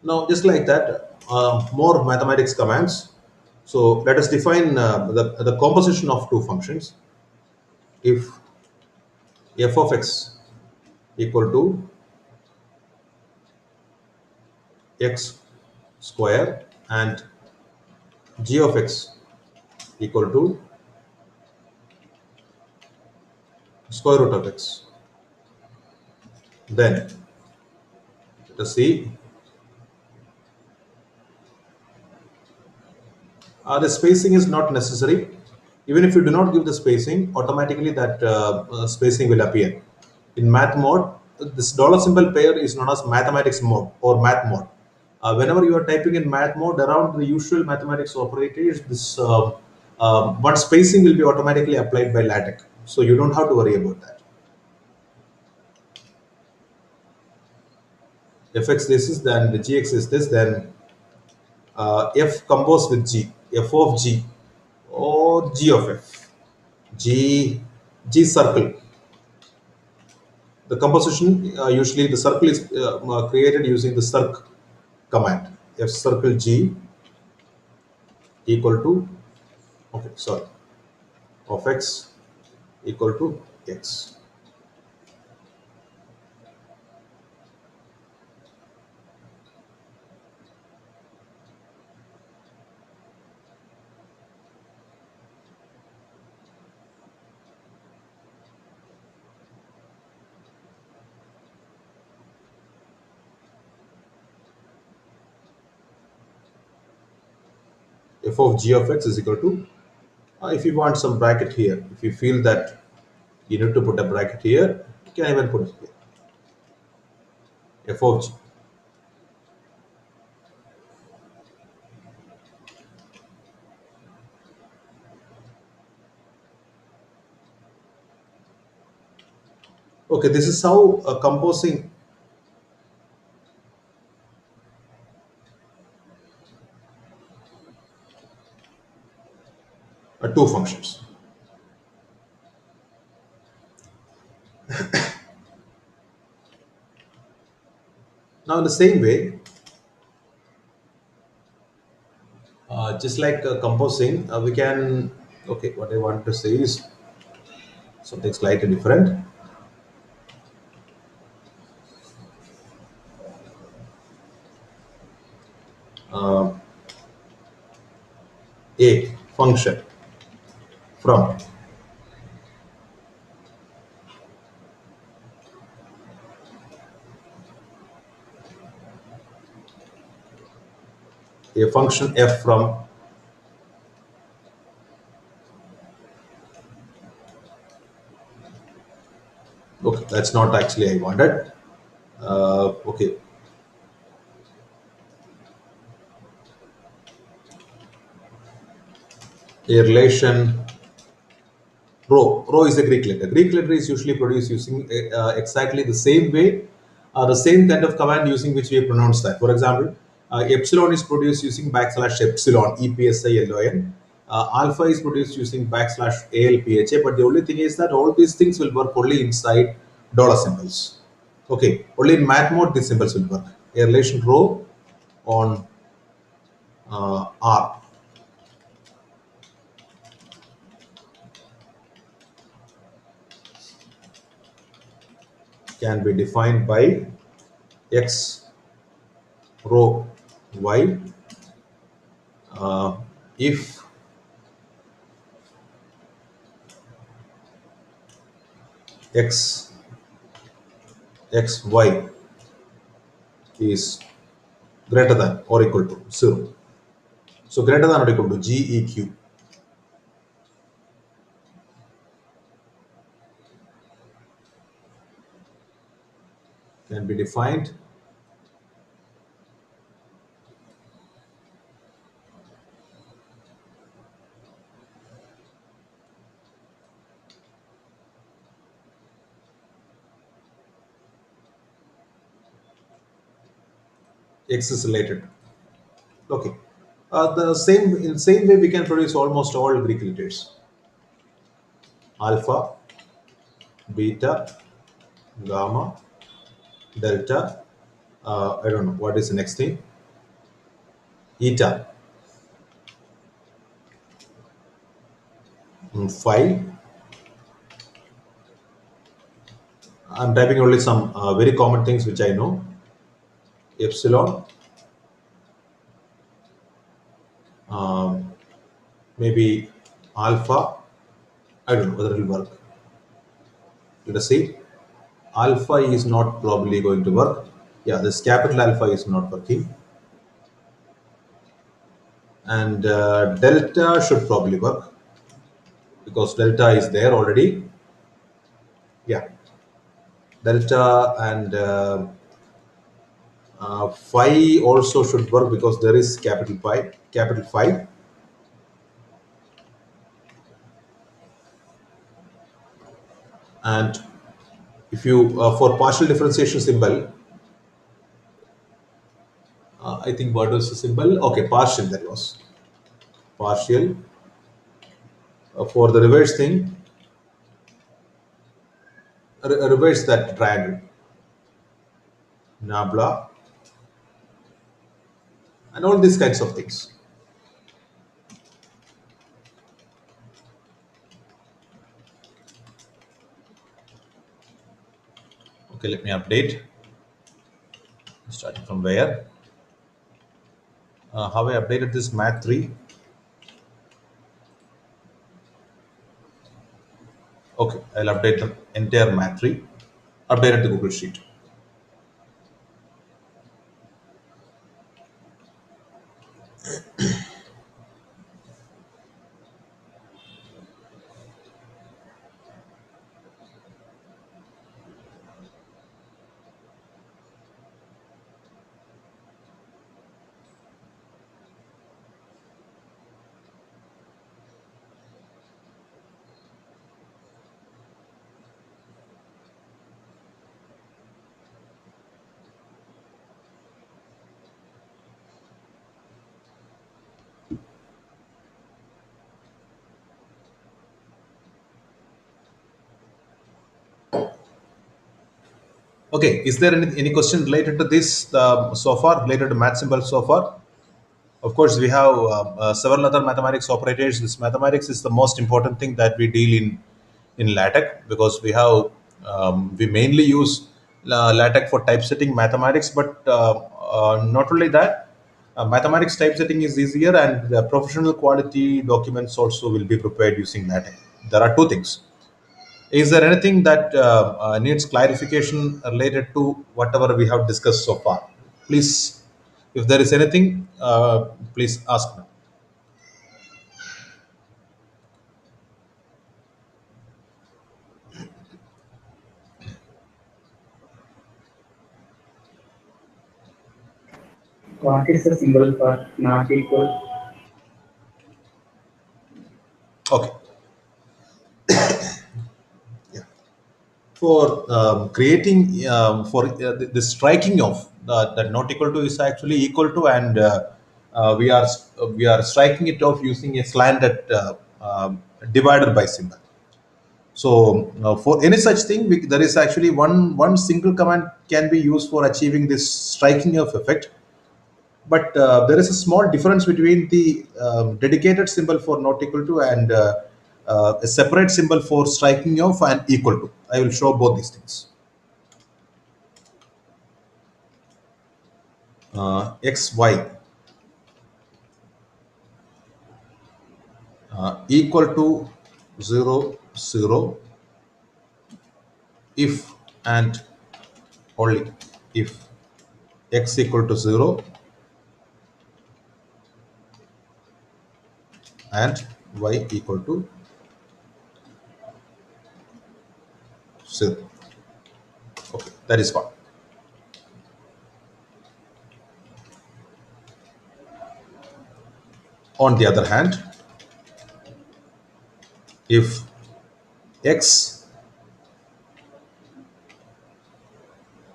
Now, just like that, more mathematics commands. So let us define the composition of two functions. If f of x equal to x square and g of x equal to square root of x, then let us see the spacing is not necessary. Even if you do not give the spacing, automatically that spacing will appear. In math mode, this dollar symbol pair is known as mathematics mode or math mode. Whenever you are typing in math mode, around the usual mathematics operators, this one spacing will be automatically applied by LaTeX. So you don't have to worry about that. Fx this is, then the gx is this, then f composed with g, f of g or g of f, g circle. The composition usually the circle is created using the circ command. f circle g equal to, okay, sorry, of x equal to x. F of g of x is equal to, if you want some bracket here, if you feel that you need to put a bracket here, you can even put it here. F of g. Okay, this is how composing two functions. Now, in the same way, just like composing, we can, okay, what I want to say is something slightly different. Uh, a function from a function f from, okay, that's not actually I wanted. Okay, a relation Rho is a Greek letter. Greek letter is usually produced using exactly the same way, the same kind of command using which we pronounce that. For example, epsilon is produced using backslash epsilon, EPSILON. Alpha is produced using backslash ALPHA. But the only thing is that all these things will work only inside dollar symbols. Okay, only in math mode these symbols will work. A relation rho on R can be defined by x rho y if x y is greater than or equal to 0. So greater than or equal to GEQ can be defined x is related. Okay. The same in same way we can produce almost all Greek letters. Alpha, beta, gamma, delta. I don't know what is the next thing. Eta, phi. I'm typing only some very common things which I know. Epsilon, um, maybe alpha. I don't know whether it will work. Let us see. Alpha is not probably going to work. Yeah, this capital alpha is not working. And delta should probably work because delta is there already. Yeah, delta and phi also should work because there is capital phi. And if you, for partial differentiation symbol, I think what was the symbol? Okay, partial, that was partial. For the reverse thing, reverse that triangle. Nabla and all these kinds of things. Okay, let me update. Starting from where? How I updated this math 3. Okay, I'll update the entire math 3. Updated the Google Sheet. Okay, is there any question related to this so far, related to math symbols so far? Of course, we have several other mathematics operators. This mathematics is the most important thing that we deal in LaTeX, because we mainly use LaTeX for typesetting mathematics, but not only that, mathematics typesetting is easier, and the professional quality documents also will be prepared using LaTeX. There are two things. Is there anything that needs clarification related to whatever we have discussed so far? Please, if there is anything, please ask me. What is the symbol for not equal? Okay. Yeah. For creating for the striking of that not equal to is actually equal to, and we are striking it off using a slanted divider by symbol. So for any such thing, there is actually one single command can be used for achieving this striking of effect. But there is a small difference between the dedicated symbol for not equal to and a separate symbol for striking off and equal to. I will show both these things. X y equal to 0 0 if and only if x equal to 0 and y equal to 0. Okay, that is one. On the other hand, if x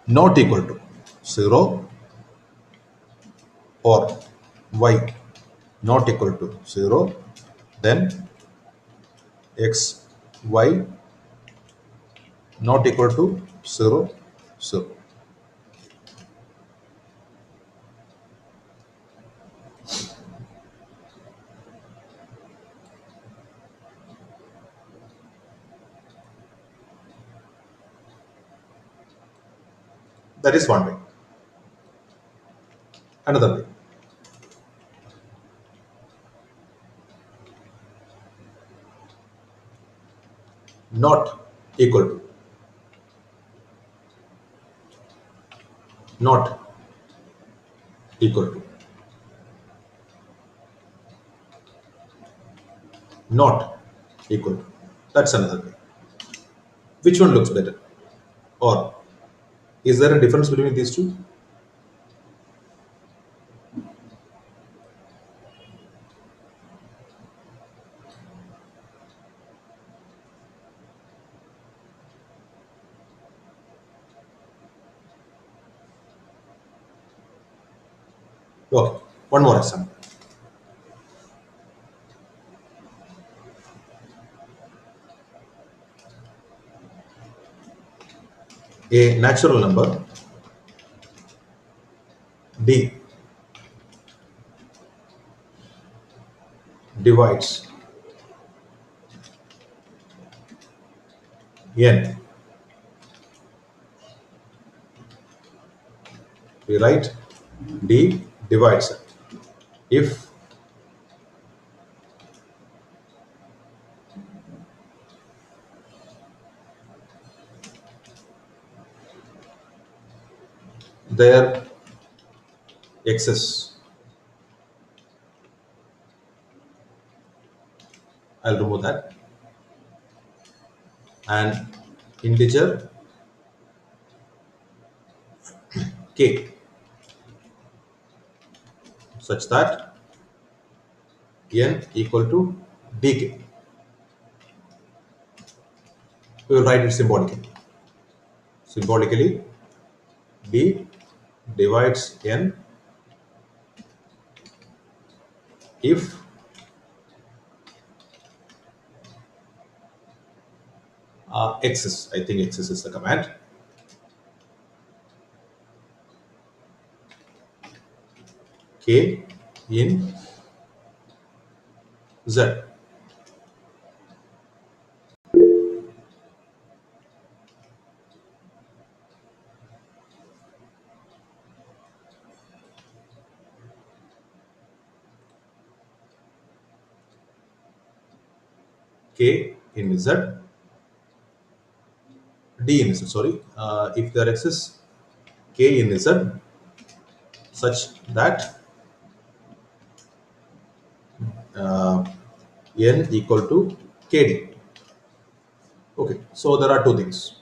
not equal to 0 or y not equal to 0, then x y not equal to 0 0. That is one way. Another way, not equal to, not equal to, not equal to. That's another way. Which one looks better? Or is there a difference between these two? Okay, one more example. A natural number d divides n. We write d divides n. If their excess, I'll remove that, and integer k such that n equal to dk. We will write it symbolically. Symbolically, d divides n if excess, I think excess is the command, k in z. K in z, d in z, sorry, if there exists k in z such that uh, n equal to kd. Okay, so there are two things.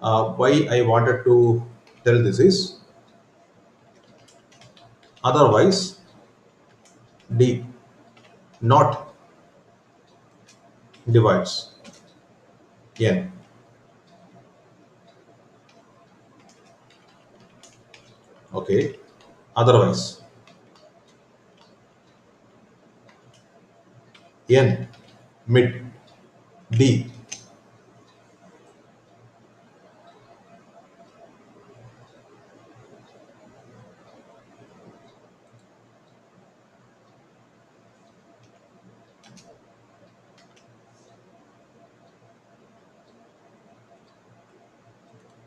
Why I wanted to tell this is, otherwise d not divides n. Okay, otherwise n mid d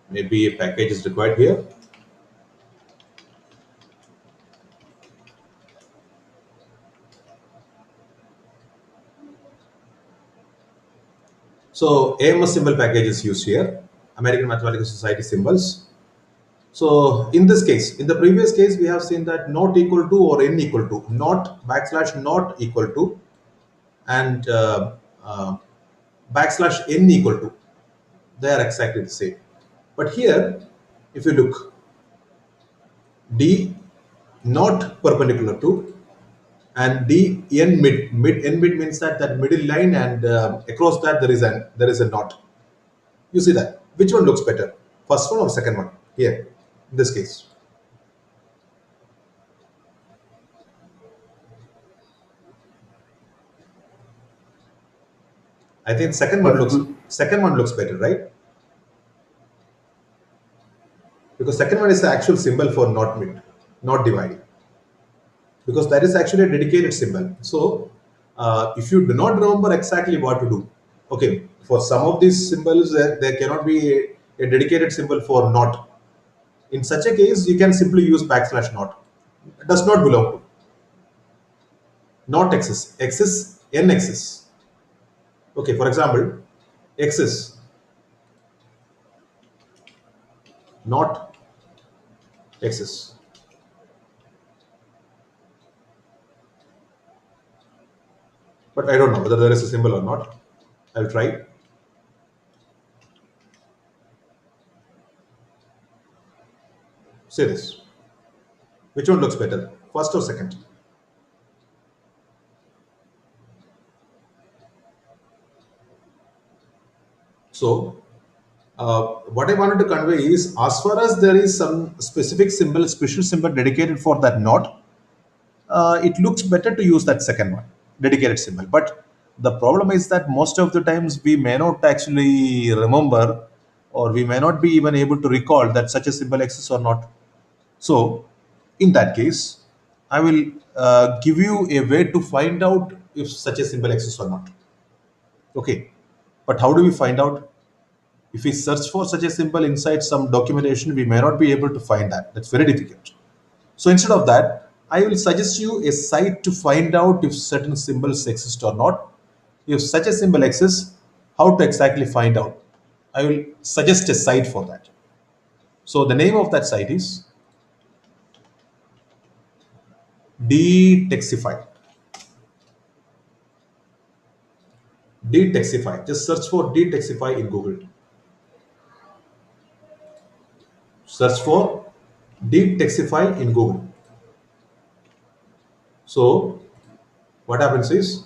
maybe a package is required here. So AMS symbol package is used here, American Mathematical Society symbols. So in this case, in the previous case, we have seen that not equal to or n equal to, not backslash not equal to, and backslash n equal to, they are exactly the same. But here, if you look, d not perpendicular to, and d n mid means that middle line, and across that there is a knot. You see that? Which one looks better? First one or second one? Here, in this case. I think First one. second one looks better, right? Because second one is the actual symbol for not mid, not dividing. Because that is actually a dedicated symbol. So if you do not remember exactly what to do, okay, for some of these symbols there cannot be a dedicated symbol for not. In such a case, you can simply use backslash not. It does not belong to not excess, excess n excess. Okay, for example, excess not excess. But I don't know whether there is a symbol or not. I'll try. Say this. Which one looks better? First or second? So, what I wanted to convey is, as far as there is some specific symbol, special symbol dedicated for that knot, it looks better to use that second one, dedicated symbol. But the problem is that most of the times we may not actually remember, or we may not be even able to recall that such a symbol exists or not. So, in that case, I will give you a way to find out if such a symbol exists or not. Okay, but how do we find out? If we search for such a symbol inside some documentation, we may not be able to find that. That's very difficult. So instead of that, I will suggest you a site to find out if certain symbols exist or not. If such a symbol exists, how to exactly find out? I will suggest a site for that. So the name of that site is Detexify. Detexify. Just search for Detexify in Google. Search for Detexify in Google. So what happens is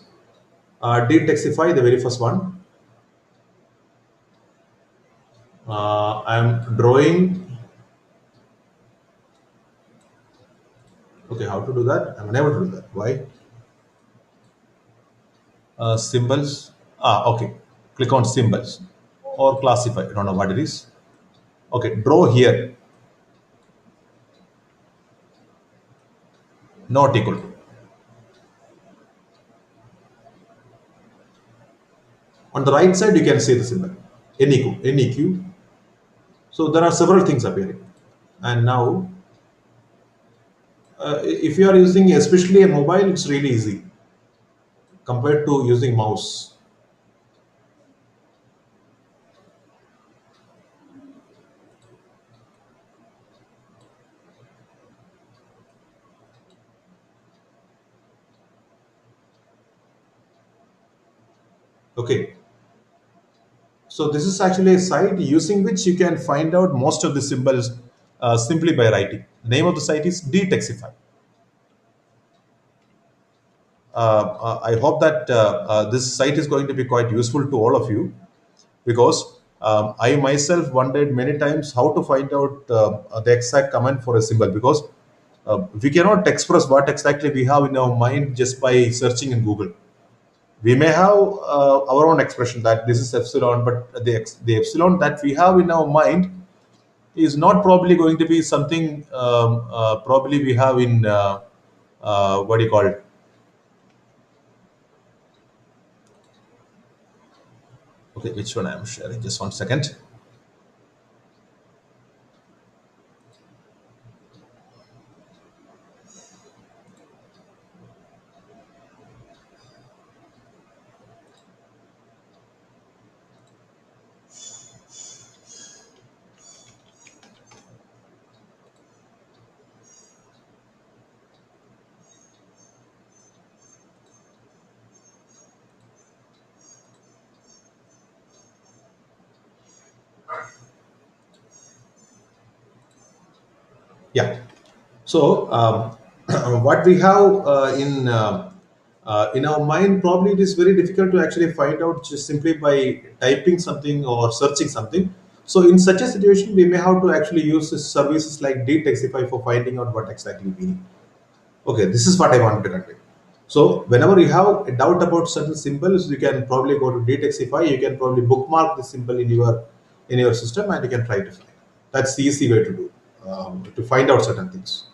Detexify, the very first one. I'm drawing. Okay, how to do that? I'm unable to do that. Why? Symbols. Okay. Click on symbols or classify. I don't know what it is. Okay, draw here. Not equal to. On the right side, you can see the symbol NEQ. NEQ. So there are several things appearing. And now, if you are using especially a mobile, it's really easy compared to using mouse. Okay. So this is actually a site using which you can find out most of the symbols simply by writing. The name of the site is Detexify. I hope that this site is going to be quite useful to all of you because I myself wondered many times how to find out the exact command for a symbol because we cannot express what exactly we have in our mind just by searching in Google. We may have our own expression that this is epsilon, but the epsilon that we have in our mind is not probably going to be something probably we have in what do you call it? Okay, which one I am sharing? Just 1 second. Yeah. So what we have in our mind, probably it is very difficult to actually find out just simply by typing something or searching something. So in such a situation, we may have to actually use services like Detexify for finding out what exactly we need. Okay, this is what I wanted to convey. So whenever you have a doubt about certain symbols, you can probably go to Detexify. You can probably bookmark the symbol in your system, and you can try to find. That's the easy way to do to find out certain things.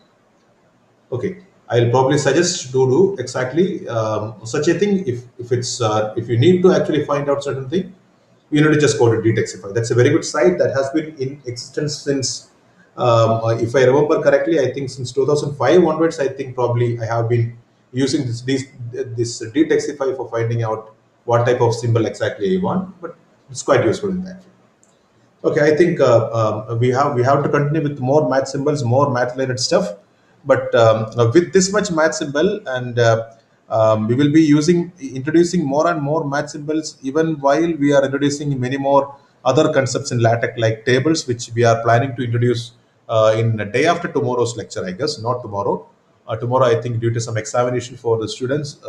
Okay, I'll probably suggest to do exactly such a thing. If you need to actually find out certain thing, you need to just go to Detexify. That's a very good site that has been in existence since, if I remember correctly, I think since 2005 onwards. I think probably I have been using this Detexify for finding out what type of symbol exactly I want. But it's quite useful in that. Okay, I think we have to continue with more math symbols, more math related stuff. But with this much math symbol, and we will be introducing more and more math symbols, even while we are introducing many more other concepts in LaTeX, like tables, which we are planning to introduce in a day after tomorrow's lecture. I guess not tomorrow. Tomorrow, I think, due to some examination for the students,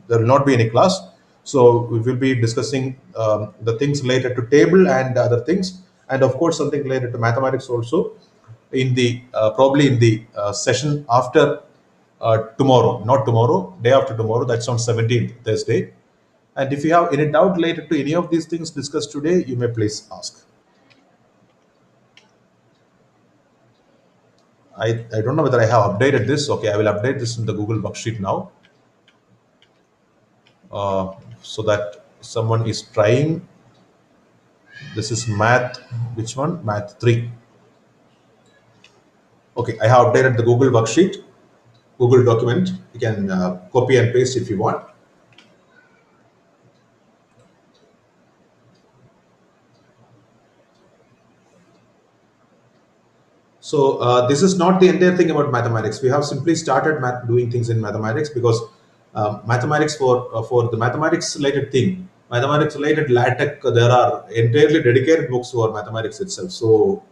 there will not be any class. So we will be discussing the things related to table and other things, and of course something related to mathematics also in the probably in the session after tomorrow, not tomorrow, day after tomorrow. That's on 17th Thursday. And if you have any doubt related to any of these things discussed today, you may please ask. I don't know whether I have updated this. Okay, I will update this in the Google worksheet now, so that someone is trying. This is math. Which one? Math 3. Okay, I have updated the Google worksheet, Google document. You can copy and paste if you want. So this is not the entire thing about mathematics. We have simply started doing things in mathematics because mathematics for the mathematics related thing, mathematics related LaTeX, there are entirely dedicated books for mathematics itself. So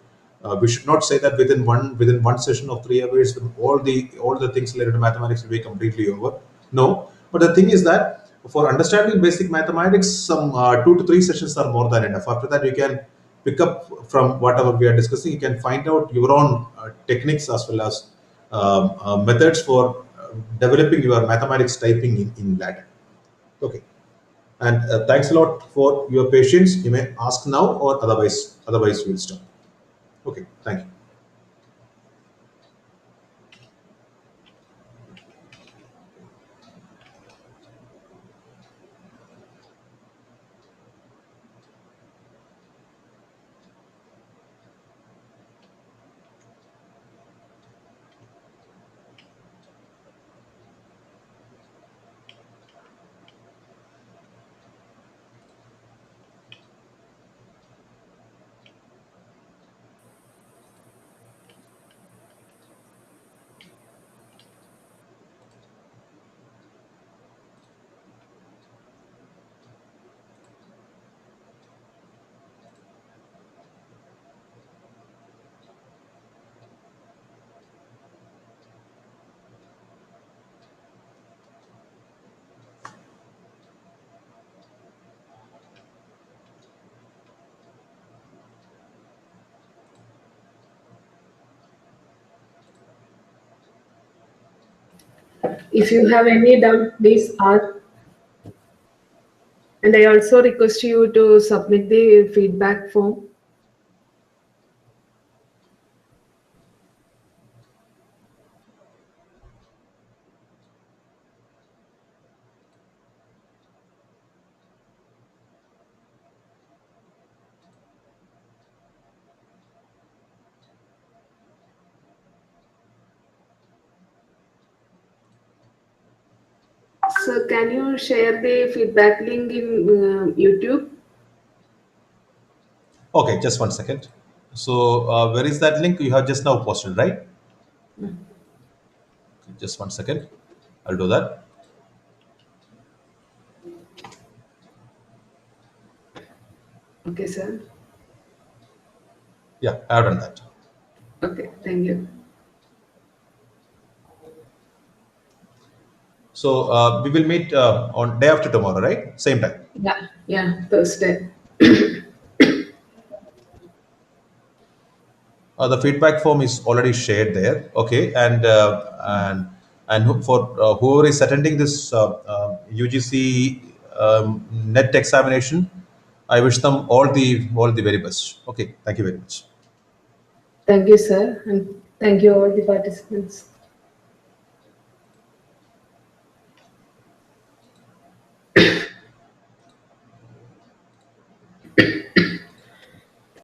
we should not say that within one session of 3 hours, all the things related to mathematics will be completely over. No, but the thing is that for understanding basic mathematics, some 2 to 3 sessions are more than enough. After that, you can pick up from whatever we are discussing. You can find out your own techniques as well as methods for developing your mathematics typing in LaTeX. Okay, and thanks a lot for your patience. You may ask now, or otherwise we'll stop. Okay, thank you. If you have any doubt, please ask. And I also request you to submit the feedback form. So, can you share the feedback link in YouTube? Okay, just 1 second. So where is that link you have just now posted, right? Just 1 second. I'll do that. Okay, sir. Yeah, I've done that. Okay, thank you. So we will meet on day after tomorrow, right? Same time. Yeah, yeah, Thursday. The feedback form is already shared there. Okay, and for whoever is attending this UGC net examination, I wish them all the very best. Okay, thank you very much. Thank you, sir, and thank you all the participants.